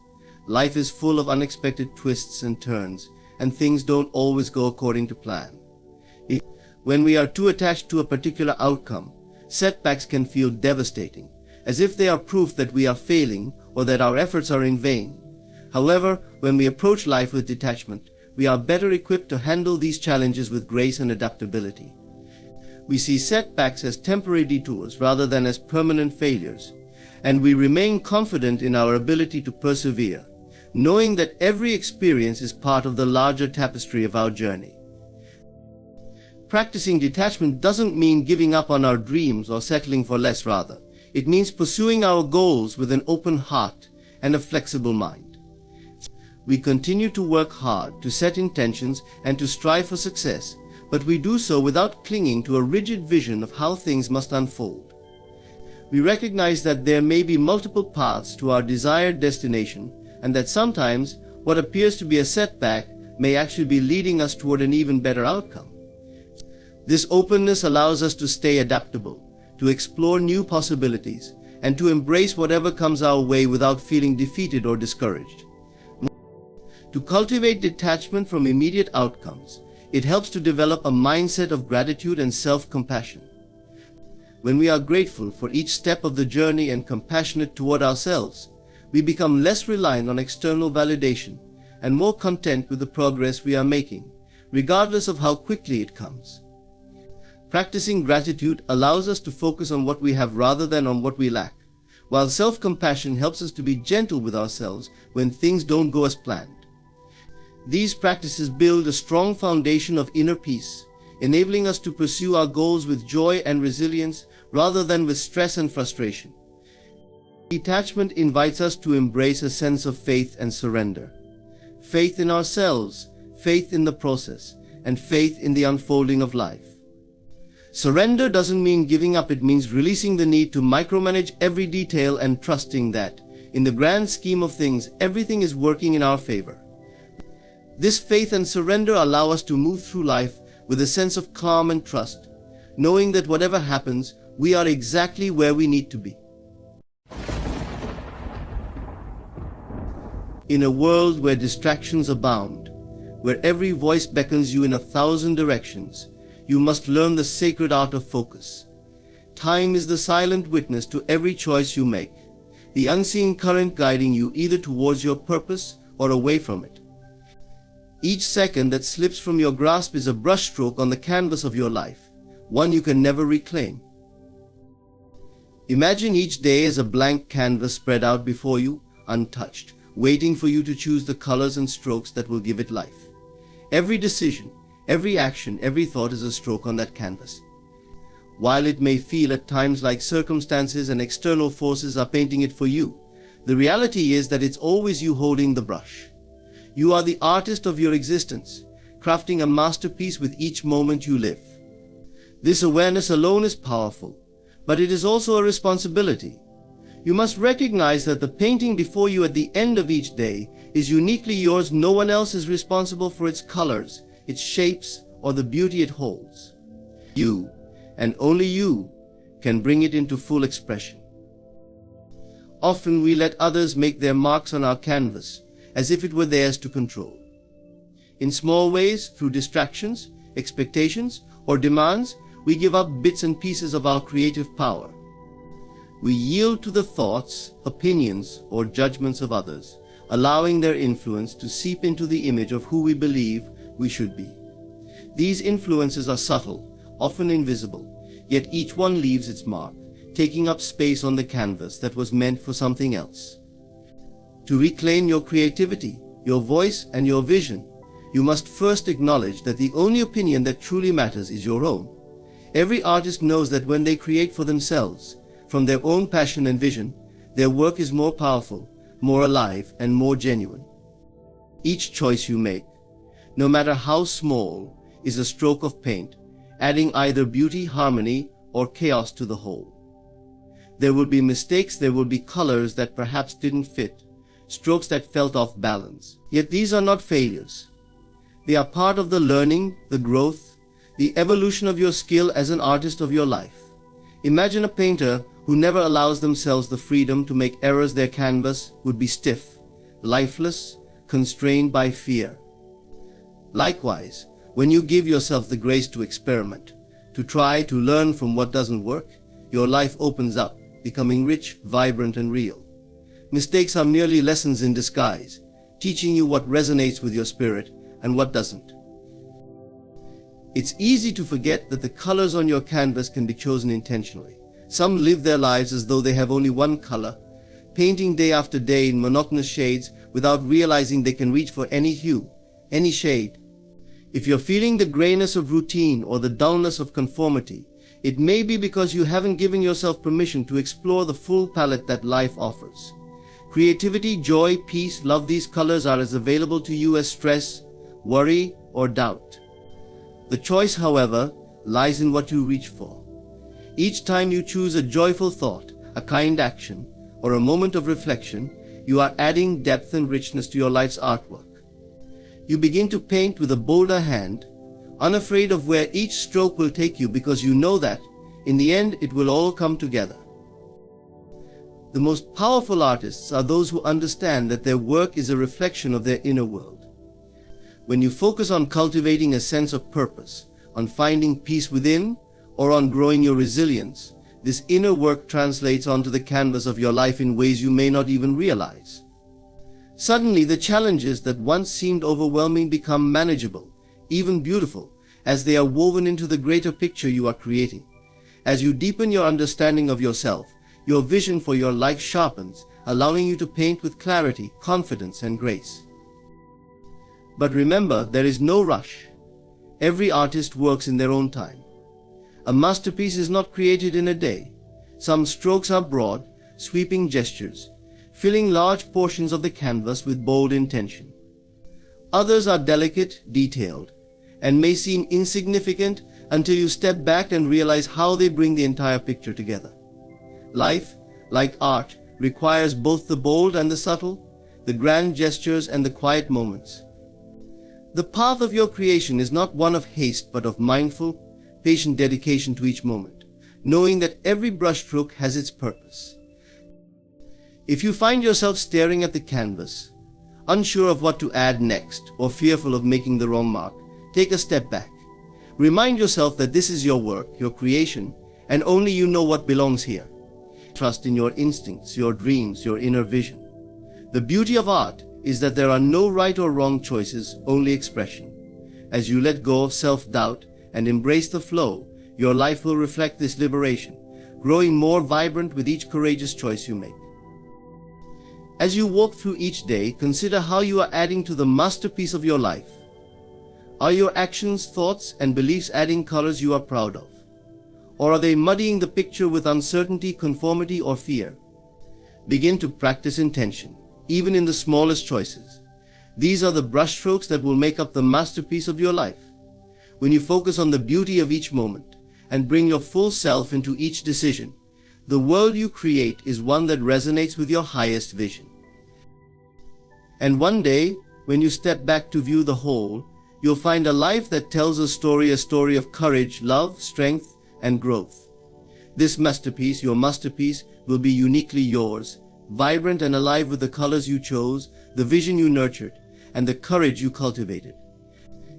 Life is full of unexpected twists and turns, and things don't always go according to plan. When we are too attached to a particular outcome, setbacks can feel devastating, as if they are proof that we are failing or that our efforts are in vain. However, when we approach life with detachment, we are better equipped to handle these challenges with grace and adaptability. We see setbacks as temporary detours rather than as permanent failures, and we remain confident in our ability to persevere, knowing that every experience is part of the larger tapestry of our journey. Practicing detachment doesn't mean giving up on our dreams or settling for less. Rather, it means pursuing our goals with an open heart and a flexible mind. We continue to work hard, to set intentions, and to strive for success, but we do so without clinging to a rigid vision of how things must unfold. We recognize that there may be multiple paths to our desired destination, and that sometimes what appears to be a setback may actually be leading us toward an even better outcome. This openness allows us to stay adaptable, to explore new possibilities, and to embrace whatever comes our way without feeling defeated or discouraged. To cultivate detachment from immediate outcomes, it helps to develop a mindset of gratitude and self-compassion. When we are grateful for each step of the journey and compassionate toward ourselves, we become less reliant on external validation and more content with the progress we are making, regardless of how quickly it comes. Practicing gratitude allows us to focus on what we have rather than on what we lack, while self-compassion helps us to be gentle with ourselves when things don't go as planned. These practices build a strong foundation of inner peace, enabling us to pursue our goals with joy and resilience rather than with stress and frustration. Detachment invites us to embrace a sense of faith and surrender. Faith in ourselves, faith in the process, and faith in the unfolding of life. Surrender doesn't mean giving up, it means releasing the need to micromanage every detail and trusting that, in the grand scheme of things, everything is working in our favor. This faith and surrender allow us to move through life with a sense of calm and trust, knowing that whatever happens, we are exactly where we need to be. In a world where distractions abound, where every voice beckons you in 1,000 directions, you must learn the sacred art of focus. Time is the silent witness to every choice you make, the unseen current guiding you either towards your purpose or away from it. Each second that slips from your grasp is a brushstroke on the canvas of your life, one you can never reclaim. Imagine each day as a blank canvas spread out before you, untouched, waiting for you to choose the colors and strokes that will give it life. Every decision, every action, every thought is a stroke on that canvas. While it may feel at times like circumstances and external forces are painting it for you, the reality is that it's always you holding the brush. You are the artist of your existence, crafting a masterpiece with each moment you live. This awareness alone is powerful, but it is also a responsibility. You must recognize that the painting before you at the end of each day is uniquely yours. No one else is responsible for its colors, its shapes, or the beauty it holds. You, and only you, can bring it into full expression. Often we let others make their marks on our canvas, as if it were theirs to control. In small ways, through distractions, expectations, or demands, we give up bits and pieces of our creative power. We yield to the thoughts, opinions, or judgments of others, allowing their influence to seep into the image of who we believe we should be. These influences are subtle, often invisible, yet each one leaves its mark, taking up space on the canvas that was meant for something else. To reclaim your creativity, your voice, and your vision, you must first acknowledge that the only opinion that truly matters is your own. Every artist knows that when they create for themselves, from their own passion and vision, their work is more powerful, more alive, and more genuine. Each choice you make, no matter how small, is a stroke of paint, adding either beauty, harmony, or chaos to the whole. There will be mistakes, there will be colors that perhaps didn't fit, strokes that felt off balance. Yet these are not failures. They are part of the learning, the growth, the evolution of your skill as an artist of your life. Imagine a painter who never allows themselves the freedom to make errors. Their canvas would be stiff, lifeless, constrained by fear. Likewise, when you give yourself the grace to experiment, to try, to learn from what doesn't work, your life opens up, becoming rich, vibrant, and real. Mistakes are merely lessons in disguise, teaching you what resonates with your spirit and what doesn't. It's easy to forget that the colors on your canvas can be chosen intentionally. Some live their lives as though they have only one color, painting day after day in monotonous shades without realizing they can reach for any hue, any shade. If you're feeling the grayness of routine or the dullness of conformity, it may be because you haven't given yourself permission to explore the full palette that life offers. Creativity, joy, peace, love, these colors are as available to you as stress, worry, or doubt. The choice, however, lies in what you reach for. Each time you choose a joyful thought, a kind action, or a moment of reflection, you are adding depth and richness to your life's artwork. You begin to paint with a bolder hand, unafraid of where each stroke will take you, because you know that, in the end, it will all come together. The most powerful artists are those who understand that their work is a reflection of their inner world. When you focus on cultivating a sense of purpose, on finding peace within, or on growing your resilience, this inner work translates onto the canvas of your life in ways you may not even realize. Suddenly, the challenges that once seemed overwhelming become manageable, even beautiful, as they are woven into the greater picture you are creating. As you deepen your understanding of yourself, Your vision for your life sharpens, allowing you to paint with clarity, confidence, and grace. But remember, there is no rush. Every artist works in their own time. A masterpiece is not created in a day. Some strokes are broad, sweeping gestures, filling large portions of the canvas with bold intention. Others are delicate, detailed, and may seem insignificant until you step back and realize how they bring the entire picture together. Life, like art, requires both the bold and the subtle, the grand gestures and the quiet moments. The path of your creation is not one of haste but of mindful, patient dedication to each moment, knowing that every brushstroke has its purpose. If you find yourself staring at the canvas, unsure of what to add next or fearful of making the wrong mark, take a step back. Remind yourself that this is your work, your creation, and only you know what belongs here. Trust in your instincts, your dreams, your inner vision. The beauty of art is that there are no right or wrong choices, only expression. As you let go of self-doubt and embrace the flow, your life will reflect this liberation, growing more vibrant with each courageous choice you make. As you walk through each day, consider how you are adding to the masterpiece of your life. Are your actions, thoughts, and beliefs adding colors you are proud of? Or are they muddying the picture with uncertainty, conformity, or fear? Begin to practice intention, even in the smallest choices. These are the brushstrokes that will make up the masterpiece of your life. When you focus on the beauty of each moment and bring your full self into each decision, the world you create is one that resonates with your highest vision. And one day, when you step back to view the whole, you'll find a life that tells a story of courage, love, strength, and growth. This masterpiece, your masterpiece, will be uniquely yours, vibrant and alive with the colors you chose, the vision you nurtured, and the courage you cultivated.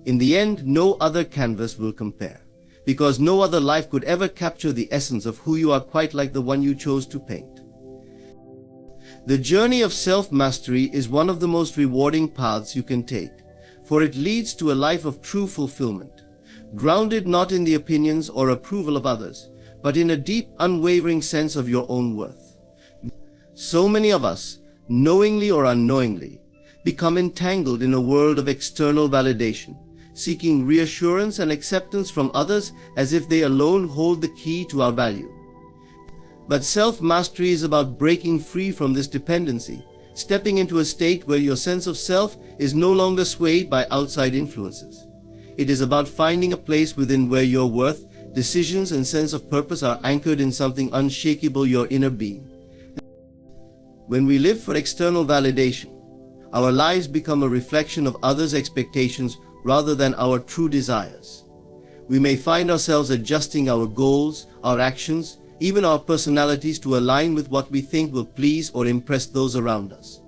In the end, no other canvas will compare, because no other life could ever capture the essence of who you are quite like the one you chose to paint. The journey of self-mastery is one of the most rewarding paths you can take, for it leads to a life of true fulfillment, grounded not in the opinions or approval of others, but in a deep, unwavering sense of your own worth. So many of us, knowingly or unknowingly, become entangled in a world of external validation, seeking reassurance and acceptance from others as if they alone hold the key to our value. But self-mastery is about breaking free from this dependency, stepping into a state where your sense of self is no longer swayed by outside influences. It is about finding a place within where your worth, decisions, and sense of purpose are anchored in something unshakable, your inner being. When we live for external validation, our lives become a reflection of others' expectations rather than our true desires. We may find ourselves adjusting our goals, our actions, even our personalities to align with what we think will please or impress those around us.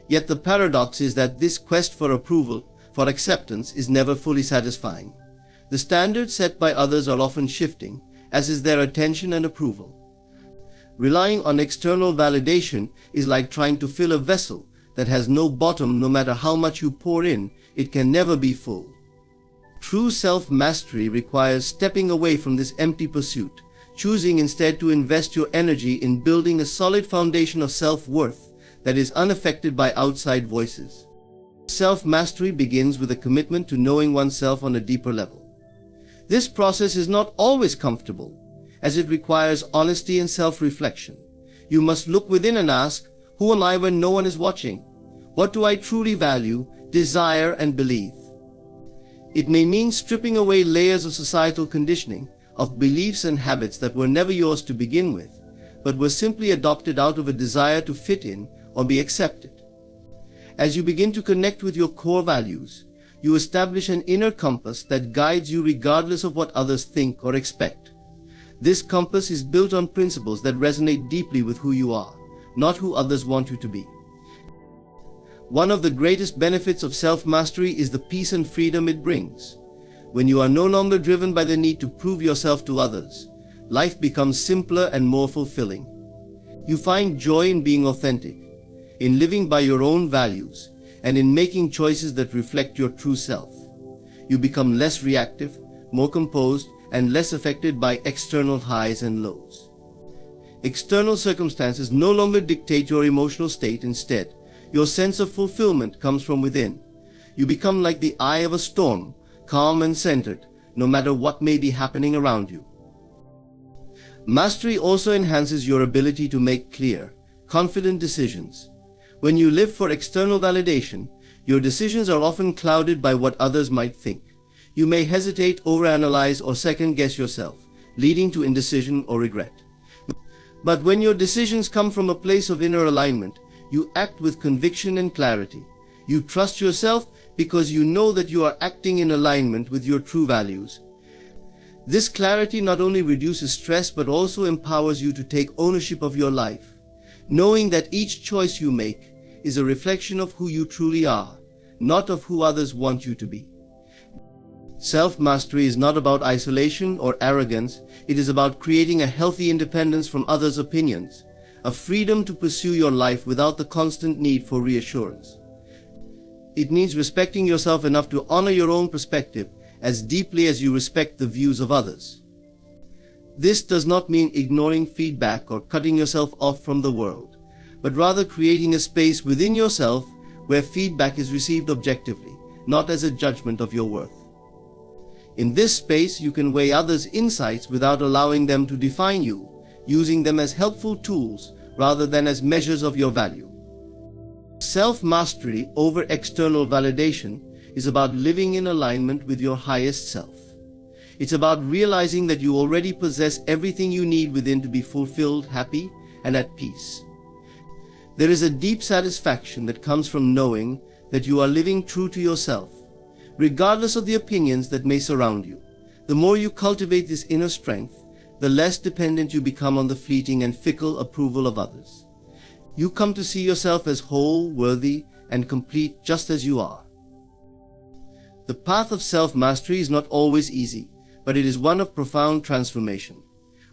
Yet the paradox is that this quest for approval, for acceptance, is never fully satisfying. The standards set by others are often shifting, as is their attention and approval. Relying on external validation is like trying to fill a vessel that has no bottom. No matter how much you pour in, it can never be full. True self-mastery requires stepping away from this empty pursuit, choosing instead to invest your energy in building a solid foundation of self-worth that is unaffected by outside voices. Self-mastery begins with a commitment to knowing oneself on a deeper level. This process is not always comfortable, as it requires honesty and self-reflection. You must look within and ask, who am I when no one is watching? What do I truly value, desire, and believe? It may mean stripping away layers of societal conditioning, of beliefs and habits that were never yours to begin with, but were simply adopted out of a desire to fit in or be accepted. As you begin to connect with your core values, you establish an inner compass that guides you regardless of what others think or expect. This compass is built on principles that resonate deeply with who you are, not who others want you to be. One of the greatest benefits of self-mastery is the peace and freedom it brings. When you are no longer driven by the need to prove yourself to others, life becomes simpler and more fulfilling. You find joy in being authentic, in living by your own values, and in making choices that reflect your true self. You become less reactive, more composed, and less affected by external highs and lows. External circumstances no longer dictate your emotional state. Instead, your sense of fulfillment comes from within. You become like the eye of a storm, calm and centered, no matter what may be happening around you. Mastery also enhances your ability to make clear, confident decisions. When you live for external validation, your decisions are often clouded by what others might think. You may hesitate, overanalyze, or second-guess yourself, leading to indecision or regret. But when your decisions come from a place of inner alignment, you act with conviction and clarity. You trust yourself because you know that you are acting in alignment with your true values. This clarity not only reduces stress but also empowers you to take ownership of your life, knowing that each choice you make is a reflection of who you truly are, not of who others want you to be. Self-mastery is not about isolation or arrogance. It is about creating a healthy independence from others' opinions, a freedom to pursue your life without the constant need for reassurance. It means respecting yourself enough to honor your own perspective as deeply as you respect the views of others. This does not mean ignoring feedback or cutting yourself off from the world, but rather creating a space within yourself where feedback is received objectively, not as a judgment of your worth. In this space, you can weigh others' insights without allowing them to define you, using them as helpful tools rather than as measures of your value. Self-mastery over external validation is about living in alignment with your highest self. It's about realizing that you already possess everything you need within to be fulfilled, happy, and at peace. There is a deep satisfaction that comes from knowing that you are living true to yourself, regardless of the opinions that may surround you. The more you cultivate this inner strength, the less dependent you become on the fleeting and fickle approval of others. You come to see yourself as whole, worthy, and complete just as you are. The path of self-mastery is not always easy, but it is one of profound transformation.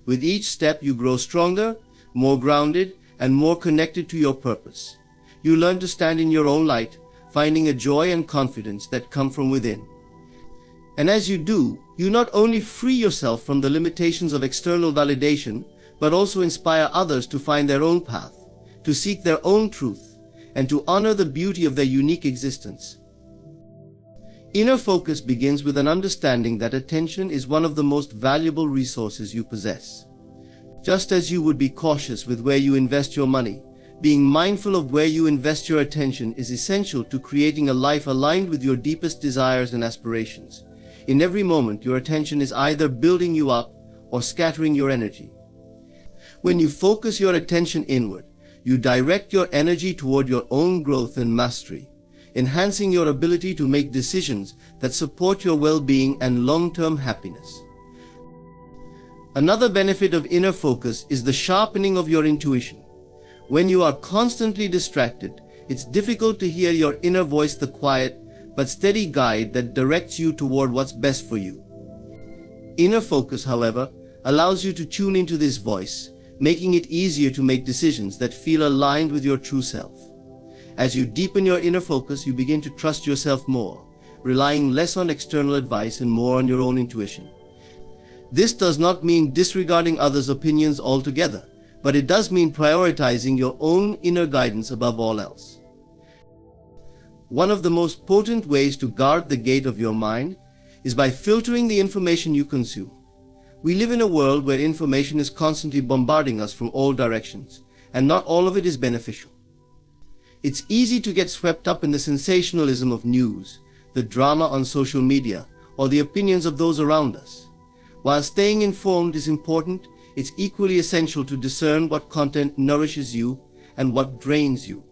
With each step, you grow stronger, more grounded, and more connected to your purpose. You learn to stand in your own light, finding a joy and confidence that come from within. And as you do, you not only free yourself from the limitations of external validation, but also inspire others to find their own path, to seek their own truth, and to honor the beauty of their unique existence. Inner focus begins with an understanding that attention is one of the most valuable resources you possess. Just as you would be cautious with where you invest your money, being mindful of where you invest your attention is essential to creating a life aligned with your deepest desires and aspirations. In every moment, your attention is either building you up or scattering your energy. When you focus your attention inward, you direct your energy toward your own growth and mastery, enhancing your ability to make decisions that support your well-being and long-term happiness. Another benefit of inner focus is the sharpening of your intuition. When you are constantly distracted, it's difficult to hear your inner voice, the quiet but steady guide that directs you toward what's best for you. Inner focus, however, allows you to tune into this voice, making it easier to make decisions that feel aligned with your true self. As you deepen your inner focus, you begin to trust yourself more, relying less on external advice and more on your own intuition. This does not mean disregarding others' opinions altogether, but it does mean prioritizing your own inner guidance above all else. One of the most potent ways to guard the gate of your mind is by filtering the information you consume. We live in a world where information is constantly bombarding us from all directions, and not all of it is beneficial. It's easy to get swept up in the sensationalism of news, the drama on social media, or the opinions of those around us. While staying informed is important, it's equally essential to discern what content nourishes you and what drains you.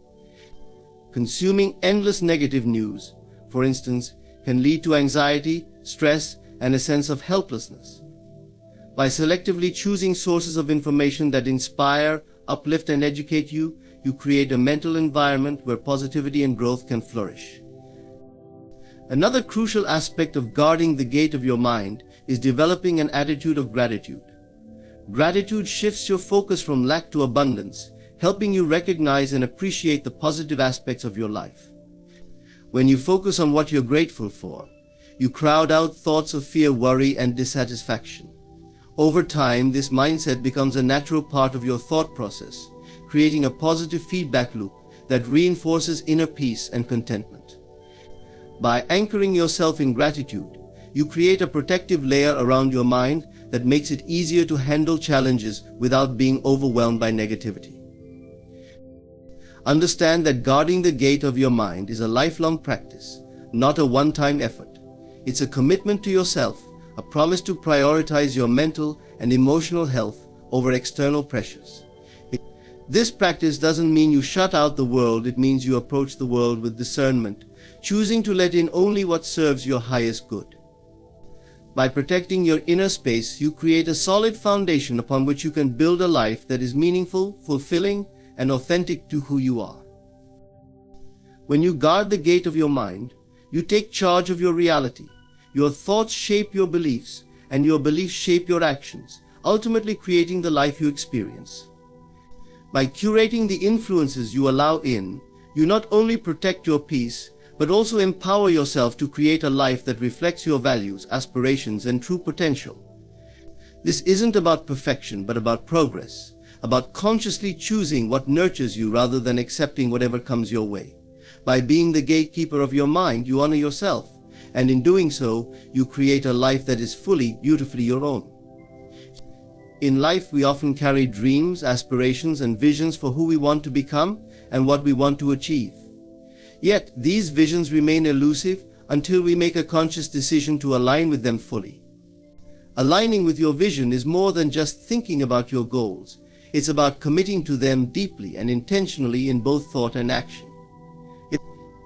Consuming endless negative news, for instance, can lead to anxiety, stress, and a sense of helplessness. By selectively choosing sources of information that inspire, uplift, and educate you, you create a mental environment where positivity and growth can flourish. Another crucial aspect of guarding the gate of your mind is developing an attitude of gratitude. Gratitude shifts your focus from lack to abundance, helping you recognize and appreciate the positive aspects of your life. When you focus on what you're grateful for, you crowd out thoughts of fear, worry, and dissatisfaction. Over time, this mindset becomes a natural part of your thought process, creating a positive feedback loop that reinforces inner peace and contentment. By anchoring yourself in gratitude, you create a protective layer around your mind that makes it easier to handle challenges without being overwhelmed by negativity. Understand that guarding the gate of your mind is a lifelong practice, not a one-time effort. It's a commitment to yourself, a promise to prioritize your mental and emotional health over external pressures. This practice doesn't mean you shut out the world, it means you approach the world with discernment, choosing to let in only what serves your highest good. By protecting your inner space, you create a solid foundation upon which you can build a life that is meaningful, fulfilling, and authentic to who you are. When you guard the gate of your mind, you take charge of your reality. Your thoughts shape your beliefs, and your beliefs shape your actions, ultimately creating the life you experience. By curating the influences you allow in, you not only protect your peace, but also empower yourself to create a life that reflects your values, aspirations, and true potential. This isn't about perfection, but about progress, about consciously choosing what nurtures you rather than accepting whatever comes your way. By being the gatekeeper of your mind, you honor yourself, and in doing so, you create a life that is fully, beautifully your own. In life, we often carry dreams, aspirations, and visions for who we want to become and what we want to achieve. Yet, these visions remain elusive until we make a conscious decision to align with them fully. Aligning with your vision is more than just thinking about your goals. It's about committing to them deeply and intentionally in both thought and action.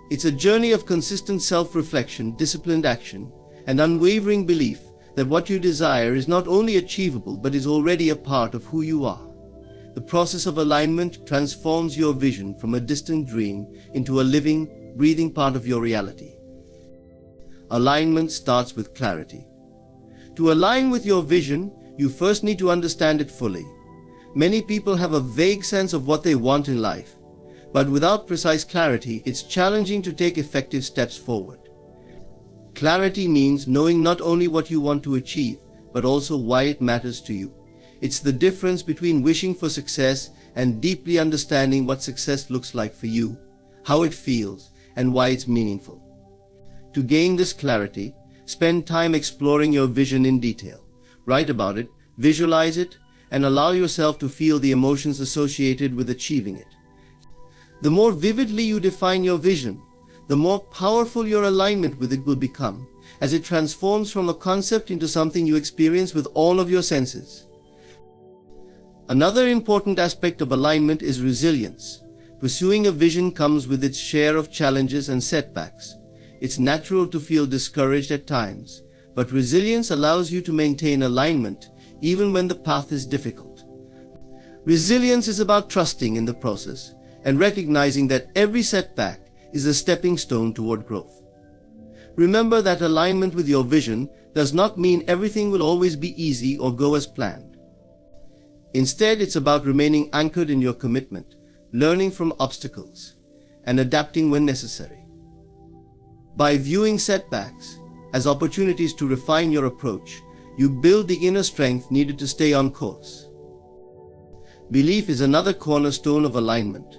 It's a journey of consistent self-reflection, disciplined action, and unwavering belief that what you desire is not only achievable but is already a part of who you are. The process of alignment transforms your vision from a distant dream into a living, breathing part of your reality. Alignment starts with clarity. To align with your vision, you first need to understand it fully. Many people have a vague sense of what they want in life, but without precise clarity, it's challenging to take effective steps forward. Clarity means knowing not only what you want to achieve, but also why it matters to you. It's the difference between wishing for success and deeply understanding what success looks like for you, how it feels, and why it's meaningful. To gain this clarity, spend time exploring your vision in detail. Write about it, visualize it, and allow yourself to feel the emotions associated with achieving it. The more vividly you define your vision, the more powerful your alignment with it will become, as it transforms from a concept into something you experience with all of your senses. Another important aspect of alignment is resilience. Pursuing a vision comes with its share of challenges and setbacks. It's natural to feel discouraged at times, but resilience allows you to maintain alignment even when the path is difficult. Resilience is about trusting in the process and recognizing that every setback is a stepping stone toward growth. Remember that alignment with your vision does not mean everything will always be easy or go as planned. Instead, it's about remaining anchored in your commitment, learning from obstacles, and adapting when necessary. By viewing setbacks as opportunities to refine your approach, you build the inner strength needed to stay on course. Belief is another cornerstone of alignment.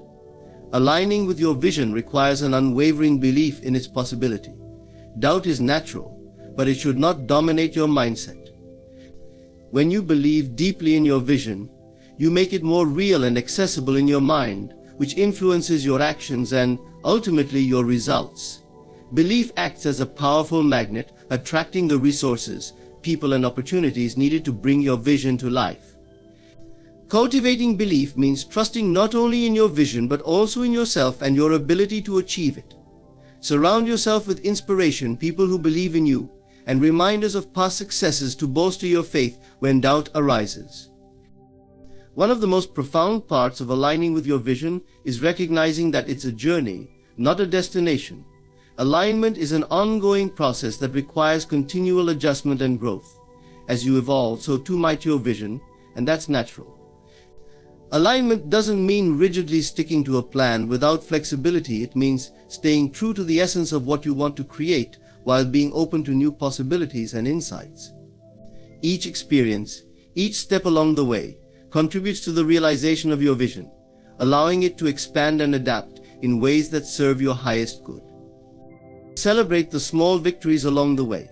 Aligning with your vision requires an unwavering belief in its possibility. Doubt is natural, but it should not dominate your mindset. When you believe deeply in your vision, you make it more real and accessible in your mind, which influences your actions and, ultimately, your results. Belief acts as a powerful magnet, attracting the resources, people, and opportunities needed to bring your vision to life. Cultivating belief means trusting not only in your vision but also in yourself and your ability to achieve it. Surround yourself with inspiration, people who believe in you, and reminders of past successes to bolster your faith when doubt arises. One of the most profound parts of aligning with your vision is recognizing that it's a journey, not a destination. Alignment is an ongoing process that requires continual adjustment and growth. As you evolve, so too might your vision, and that's natural. Alignment doesn't mean rigidly sticking to a plan without flexibility. It means staying true to the essence of what you want to create while being open to new possibilities and insights. Each experience, Each step along the way contributes to the realization of your vision, allowing it to expand and adapt in ways that serve your highest good. Celebrate the small victories along the way.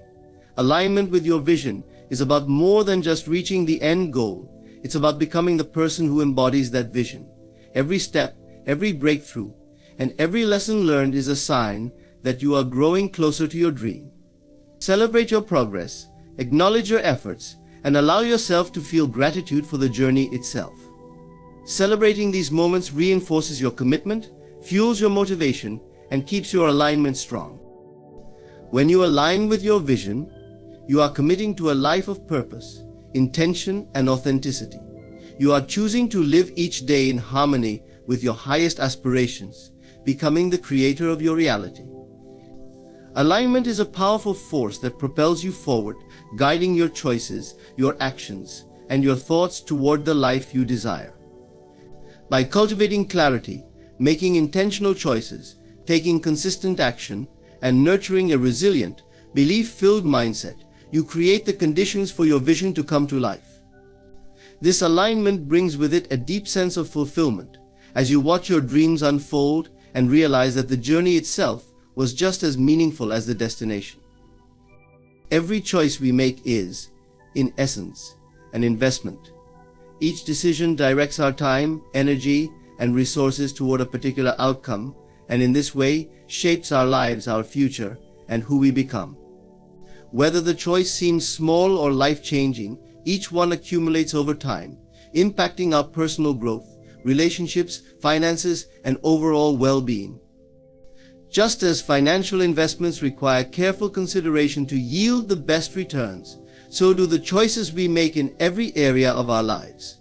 Alignment with your vision is about more than just reaching the end goal. It's about becoming the person who embodies that vision. Every step, every breakthrough, and every lesson learned is a sign that you are growing closer to your dream. Celebrate your progress, acknowledge your efforts, and allow yourself to feel gratitude for the journey itself. Celebrating these moments reinforces your commitment, fuels your motivation, and keeps your alignment strong. When you align with your vision, you are committing to a life of purpose, intention, and authenticity. You are choosing to live each day in harmony with your highest aspirations, becoming the creator of your reality. Alignment is a powerful force that propels you forward, guiding your choices, your actions, and your thoughts toward the life you desire. By cultivating clarity, making intentional choices, taking consistent action, and nurturing a resilient, belief-filled mindset, you create the conditions for your vision to come to life. This alignment brings with it a deep sense of fulfillment as you watch your dreams unfold and realize that the journey itself was just as meaningful as the destination. Every choice we make is, in essence, an investment. Each decision directs our time, energy, and resources toward a particular outcome, and in this way shapes our lives, our future, and who we become. Whether the choice seems small or life-changing, each one accumulates over time, impacting our personal growth, relationships, finances, and overall well-being. Just as financial investments require careful consideration to yield the best returns, so do the choices we make in every area of our lives.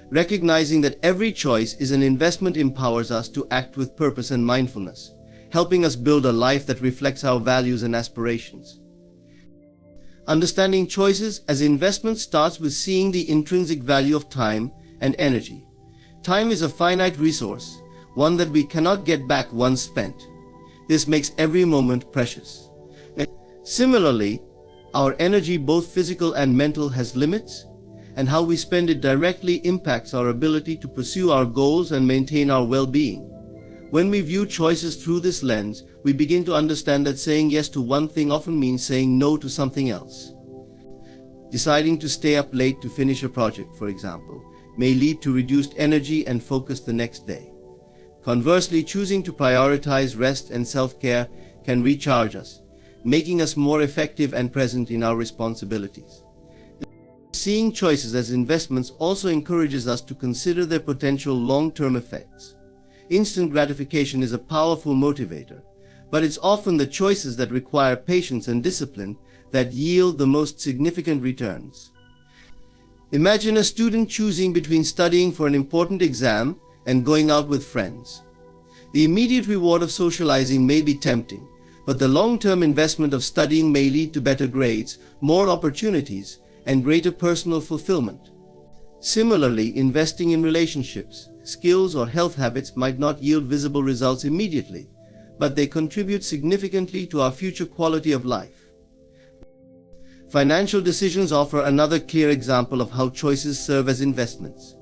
Recognizing that every choice is an investment empowers us to act with purpose and mindfulness, helping us build a life that reflects our values and aspirations. Understanding choices as investments starts with seeing the intrinsic value of time and energy. Time is a finite resource, one that we cannot get back once spent. This makes every moment precious. Similarly, our energy, both physical and mental, has limits, and how we spend it directly impacts our ability to pursue our goals and maintain our well-being. When we view choices through this lens, we begin to understand that saying yes to one thing often means saying no to something else. Deciding to stay up late to finish a project, for example, may lead to reduced energy and focus the next day. Conversely, choosing to prioritize rest and self-care can recharge us, making us more effective and present in our responsibilities. Seeing choices as investments also encourages us to consider their potential long-term effects. Instant gratification is a powerful motivator, but it's often the choices that require patience and discipline that yield the most significant returns. Imagine a student choosing between studying for an important exam and going out with friends. The immediate reward of socializing may be tempting, but the long-term investment of studying may lead to better grades, more opportunities, and greater personal fulfillment. Similarly, investing in relationships, skills, or health habits might not yield visible results immediately, but they contribute significantly to our future quality of life. Financial decisions offer another clear example of how choices serve as investments.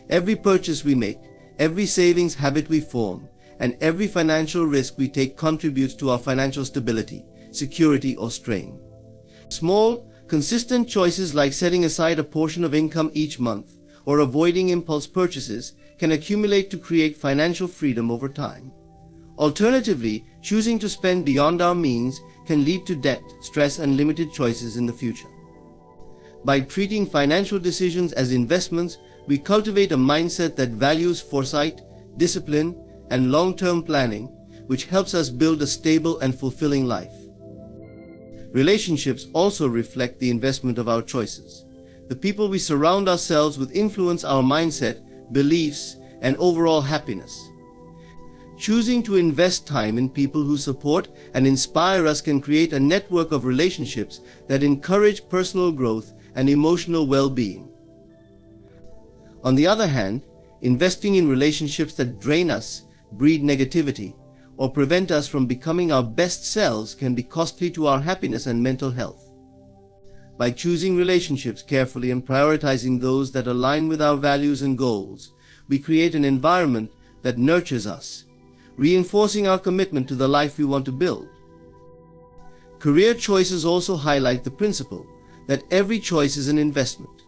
Every purchase we make, every savings habit we form, and every financial risk we take contributes to our financial stability, security, or strain. Small, consistent choices like setting aside a portion of income each month or avoiding impulse purchases can accumulate to create financial freedom over time. Alternatively, choosing to spend beyond our means can lead to debt, stress, and limited choices in the future. By treating financial decisions as investments, we cultivate a mindset that values foresight, discipline, and long-term planning, which helps us build a stable and fulfilling life. Relationships also reflect the investment of our choices. The people we surround ourselves with influence our mindset, beliefs, and overall happiness. Choosing to invest time in people who support and inspire us can create a network of relationships that encourage personal growth and emotional well-being. On the other hand, investing in relationships that drain us, breed negativity, or prevent us from becoming our best selves can be costly to our happiness and mental health. By choosing relationships carefully and prioritizing those that align with our values and goals, we create an environment that nurtures us, reinforcing our commitment to the life we want to build. Career choices also highlight the principle that every choice is an investment.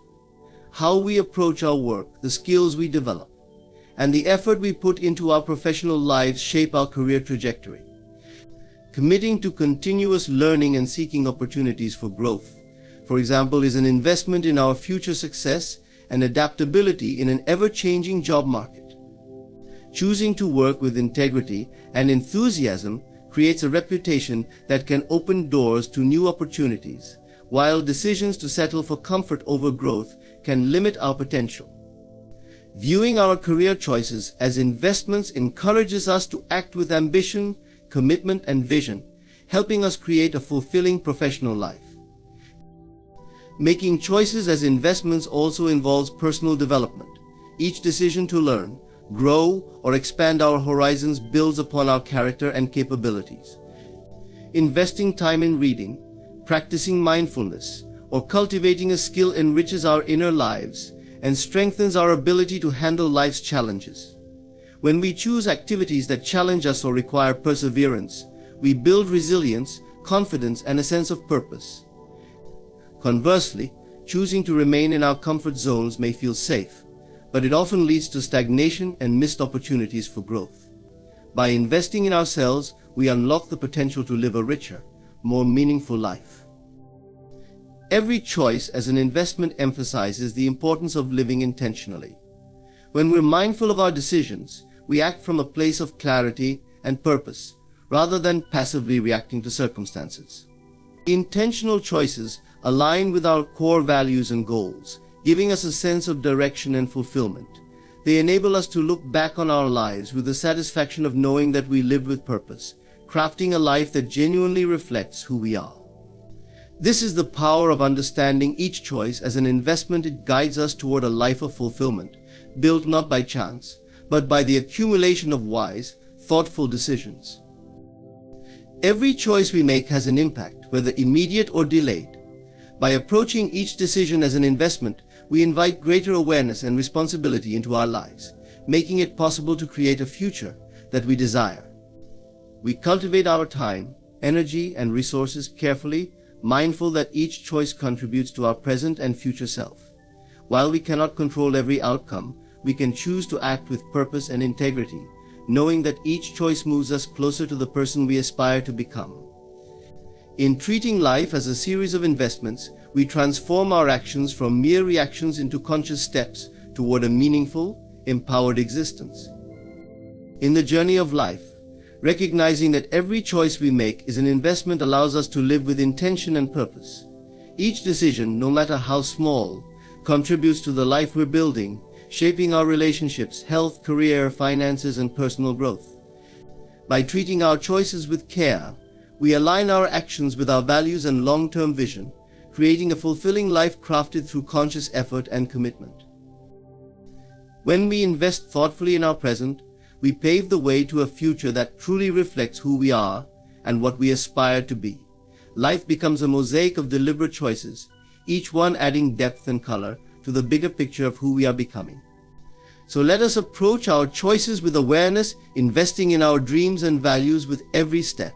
How we approach our work, the skills we develop, and the effort we put into our professional lives shape our career trajectory. Committing to continuous learning and seeking opportunities for growth, for example, is an investment in our future success and adaptability in an ever-changing job market. Choosing to work with integrity and enthusiasm creates a reputation that can open doors to new opportunities, while decisions to settle for comfort over growth can limit our potential. Viewing our career choices as investments encourages us to act with ambition, commitment, and vision, helping us create a fulfilling professional life. Making choices as investments also involves personal development. Each decision to learn, grow, or expand our horizons builds upon our character and capabilities. Investing time in reading, practicing mindfulness, or cultivating a skill enriches our inner lives and strengthens our ability to handle life's challenges. When we choose activities that challenge us or require perseverance, we build resilience, confidence, and a sense of purpose. Conversely, choosing to remain in our comfort zones may feel safe, but it often leads to stagnation and missed opportunities for growth. By investing in ourselves, we unlock the potential to live a richer, more meaningful life. Every choice as an investment emphasizes the importance of living intentionally. When we're mindful of our decisions, we act from a place of clarity and purpose, rather than passively reacting to circumstances. Intentional choices align with our core values and goals, giving us a sense of direction and fulfillment. They enable us to look back on our lives with the satisfaction of knowing that we lived with purpose, crafting a life that genuinely reflects who we are. This is the power of understanding each choice as an investment. It guides us toward a life of fulfillment, built not by chance, but by the accumulation of wise, thoughtful decisions. Every choice we make has an impact, whether immediate or delayed. By approaching each decision as an investment, we invite greater awareness and responsibility into our lives, making it possible to create a future that we desire. We cultivate our time, energy, and resources carefully, mindful that each choice contributes to our present and future self. While we cannot control every outcome, we can choose to act with purpose and integrity, knowing that each choice moves us closer to the person we aspire to become. In treating life as a series of investments, we transform our actions from mere reactions into conscious steps toward a meaningful, empowered existence. In the journey of life, recognizing that every choice we make is an investment allows us to live with intention and purpose. Each decision, no matter how small, contributes to the life we're building, shaping our relationships, health, career, finances, and personal growth. By treating our choices with care, we align our actions with our values and long-term vision, creating a fulfilling life crafted through conscious effort and commitment. When we invest thoughtfully in our present, we pave the way to a future that truly reflects who we are and what we aspire to be. Life becomes a mosaic of deliberate choices, each one adding depth and color to the bigger picture of who we are becoming. So let us approach our choices with awareness, investing in our dreams and values with every step.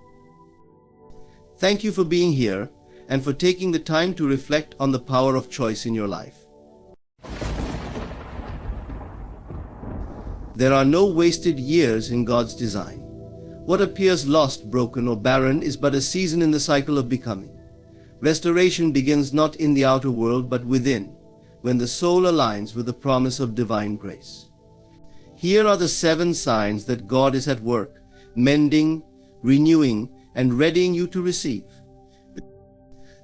Thank you for being here and for taking the time to reflect on the power of choice in your life. There are no wasted years in God's design. What appears lost, broken, or barren is but a season in the cycle of becoming. Restoration begins not in the outer world but within, when the soul aligns with the promise of divine grace. Here are the 7 signs that God is at work, mending, renewing, and readying you to receive.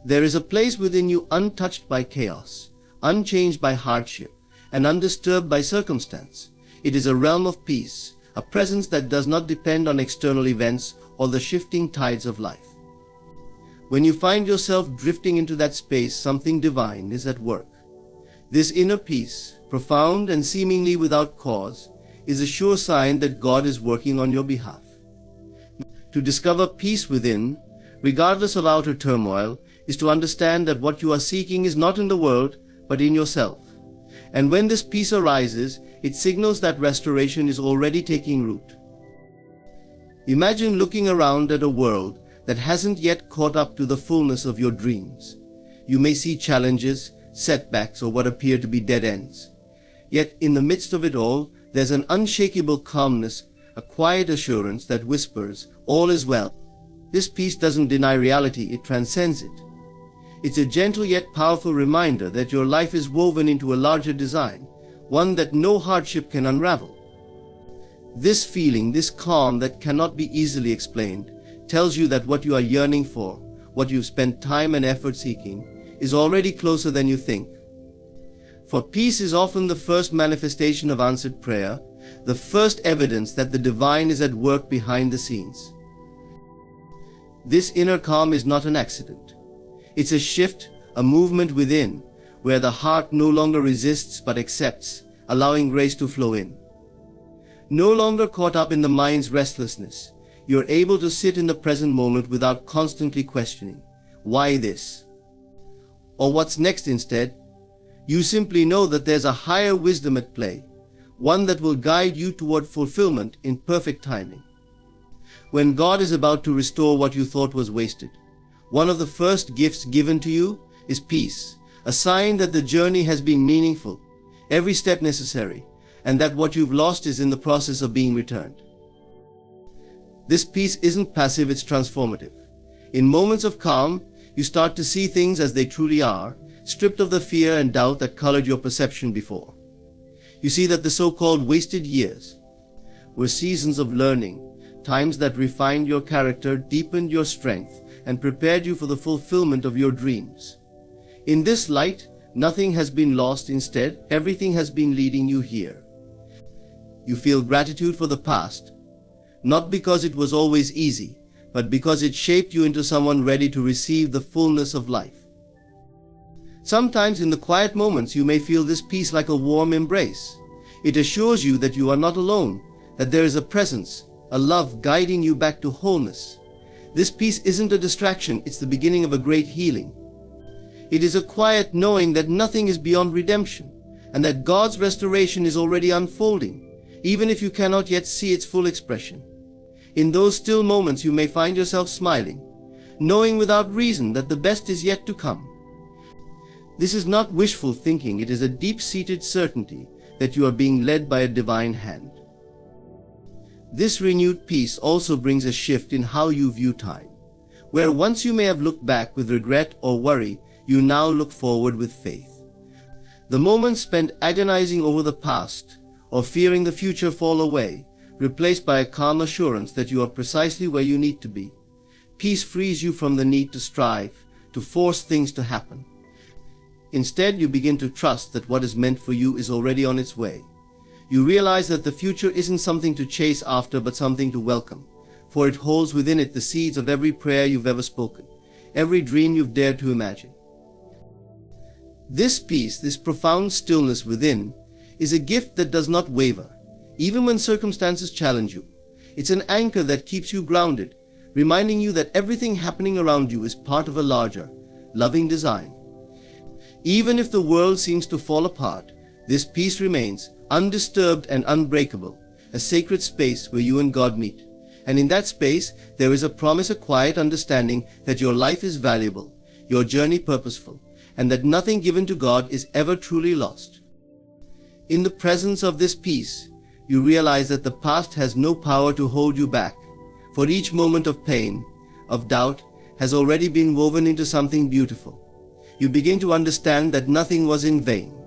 There is a place within you untouched by chaos, unchanged by hardship, and undisturbed by circumstance. It is a realm of peace, a presence that does not depend on external events or the shifting tides of life. When you find yourself drifting into that space, something divine is at work. This inner peace, profound and seemingly without cause, is a sure sign that God is working on your behalf. To discover peace within, regardless of outer turmoil, is to understand that what you are seeking is not in the world, but in yourself. And when this peace arises, it signals that restoration is already taking root. Imagine looking around at a world that hasn't yet caught up to the fullness of your dreams. You may see challenges, setbacks, or what appear to be dead ends. Yet in the midst of it all, there's an unshakable calmness, a quiet assurance that whispers, "All is well." This peace doesn't deny reality, it transcends it. It's a gentle yet powerful reminder that your life is woven into a larger design, one that no hardship can unravel. This feeling, this calm that cannot be easily explained, tells you that what you are yearning for, what you've spent time and effort seeking, is already closer than you think. For peace is often the first manifestation of answered prayer, the first evidence that the divine is at work behind the scenes. This inner calm is not an accident. It's a shift, a movement within, where the heart no longer resists but accepts, allowing grace to flow in. No longer caught up in the mind's restlessness, you're able to sit in the present moment without constantly questioning, "Why this?" or "What's next?" Instead, you simply know that there's a higher wisdom at play, one that will guide you toward fulfillment in perfect timing. When God is about to restore what you thought was wasted, one of the first gifts given to you is peace, a sign that the journey has been meaningful, every step necessary, and that what you've lost is in the process of being returned. This peace isn't passive, it's transformative. In moments of calm, you start to see things as they truly are, stripped of the fear and doubt that colored your perception before. You see that the so-called wasted years were seasons of learning, times that refined your character, deepened your strength, and prepared you for the fulfillment of your dreams. In this light, nothing has been lost. Instead, everything has been leading you here. You feel gratitude for the past, not because it was always easy, but because it shaped you into someone ready to receive the fullness of life. Sometimes in the quiet moments you may feel this peace like a warm embrace. It assures you that you are not alone, that there is a presence, a love guiding you back to wholeness. This peace isn't a distraction, it's the beginning of a great healing. It is a quiet knowing that nothing is beyond redemption, and that God's restoration is already unfolding, even if you cannot yet see its full expression. In those still moments you may find yourself smiling, knowing without reason that the best is yet to come. This is not wishful thinking, it is a deep-seated certainty that you are being led by a divine hand. This renewed peace also brings a shift in how you view time, where once you may have looked back with regret or worry, you now look forward with faith. The moments spent agonizing over the past or fearing the future fall away, replaced by a calm assurance that you are precisely where you need to be. Peace frees you from the need to strive, to force things to happen. Instead, you begin to trust that what is meant for you is already on its way. You realize that the future isn't something to chase after, but something to welcome, for it holds within it the seeds of every prayer you've ever spoken, every dream you've dared to imagine. This peace, this profound stillness within, is a gift that does not waver, even when circumstances challenge you. It's an anchor that keeps you grounded, reminding you that everything happening around you is part of a larger, loving design. Even if the world seems to fall apart, this peace remains undisturbed and unbreakable, a sacred space where you and God meet. And in that space, there is a promise, a quiet understanding that your life is valuable, your journey purposeful, and that nothing given to God is ever truly lost. In the presence of this peace, you realize that the past has no power to hold you back, for each moment of pain, of doubt, has already been woven into something beautiful. You begin to understand that nothing was in vain.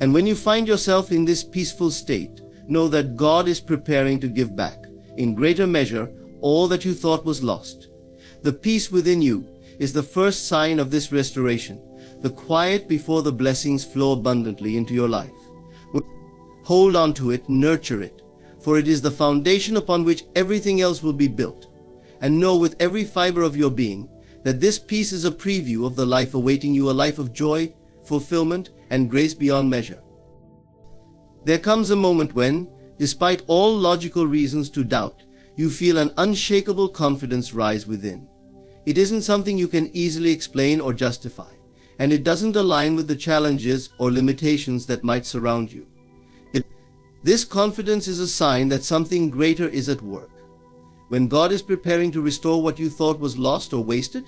And when you find yourself in this peaceful state, know that God is preparing to give back, in greater measure, all that you thought was lost. The peace within you is the first sign of this restoration, the quiet before the blessings flow abundantly into your life. Hold on to it, nurture it, for it is the foundation upon which everything else will be built. And know with every fiber of your being that this peace is a preview of the life awaiting you, a life of joy, fulfillment, and grace beyond measure. There comes a moment when, despite all logical reasons to doubt, you feel an unshakable confidence rise within. It isn't something you can easily explain or justify, and it doesn't align with the challenges or limitations that might surround you. This confidence is a sign that something greater is at work. When God is preparing to restore what you thought was lost or wasted,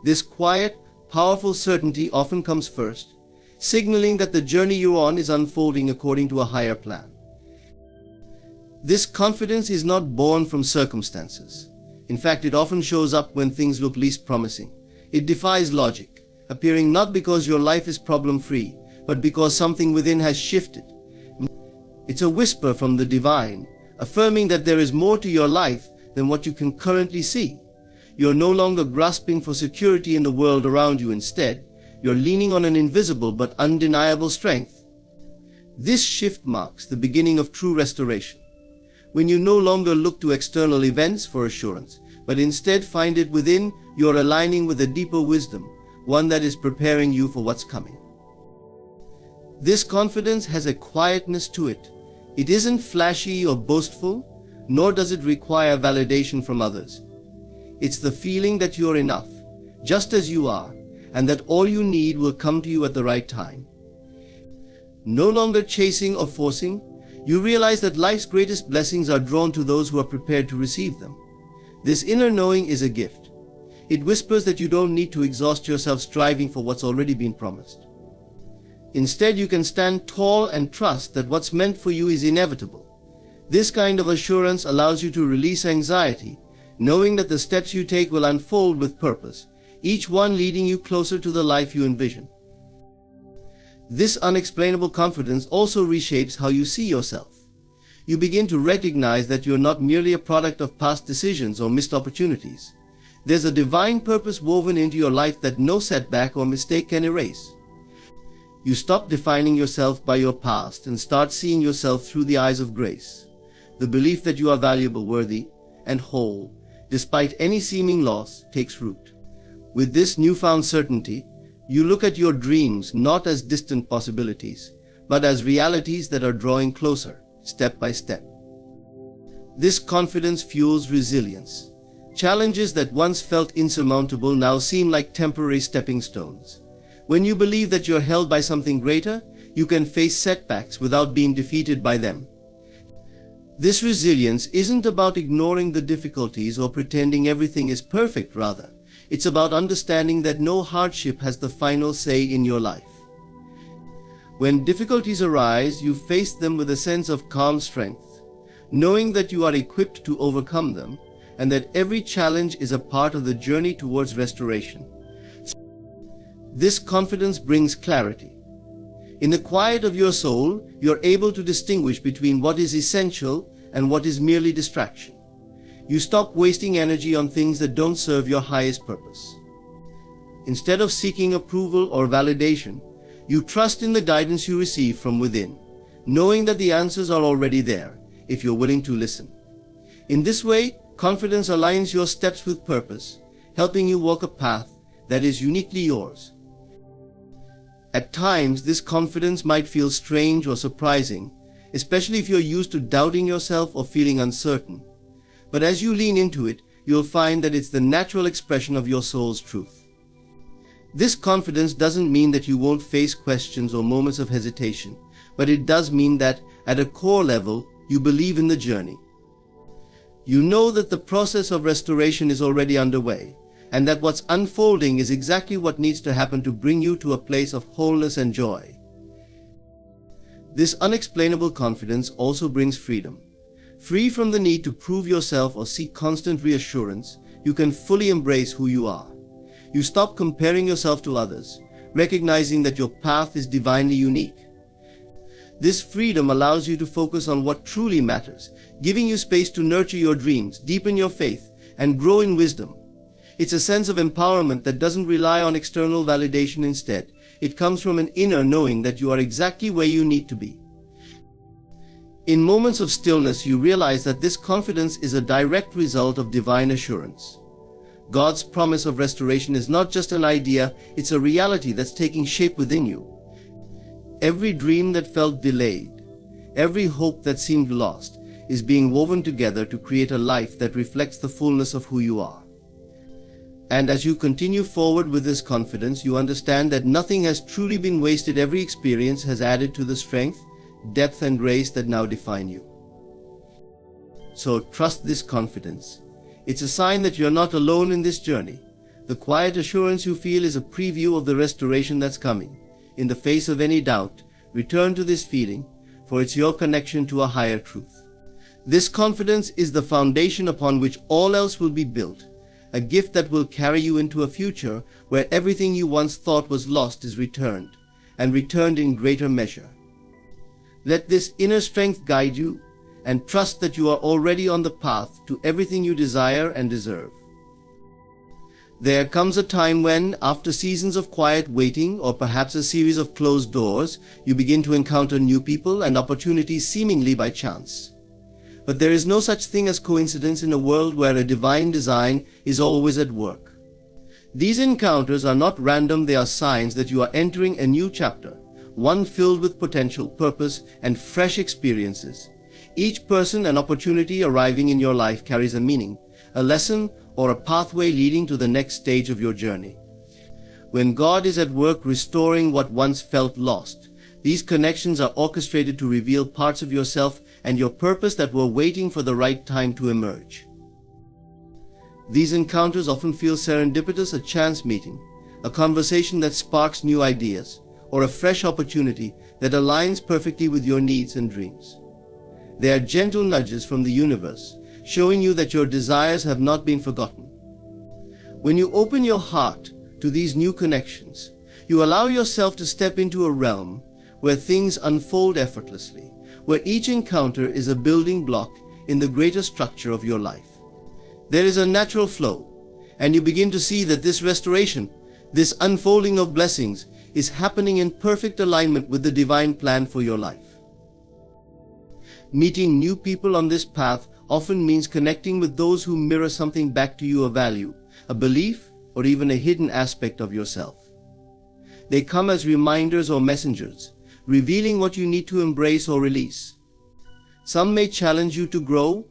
this quiet, powerful certainty often comes first, signaling that the journey you're on is unfolding according to a higher plan. This confidence is not born from circumstances. In fact, it often shows up when things look least promising. It defies logic, appearing not because your life is problem-free, but because something within has shifted. It's a whisper from the divine, affirming that there is more to your life than what you can currently see. You're no longer grasping for security in the world around you. Instead, you're leaning on an invisible but undeniable strength. This shift marks the beginning of true restoration, when you no longer look to external events for assurance, but instead find it within. You're aligning with a deeper wisdom, one that is preparing you for what's coming. This confidence has a quietness to it. It isn't flashy or boastful, nor does it require validation from others. It's the feeling that you're enough, just as you are, and that all you need will come to you at the right time. No longer chasing or forcing, you realize that life's greatest blessings are drawn to those who are prepared to receive them. This inner knowing is a gift. It whispers that you don't need to exhaust yourself striving for what's already been promised. Instead, you can stand tall and trust that what's meant for you is inevitable. This kind of assurance allows you to release anxiety, knowing that the steps you take will unfold with purpose, each one leading you closer to the life you envision. This unexplainable confidence also reshapes how you see yourself. You begin to recognize that you're not merely a product of past decisions or missed opportunities. There's a divine purpose woven into your life that no setback or mistake can erase. You stop defining yourself by your past and start seeing yourself through the eyes of grace. The belief that you are valuable, worthy, and whole, despite any seeming loss, takes root. With this newfound certainty, you look at your dreams not as distant possibilities, but as realities that are drawing closer, step by step. This confidence fuels resilience. Challenges that once felt insurmountable now seem like temporary stepping stones. When you believe that you're held by something greater, you can face setbacks without being defeated by them. This resilience isn't about ignoring the difficulties or pretending everything is perfect. Rather, it's about understanding that no hardship has the final say in your life. When difficulties arise, you face them with a sense of calm strength, knowing that you are equipped to overcome them and that every challenge is a part of the journey towards restoration. This confidence brings clarity. In the quiet of your soul, you're able to distinguish between what is essential and what is merely distraction. You stop wasting energy on things that don't serve your highest purpose. Instead of seeking approval or validation, you trust in the guidance you receive from within, knowing that the answers are already there if you're willing to listen. In this way, confidence aligns your steps with purpose, helping you walk a path that is uniquely yours. At times, this confidence might feel strange or surprising, especially if you're used to doubting yourself or feeling uncertain. But as you lean into it, you'll find that it's the natural expression of your soul's truth. This confidence doesn't mean that you won't face questions or moments of hesitation, but it does mean that, at a core level, you believe in the journey. You know that the process of restoration is already underway, and that what's unfolding is exactly what needs to happen to bring you to a place of wholeness and joy. This unexplainable confidence also brings freedom. Free from the need to prove yourself or seek constant reassurance, you can fully embrace who you are. You stop comparing yourself to others, recognizing that your path is divinely unique. This freedom allows you to focus on what truly matters, giving you space to nurture your dreams, deepen your faith, and grow in wisdom. It's a sense of empowerment that doesn't rely on external validation. Instead, it comes from an inner knowing that you are exactly where you need to be. In moments of stillness, you realize that this confidence is a direct result of divine assurance. God's promise of restoration is not just an idea, it's a reality that's taking shape within you. Every dream that felt delayed, every hope that seemed lost, is being woven together to create a life that reflects the fullness of who you are. And as you continue forward with this confidence, you understand that nothing has truly been wasted. Every experience has added to the strength, depth, and grace that now define you. So trust this confidence. It's a sign that you're not alone in this journey. The quiet assurance you feel is a preview of the restoration that's coming. In the face of any doubt, return to this feeling, for it's your connection to a higher truth. This confidence is the foundation upon which all else will be built, a gift that will carry you into a future where everything you once thought was lost is returned, and returned in greater measure. Let this inner strength guide you, and trust that you are already on the path to everything you desire and deserve. There comes a time when, after seasons of quiet waiting or perhaps a series of closed doors, you begin to encounter new people and opportunities seemingly by chance. But there is no such thing as coincidence in a world where a divine design is always at work. These encounters are not random, they are signs that you are entering a new chapter, one filled with potential, purpose, and fresh experiences. Each person and opportunity arriving in your life carries a meaning, a lesson, or a pathway leading to the next stage of your journey. When God is at work restoring what once felt lost, these connections are orchestrated to reveal parts of yourself and your purpose that were waiting for the right time to emerge. These encounters often feel serendipitous, a chance meeting, a conversation that sparks new ideas, or a fresh opportunity that aligns perfectly with your needs and dreams. They are gentle nudges from the universe, showing you that your desires have not been forgotten. When you open your heart to these new connections, you allow yourself to step into a realm where things unfold effortlessly, where each encounter is a building block in the greater structure of your life. There is a natural flow, and you begin to see that this restoration, this unfolding of blessings, is happening in perfect alignment with the divine plan for your life. Meeting new people on this path often means connecting with those who mirror something back to you, a value, a belief, or even a hidden aspect of yourself. They come as reminders or messengers, revealing what you need to embrace or release. Some may challenge you to grow,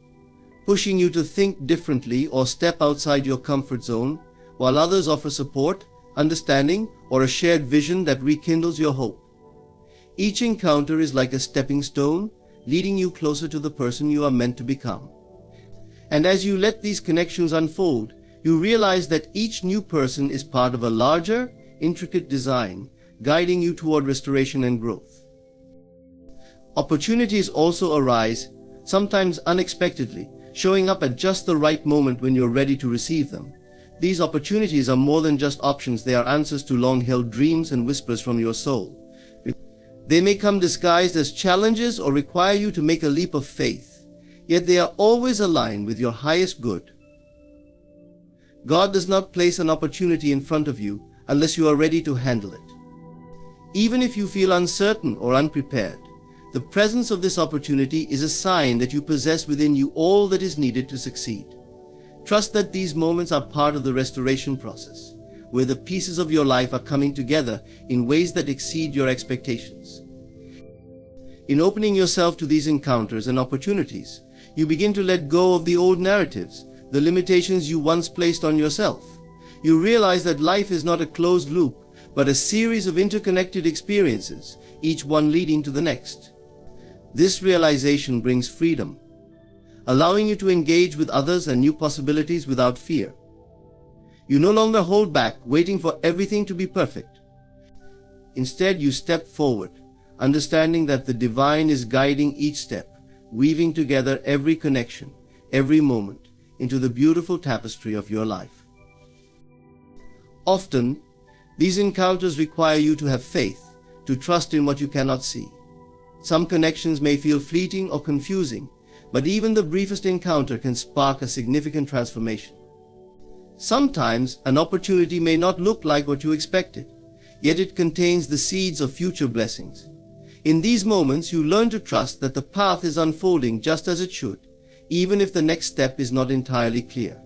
pushing you to think differently or step outside your comfort zone, while others offer support, understanding, or a shared vision that rekindles your hope. Each encounter is like a stepping stone, leading you closer to the person you are meant to become. And as you let these connections unfold, you realize that each new person is part of a larger, intricate design, guiding you toward restoration and growth. Opportunities also arise, sometimes unexpectedly, showing up at just the right moment when you're ready to receive them. These opportunities are more than just options, they are answers to long-held dreams and whispers from your soul. They may come disguised as challenges or require you to make a leap of faith, yet they are always aligned with your highest good. God does not place an opportunity in front of you unless you are ready to handle it. Even if you feel uncertain or unprepared, the presence of this opportunity is a sign that you possess within you all that is needed to succeed. Trust that these moments are part of the restoration process, where the pieces of your life are coming together in ways that exceed your expectations. In opening yourself to these encounters and opportunities, you begin to let go of the old narratives, the limitations you once placed on yourself. You realize that life is not a closed loop, but a series of interconnected experiences, each one leading to the next. This realization brings freedom, allowing you to engage with others and new possibilities without fear. You no longer hold back, waiting for everything to be perfect. Instead, you step forward, understanding that the divine is guiding each step, weaving together every connection, every moment, into the beautiful tapestry of your life. Often, these encounters require you to have faith, to trust in what you cannot see. Some connections may feel fleeting or confusing, but even the briefest encounter can spark a significant transformation. Sometimes, an opportunity may not look like what you expected, yet it contains the seeds of future blessings. In these moments, you learn to trust that the path is unfolding just as it should, even if the next step is not entirely clear.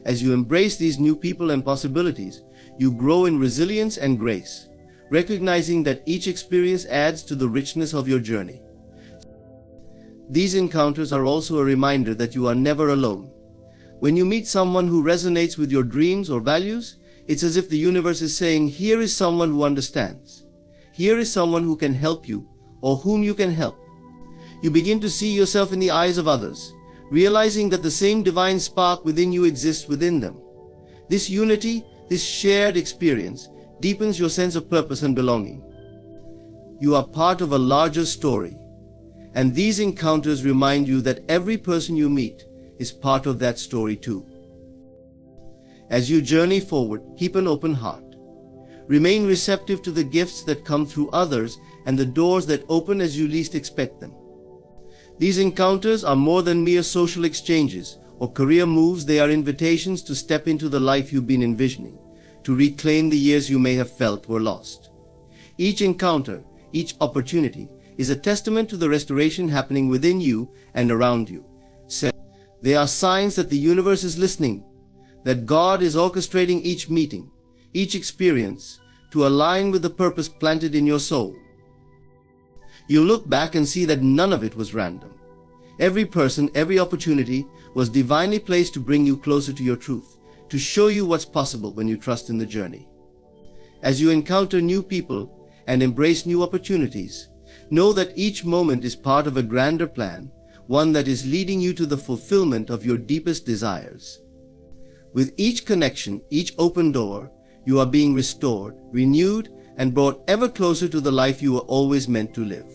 As you embrace these new people and possibilities, you grow in resilience and grace, recognizing that each experience adds to the richness of your journey. These encounters are also a reminder that you are never alone. When you meet someone who resonates with your dreams or values, it's as if the universe is saying, here is someone who understands. Here is someone who can help you, or whom you can help. You begin to see yourself in the eyes of others, realizing that the same divine spark within you exists within them. This unity, this shared experience, deepens your sense of purpose and belonging. You are part of a larger story, and these encounters remind you that every person you meet is part of that story too. As you journey forward, keep an open heart. Remain receptive to the gifts that come through others and the doors that open as you least expect them. These encounters are more than mere social exchanges or career moves. They are invitations to step into the life you've been envisioning, to reclaim the years you may have felt were lost. Each encounter, each opportunity, is a testament to the restoration happening within you and around you. They are signs that the universe is listening, that God is orchestrating each meeting, each experience, to align with the purpose planted in your soul. You look back and see that none of it was random. Every person, every opportunity was divinely placed to bring you closer to your truth, to show you what's possible when you trust in the journey. As you encounter new people and embrace new opportunities, know that each moment is part of a grander plan, one that is leading you to the fulfillment of your deepest desires. With each connection, each open door, you are being restored, renewed, and brought ever closer to the life you were always meant to live.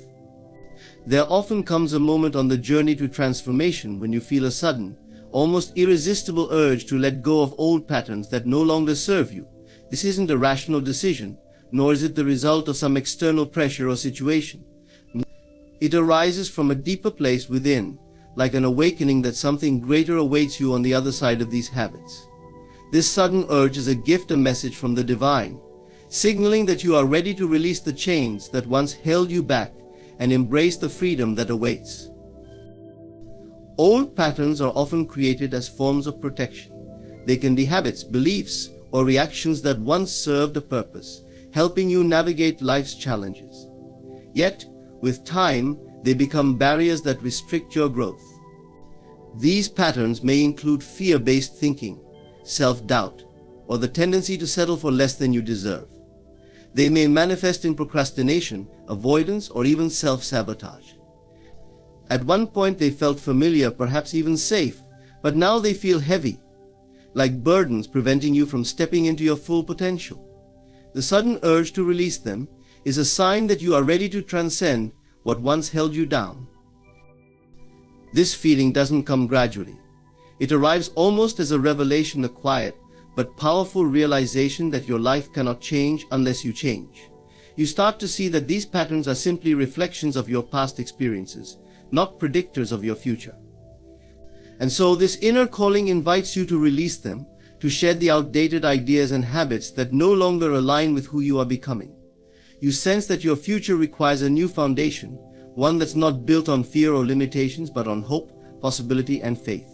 There often comes a moment on the journey to transformation when you feel a sudden, almost irresistible urge to let go of old patterns that no longer serve you. This isn't a rational decision, nor is it the result of some external pressure or situation. It arises from a deeper place within, like an awakening that something greater awaits you on the other side of these habits. This sudden urge is a gift, a message from the divine, signaling that you are ready to release the chains that once held you back and embrace the freedom that awaits. Old patterns are often created as forms of protection. They can be habits, beliefs, or reactions that once served a purpose, helping you navigate life's challenges. Yet, with time, they become barriers that restrict your growth. These patterns may include fear-based thinking, self-doubt, or the tendency to settle for less than you deserve. They may manifest in procrastination, avoidance, or even self-sabotage. At one point they felt familiar, perhaps even safe, but now they feel heavy, like burdens preventing you from stepping into your full potential. The sudden urge to release them is a sign that you are ready to transcend what once held you down. This feeling doesn't come gradually. It arrives almost as a revelation, a quiet but powerful realization that your life cannot change unless you change. You start to see that these patterns are simply reflections of your past experiences, not predictors of your future. And so this inner calling invites you to release them, to shed the outdated ideas and habits that no longer align with who you are becoming. You sense that your future requires a new foundation, one that's not built on fear or limitations, but on hope, possibility, and faith.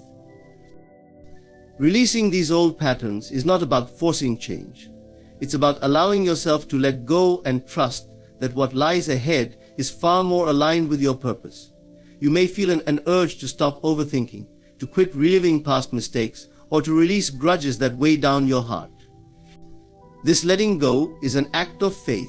Releasing these old patterns is not about forcing change. It's about allowing yourself to let go and trust that what lies ahead is far more aligned with your purpose. You may feel an urge to stop overthinking, to quit reliving past mistakes, or to release grudges that weigh down your heart. This letting go is an act of faith,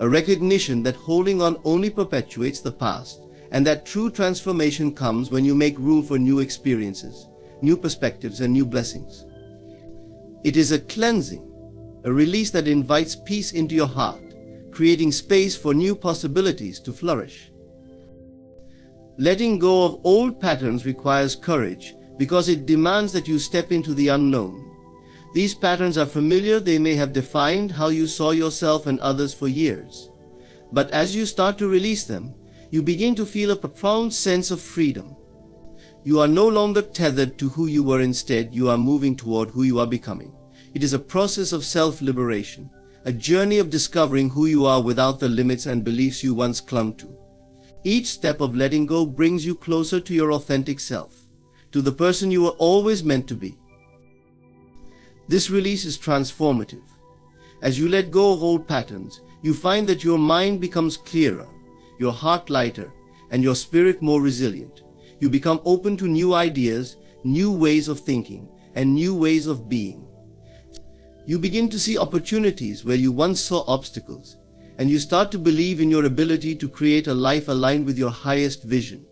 a recognition that holding on only perpetuates the past, and that true transformation comes when you make room for new experiences, new perspectives, and new blessings. It is a cleansing, a release that invites peace into your heart, creating space for new possibilities to flourish. Letting go of old patterns requires courage because it demands that you step into the unknown. These patterns are familiar. They may have defined how you saw yourself and others for years. But as you start to release them, you begin to feel a profound sense of freedom. You are no longer tethered to who you were. Instead, you are moving toward who you are becoming. It is a process of self-liberation, a journey of discovering who you are without the limits and beliefs you once clung to. Each step of letting go brings you closer to your authentic self, to the person you were always meant to be. This release is transformative. As you let go of old patterns, you find that your mind becomes clearer, your heart lighter, and your spirit more resilient. You become open to new ideas, new ways of thinking, and new ways of being. You begin to see opportunities where you once saw obstacles, and you start to believe in your ability to create a life aligned with your highest vision.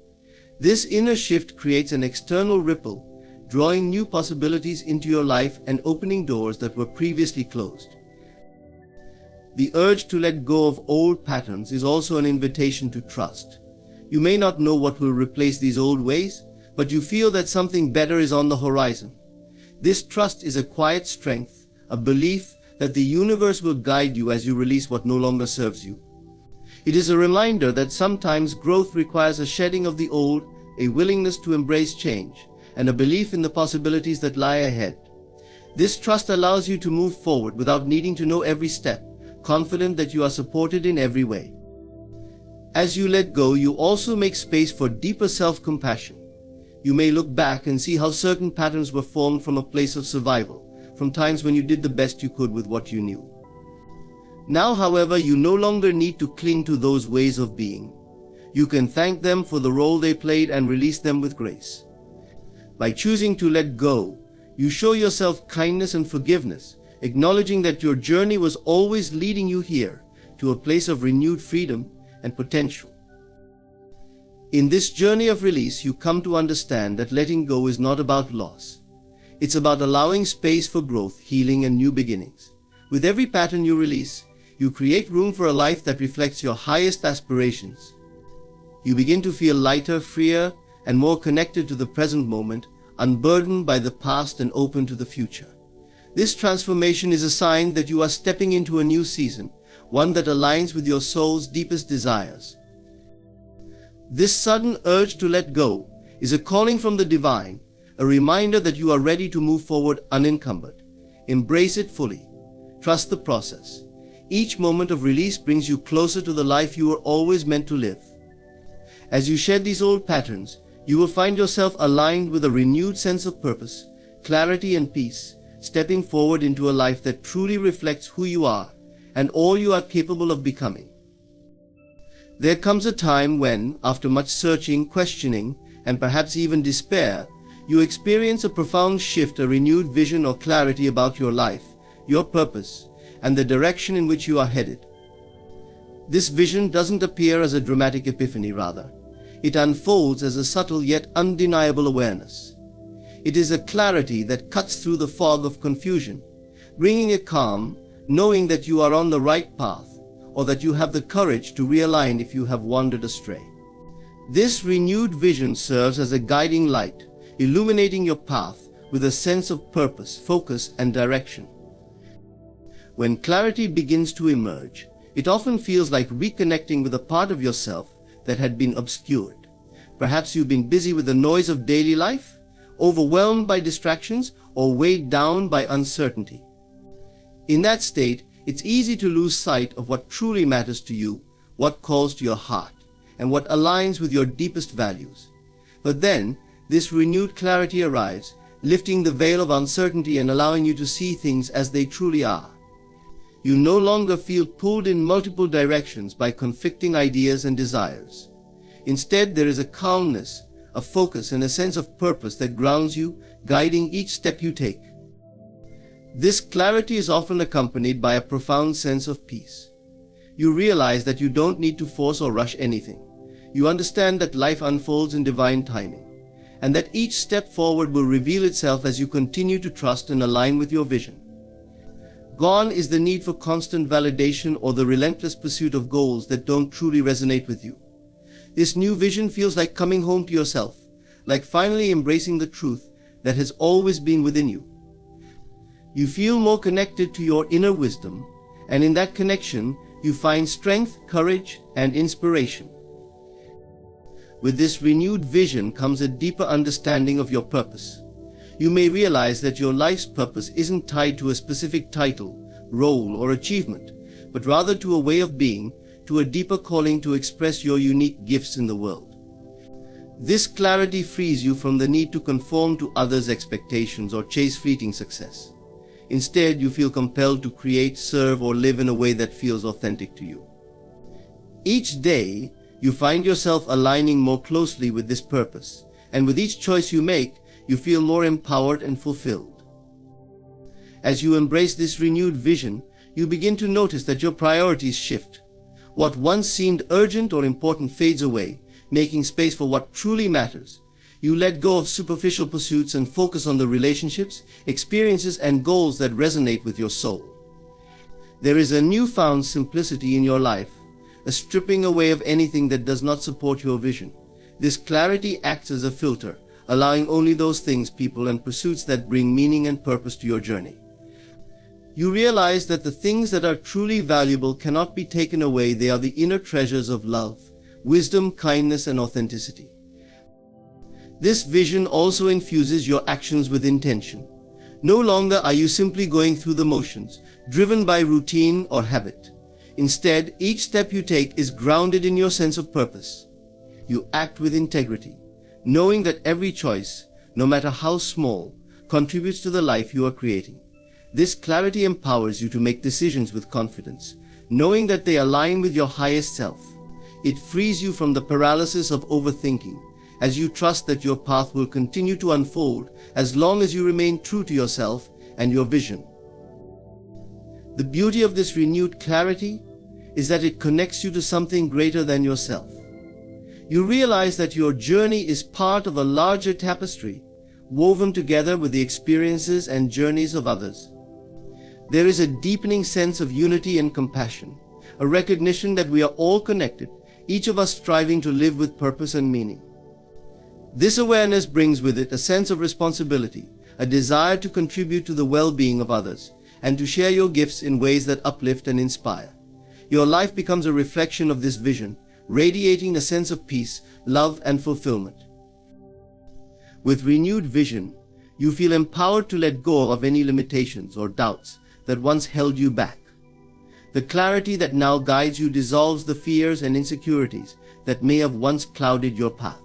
This inner shift creates an external ripple, drawing new possibilities into your life and opening doors that were previously closed. The urge to let go of old patterns is also an invitation to trust. You may not know what will replace these old ways, but you feel that something better is on the horizon. This trust is a quiet strength, a belief that the universe will guide you as you release what no longer serves you. It is a reminder that sometimes growth requires a shedding of the old, a willingness to embrace change, and a belief in the possibilities that lie ahead. This trust allows you to move forward without needing to know every step, confident that you are supported in every way. As you let go, you also make space for deeper self-compassion. You may look back and see how certain patterns were formed from a place of survival, from times when you did the best you could with what you knew. Now, however, you no longer need to cling to those ways of being. You can thank them for the role they played and release them with grace. By choosing to let go, you show yourself kindness and forgiveness, acknowledging that your journey was always leading you here, to a place of renewed freedom and potential. In this journey of release, you come to understand that letting go is not about loss. It's about allowing space for growth, healing, and new beginnings. With every pattern you release, you create room for a life that reflects your highest aspirations. You begin to feel lighter, freer, and more connected to the present moment, unburdened by the past and open to the future. This transformation is a sign that you are stepping into a new season, one that aligns with your soul's deepest desires. This sudden urge to let go is a calling from the divine, a reminder that you are ready to move forward unencumbered. Embrace it fully. Trust the process. Each moment of release brings you closer to the life you were always meant to live. As you shed these old patterns, you will find yourself aligned with a renewed sense of purpose, clarity, and peace, stepping forward into a life that truly reflects who you are and all you are capable of becoming. There comes a time when, after much searching, questioning, and perhaps even despair, you experience a profound shift, a renewed vision or clarity about your life, your purpose, and the direction in which you are headed. This vision doesn't appear as a dramatic epiphany, rather. It unfolds as a subtle yet undeniable awareness. It is a clarity that cuts through the fog of confusion, bringing a calm, knowing that you are on the right path, or that you have the courage to realign if you have wandered astray. This renewed vision serves as a guiding light, illuminating your path with a sense of purpose, focus, and direction. When clarity begins to emerge, it often feels like reconnecting with a part of yourself that had been obscured. Perhaps you've been busy with the noise of daily life, overwhelmed by distractions, or weighed down by uncertainty. In that state, it's easy to lose sight of what truly matters to you, what calls to your heart, and what aligns with your deepest values. But then, this renewed clarity arrives, lifting the veil of uncertainty and allowing you to see things as they truly are. You no longer feel pulled in multiple directions by conflicting ideas and desires. Instead, there is a calmness, a focus, and a sense of purpose that grounds you, guiding each step you take. This clarity is often accompanied by a profound sense of peace. You realize that you don't need to force or rush anything. You understand that life unfolds in divine timing, and that each step forward will reveal itself as you continue to trust and align with your vision. Gone is the need for constant validation or the relentless pursuit of goals that don't truly resonate with you. This new vision feels like coming home to yourself, like finally embracing the truth that has always been within you. You feel more connected to your inner wisdom, and in that connection, you find strength, courage, and inspiration. With this renewed vision comes a deeper understanding of your purpose. You may realize that your life's purpose isn't tied to a specific title, role, or achievement, but rather to a way of being, to a deeper calling to express your unique gifts in the world. This clarity frees you from the need to conform to others' expectations or chase fleeting success. Instead, you feel compelled to create, serve, or live in a way that feels authentic to you. Each day, you find yourself aligning more closely with this purpose, and with each choice you make, you feel more empowered and fulfilled. As you embrace this renewed vision, you begin to notice that your priorities shift. What once seemed urgent or important fades away, making space for what truly matters. You let go of superficial pursuits and focus on the relationships, experiences, and goals that resonate with your soul. There is a newfound simplicity in your life, a stripping away of anything that does not support your vision. This clarity acts as a filter, allowing only those things, people, and pursuits that bring meaning and purpose to your journey. You realize that the things that are truly valuable cannot be taken away. They are the inner treasures of love, wisdom, kindness, and authenticity. This vision also infuses your actions with intention. No longer are you simply going through the motions, driven by routine or habit. Instead, each step you take is grounded in your sense of purpose. You act with integrity, knowing that every choice, no matter how small, contributes to the life you are creating. This clarity empowers you to make decisions with confidence, knowing that they align with your highest self. It frees you from the paralysis of overthinking, as you trust that your path will continue to unfold as long as you remain true to yourself and your vision. The beauty of this renewed clarity is that it connects you to something greater than yourself. You realize that your journey is part of a larger tapestry, woven together with the experiences and journeys of others. There is a deepening sense of unity and compassion, a recognition that we are all connected, each of us striving to live with purpose and meaning. This awareness brings with it a sense of responsibility, a desire to contribute to the well-being of others, and to share your gifts in ways that uplift and inspire. Your life becomes a reflection of this vision, radiating a sense of peace, love, and fulfillment. With renewed vision, you feel empowered to let go of any limitations or doubts that once held you back. The clarity that now guides you dissolves the fears and insecurities that may have once clouded your path.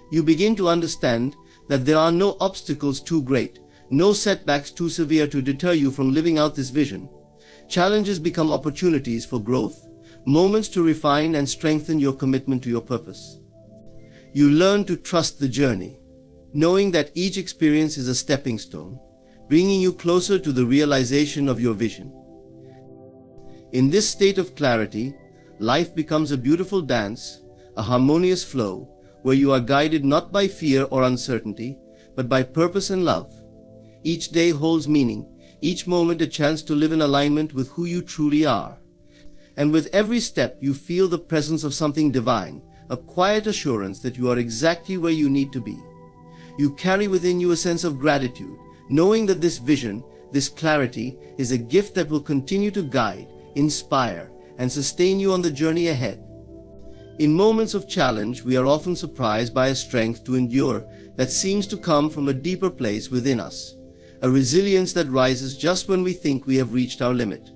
You begin to understand that there are no obstacles too great, no setbacks too severe to deter you from living out this vision. Challenges become opportunities for growth, moments to refine and strengthen your commitment to your purpose. You learn to trust the journey, knowing that each experience is a stepping stone, bringing you closer to the realization of your vision. In this state of clarity, life becomes a beautiful dance, a harmonious flow, where you are guided not by fear or uncertainty, but by purpose and love. Each day holds meaning, each moment a chance to live in alignment with who you truly are. And with every step you feel the presence of something divine, a quiet assurance that you are exactly where you need to be. You carry within you a sense of gratitude, knowing that this vision, this clarity, is a gift that will continue to guide, inspire, and sustain you on the journey ahead. In moments of challenge, we are often surprised by a strength to endure that seems to come from a deeper place within us, a resilience that rises just when we think we have reached our limit.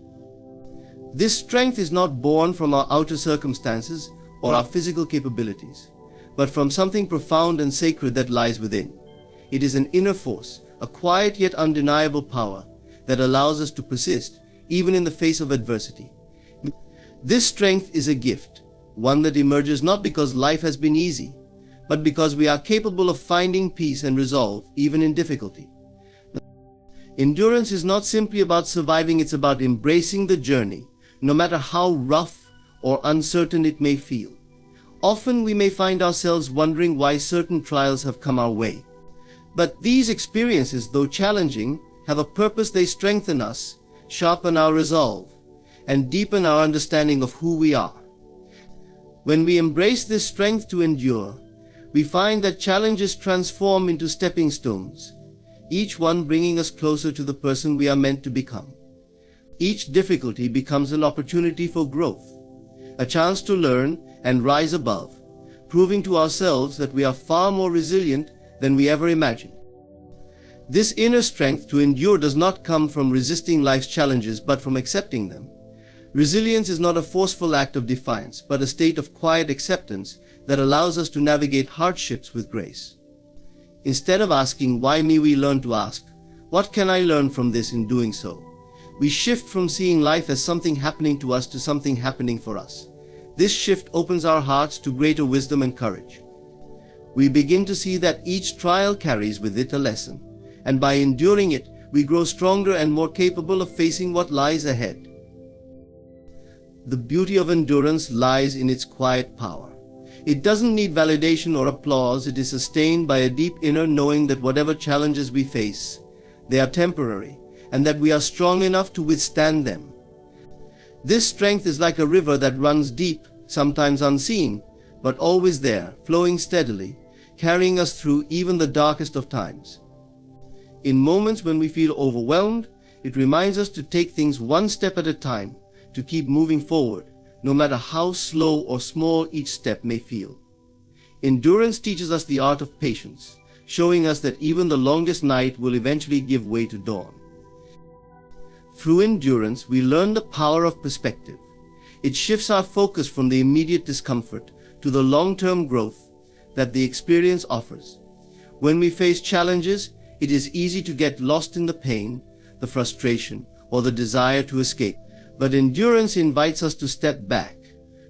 This strength is not born from our outer circumstances or our physical capabilities, but from something profound and sacred that lies within. It is an inner force, a quiet yet undeniable power that allows us to persist even in the face of adversity. This strength is a gift, one that emerges not because life has been easy, but because we are capable of finding peace and resolve even in difficulty. Endurance is not simply about surviving, it's about embracing the journey, no matter how rough or uncertain it may feel. Often we may find ourselves wondering why certain trials have come our way. But these experiences, though challenging, have a purpose. They strengthen us, sharpen our resolve, and deepen our understanding of who we are. When we embrace this strength to endure, we find that challenges transform into stepping stones, each one bringing us closer to the person we are meant to become. Each difficulty becomes an opportunity for growth, a chance to learn and rise above, proving to ourselves that we are far more resilient than we ever imagined. This inner strength to endure does not come from resisting life's challenges, but from accepting them. Resilience is not a forceful act of defiance, but a state of quiet acceptance that allows us to navigate hardships with grace. Instead of asking, "Why me?" we learn to ask, "What can I learn from this?" In doing so, we shift from seeing life as something happening to us to something happening for us. This shift opens our hearts to greater wisdom and courage. We begin to see that each trial carries with it a lesson, and by enduring it, we grow stronger and more capable of facing what lies ahead. The beauty of endurance lies in its quiet power. It doesn't need validation or applause. It is sustained by a deep inner knowing that whatever challenges we face, they are temporary, and that we are strong enough to withstand them. This strength is like a river that runs deep, sometimes unseen, but always there, flowing steadily, carrying us through even the darkest of times. In moments when we feel overwhelmed, it reminds us to take things one step at a time, to keep moving forward, no matter how slow or small each step may feel. Endurance teaches us the art of patience, showing us that even the longest night will eventually give way to dawn. Through endurance, we learn the power of perspective. It shifts our focus from the immediate discomfort to the long-term growth that the experience offers. When we face challenges, it is easy to get lost in the pain, the frustration, or the desire to escape. But endurance invites us to step back,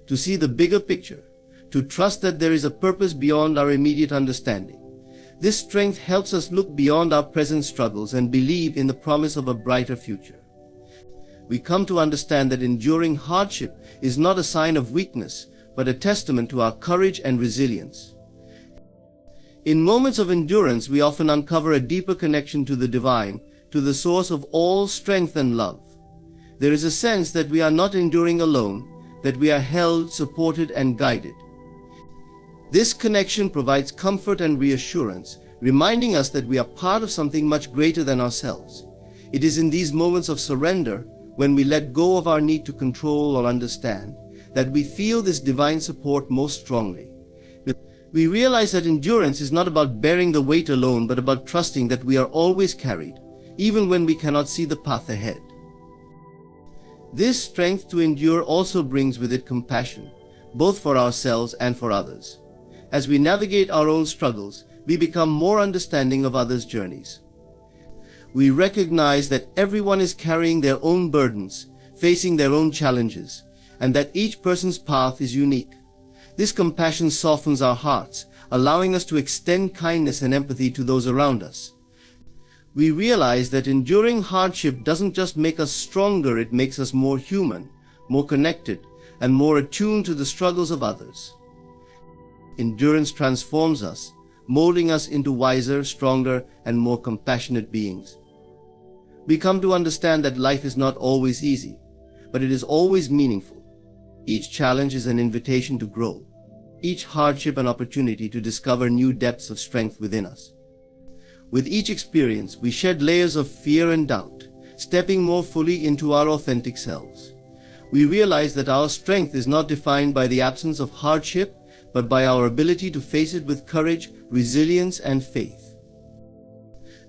to see the bigger picture, to trust that there is a purpose beyond our immediate understanding. This strength helps us look beyond our present struggles and believe in the promise of a brighter future. We come to understand that enduring hardship is not a sign of weakness, but a testament to our courage and resilience. In moments of endurance, we often uncover a deeper connection to the divine, to the source of all strength and love. There is a sense that we are not enduring alone, that we are held, supported, and guided. This connection provides comfort and reassurance, reminding us that we are part of something much greater than ourselves. It is in these moments of surrender, when we let go of our need to control or understand, that we feel this divine support most strongly. We realize that endurance is not about bearing the weight alone, but about trusting that we are always carried, even when we cannot see the path ahead. This strength to endure also brings with it compassion, both for ourselves and for others. As we navigate our own struggles, we become more understanding of others' journeys. We recognize that everyone is carrying their own burdens, facing their own challenges, and that each person's path is unique. This compassion softens our hearts, allowing us to extend kindness and empathy to those around us. We realize that enduring hardship doesn't just make us stronger, it makes us more human, more connected, and more attuned to the struggles of others. Endurance transforms us, molding us into wiser, stronger, and more compassionate beings. We come to understand that life is not always easy, but it is always meaningful. Each challenge is an invitation to grow, each hardship an opportunity to discover new depths of strength within us. With each experience, we shed layers of fear and doubt, stepping more fully into our authentic selves. We realize that our strength is not defined by the absence of hardship, but by our ability to face it with courage, resilience, and faith.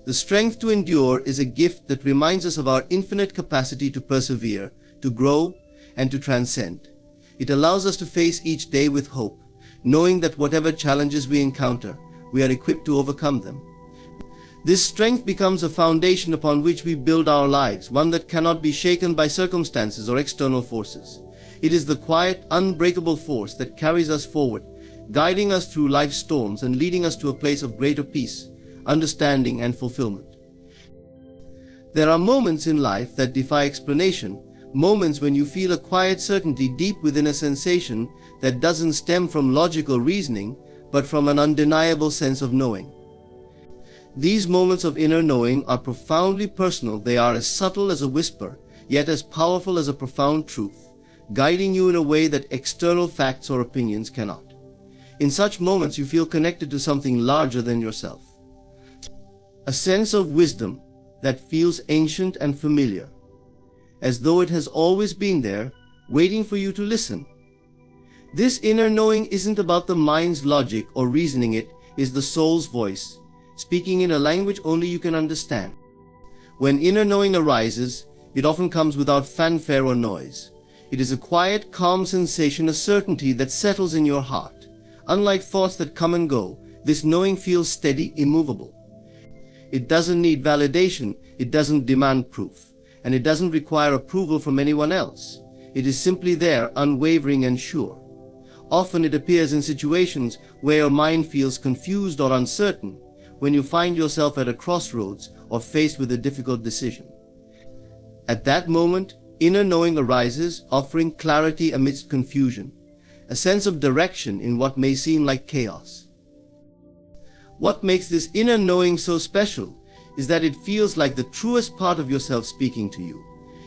The strength to endure is a gift that reminds us of our infinite capacity to persevere, to grow, and to transcend. It allows us to face each day with hope, knowing that whatever challenges we encounter, we are equipped to overcome them. This strength becomes a foundation upon which we build our lives, one that cannot be shaken by circumstances or external forces. It is the quiet, unbreakable force that carries us forward, guiding us through life's storms and leading us to a place of greater peace, understanding, and fulfillment. There are moments in life that defy explanation, moments when you feel a quiet certainty deep within a sensation that doesn't stem from logical reasoning, but from an undeniable sense of knowing. These moments of inner knowing are profoundly personal. They are as subtle as a whisper, yet as powerful as a profound truth, guiding you in a way that external facts or opinions cannot. In such moments, you feel connected to something larger than yourself. A sense of wisdom that feels ancient and familiar, as though it has always been there, waiting for you to listen. This inner knowing isn't about the mind's logic or reasoning, it is the soul's voice, speaking in a language only you can understand. When inner knowing arises, it often comes without fanfare or noise. It is a quiet, calm sensation, a certainty that settles in your heart. Unlike thoughts that come and go, this knowing feels steady, immovable. It doesn't need validation, it doesn't demand proof, and it doesn't require approval from anyone else. It is simply there, unwavering and sure. Often it appears in situations where your mind feels confused or uncertain, when you find yourself at a crossroads or faced with a difficult decision. At that moment, inner knowing arises, offering clarity amidst confusion, a sense of direction in what may seem like chaos. What makes this inner knowing so special is that it feels like the truest part of yourself speaking to you.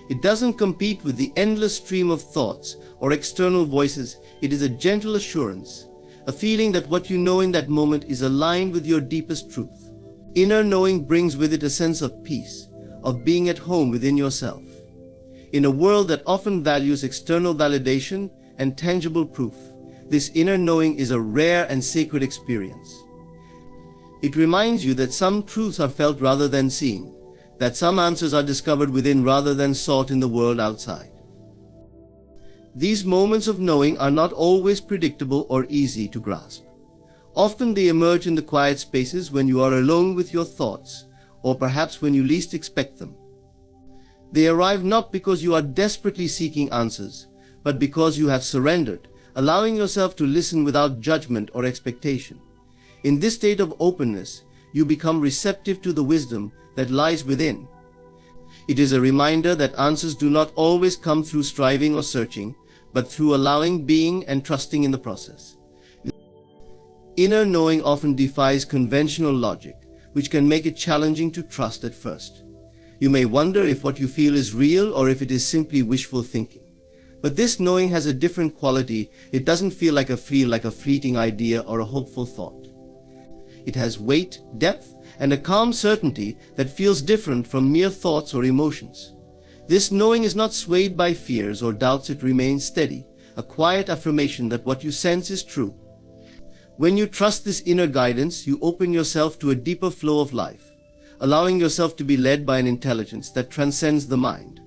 It doesn't compete with the endless stream of thoughts or external voices. It is a gentle assurance, a feeling that what you know in that moment is aligned with your deepest truth. Inner knowing brings with it a sense of peace, of being at home within yourself. In a world that often values external validation and tangible proof, this inner knowing is a rare and sacred experience. It reminds you that some truths are felt rather than seen, that some answers are discovered within rather than sought in the world outside. These moments of knowing are not always predictable or easy to grasp. Often they emerge in the quiet spaces when you are alone with your thoughts, or perhaps when you least expect them. They arrive not because you are desperately seeking answers, but because you have surrendered, allowing yourself to listen without judgment or expectation. In this state of openness, you become receptive to the wisdom that lies within. It is a reminder that answers do not always come through striving or searching, but through allowing, being, and trusting in the process. Inner knowing often defies conventional logic, which can make it challenging to trust at first. You may wonder if what you feel is real or if it is simply wishful thinking. But this knowing has a different quality. It doesn't feel like a fleeting idea or a hopeful thought. It has weight, depth, and a calm certainty that feels different from mere thoughts or emotions. This knowing is not swayed by fears or doubts. It remains steady, a quiet affirmation that what you sense is true. When you trust this inner guidance, you open yourself to a deeper flow of life, allowing yourself to be led by an intelligence that transcends the mind.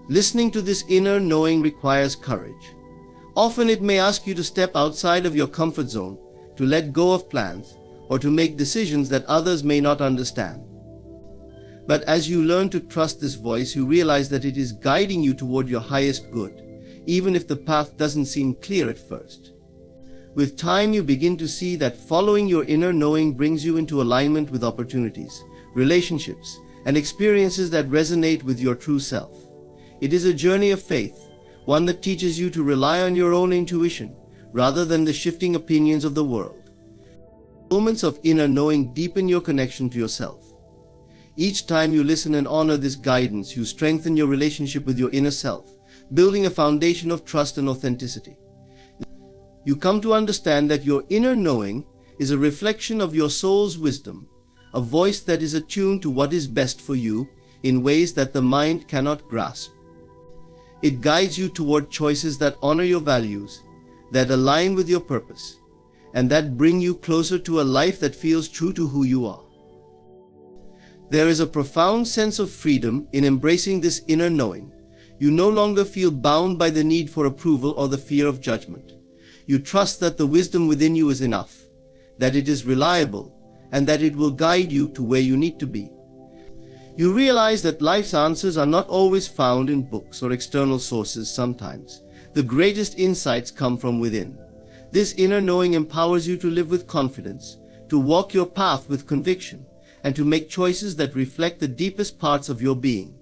Listening to this inner knowing requires courage. Often it may ask you to step outside of your comfort zone, to let go of plans, or to make decisions that others may not understand. But as you learn to trust this voice, you realize that it is guiding you toward your highest good, even if the path doesn't seem clear at first. With time, you begin to see that following your inner knowing brings you into alignment with opportunities, relationships, and experiences that resonate with your true self. It is a journey of faith, one that teaches you to rely on your own intuition, rather than the shifting opinions of the world. Moments of inner knowing deepen your connection to yourself. Each time you listen and honor this guidance, you strengthen your relationship with your inner self, building a foundation of trust and authenticity. You come to understand that your inner knowing is a reflection of your soul's wisdom, a voice that is attuned to what is best for you in ways that the mind cannot grasp. It guides you toward choices that honor your values, that align with your purpose, and that bring you closer to a life that feels true to who you are. There is a profound sense of freedom in embracing this inner knowing. You no longer feel bound by the need for approval or the fear of judgment. You trust that the wisdom within you is enough, that it is reliable, and that it will guide you to where you need to be. You realize that life's answers are not always found in books or external sources. Sometimes the greatest insights come from within. This inner knowing empowers you to live with confidence, to walk your path with conviction, and to make choices that reflect the deepest parts of your being.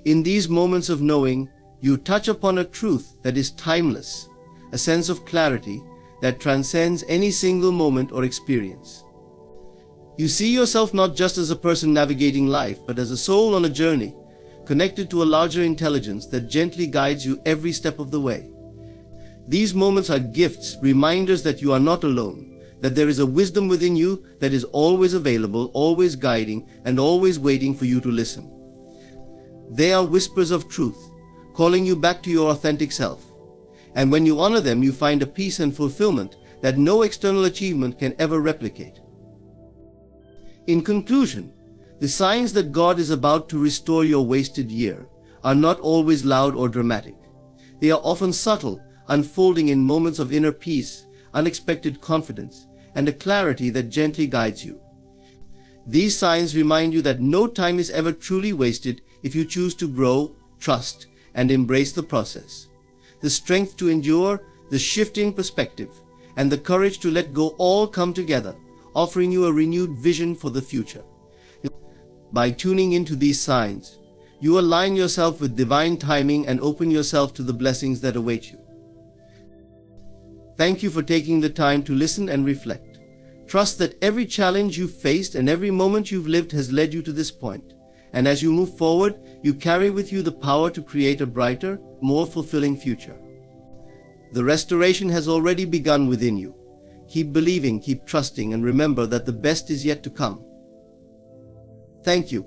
In these moments of knowing, you touch upon a truth that is timeless, a sense of clarity that transcends any single moment or experience. You see yourself not just as a person navigating life, but as a soul on a journey, connected to a larger intelligence that gently guides you every step of the way. These moments are gifts, reminders that you are not alone, that there is a wisdom within you that is always available, always guiding, and always waiting for you to listen. They are whispers of truth, calling you back to your authentic self. And when you honor them, you find a peace and fulfillment that no external achievement can ever replicate. In conclusion, the signs that God is about to restore your wasted year are not always loud or dramatic. They are often subtle, unfolding in moments of inner peace, unexpected confidence, and a clarity that gently guides you. These signs remind you that no time is ever truly wasted if you choose to grow, trust, and embrace the process. the strength to endure, the shifting perspective, and the courage to let go all come together, offering you a renewed vision for the future. By tuning into these signs, you align yourself with divine timing and open yourself to the blessings that await you. Thank you for taking the time to listen and reflect. Trust that every challenge you've faced and every moment you've lived has led you to this point. And as you move forward, you carry with you the power to create a brighter, more fulfilling future. The restoration has already begun within you. Keep believing, keep trusting, and remember that the best is yet to come. Thank you.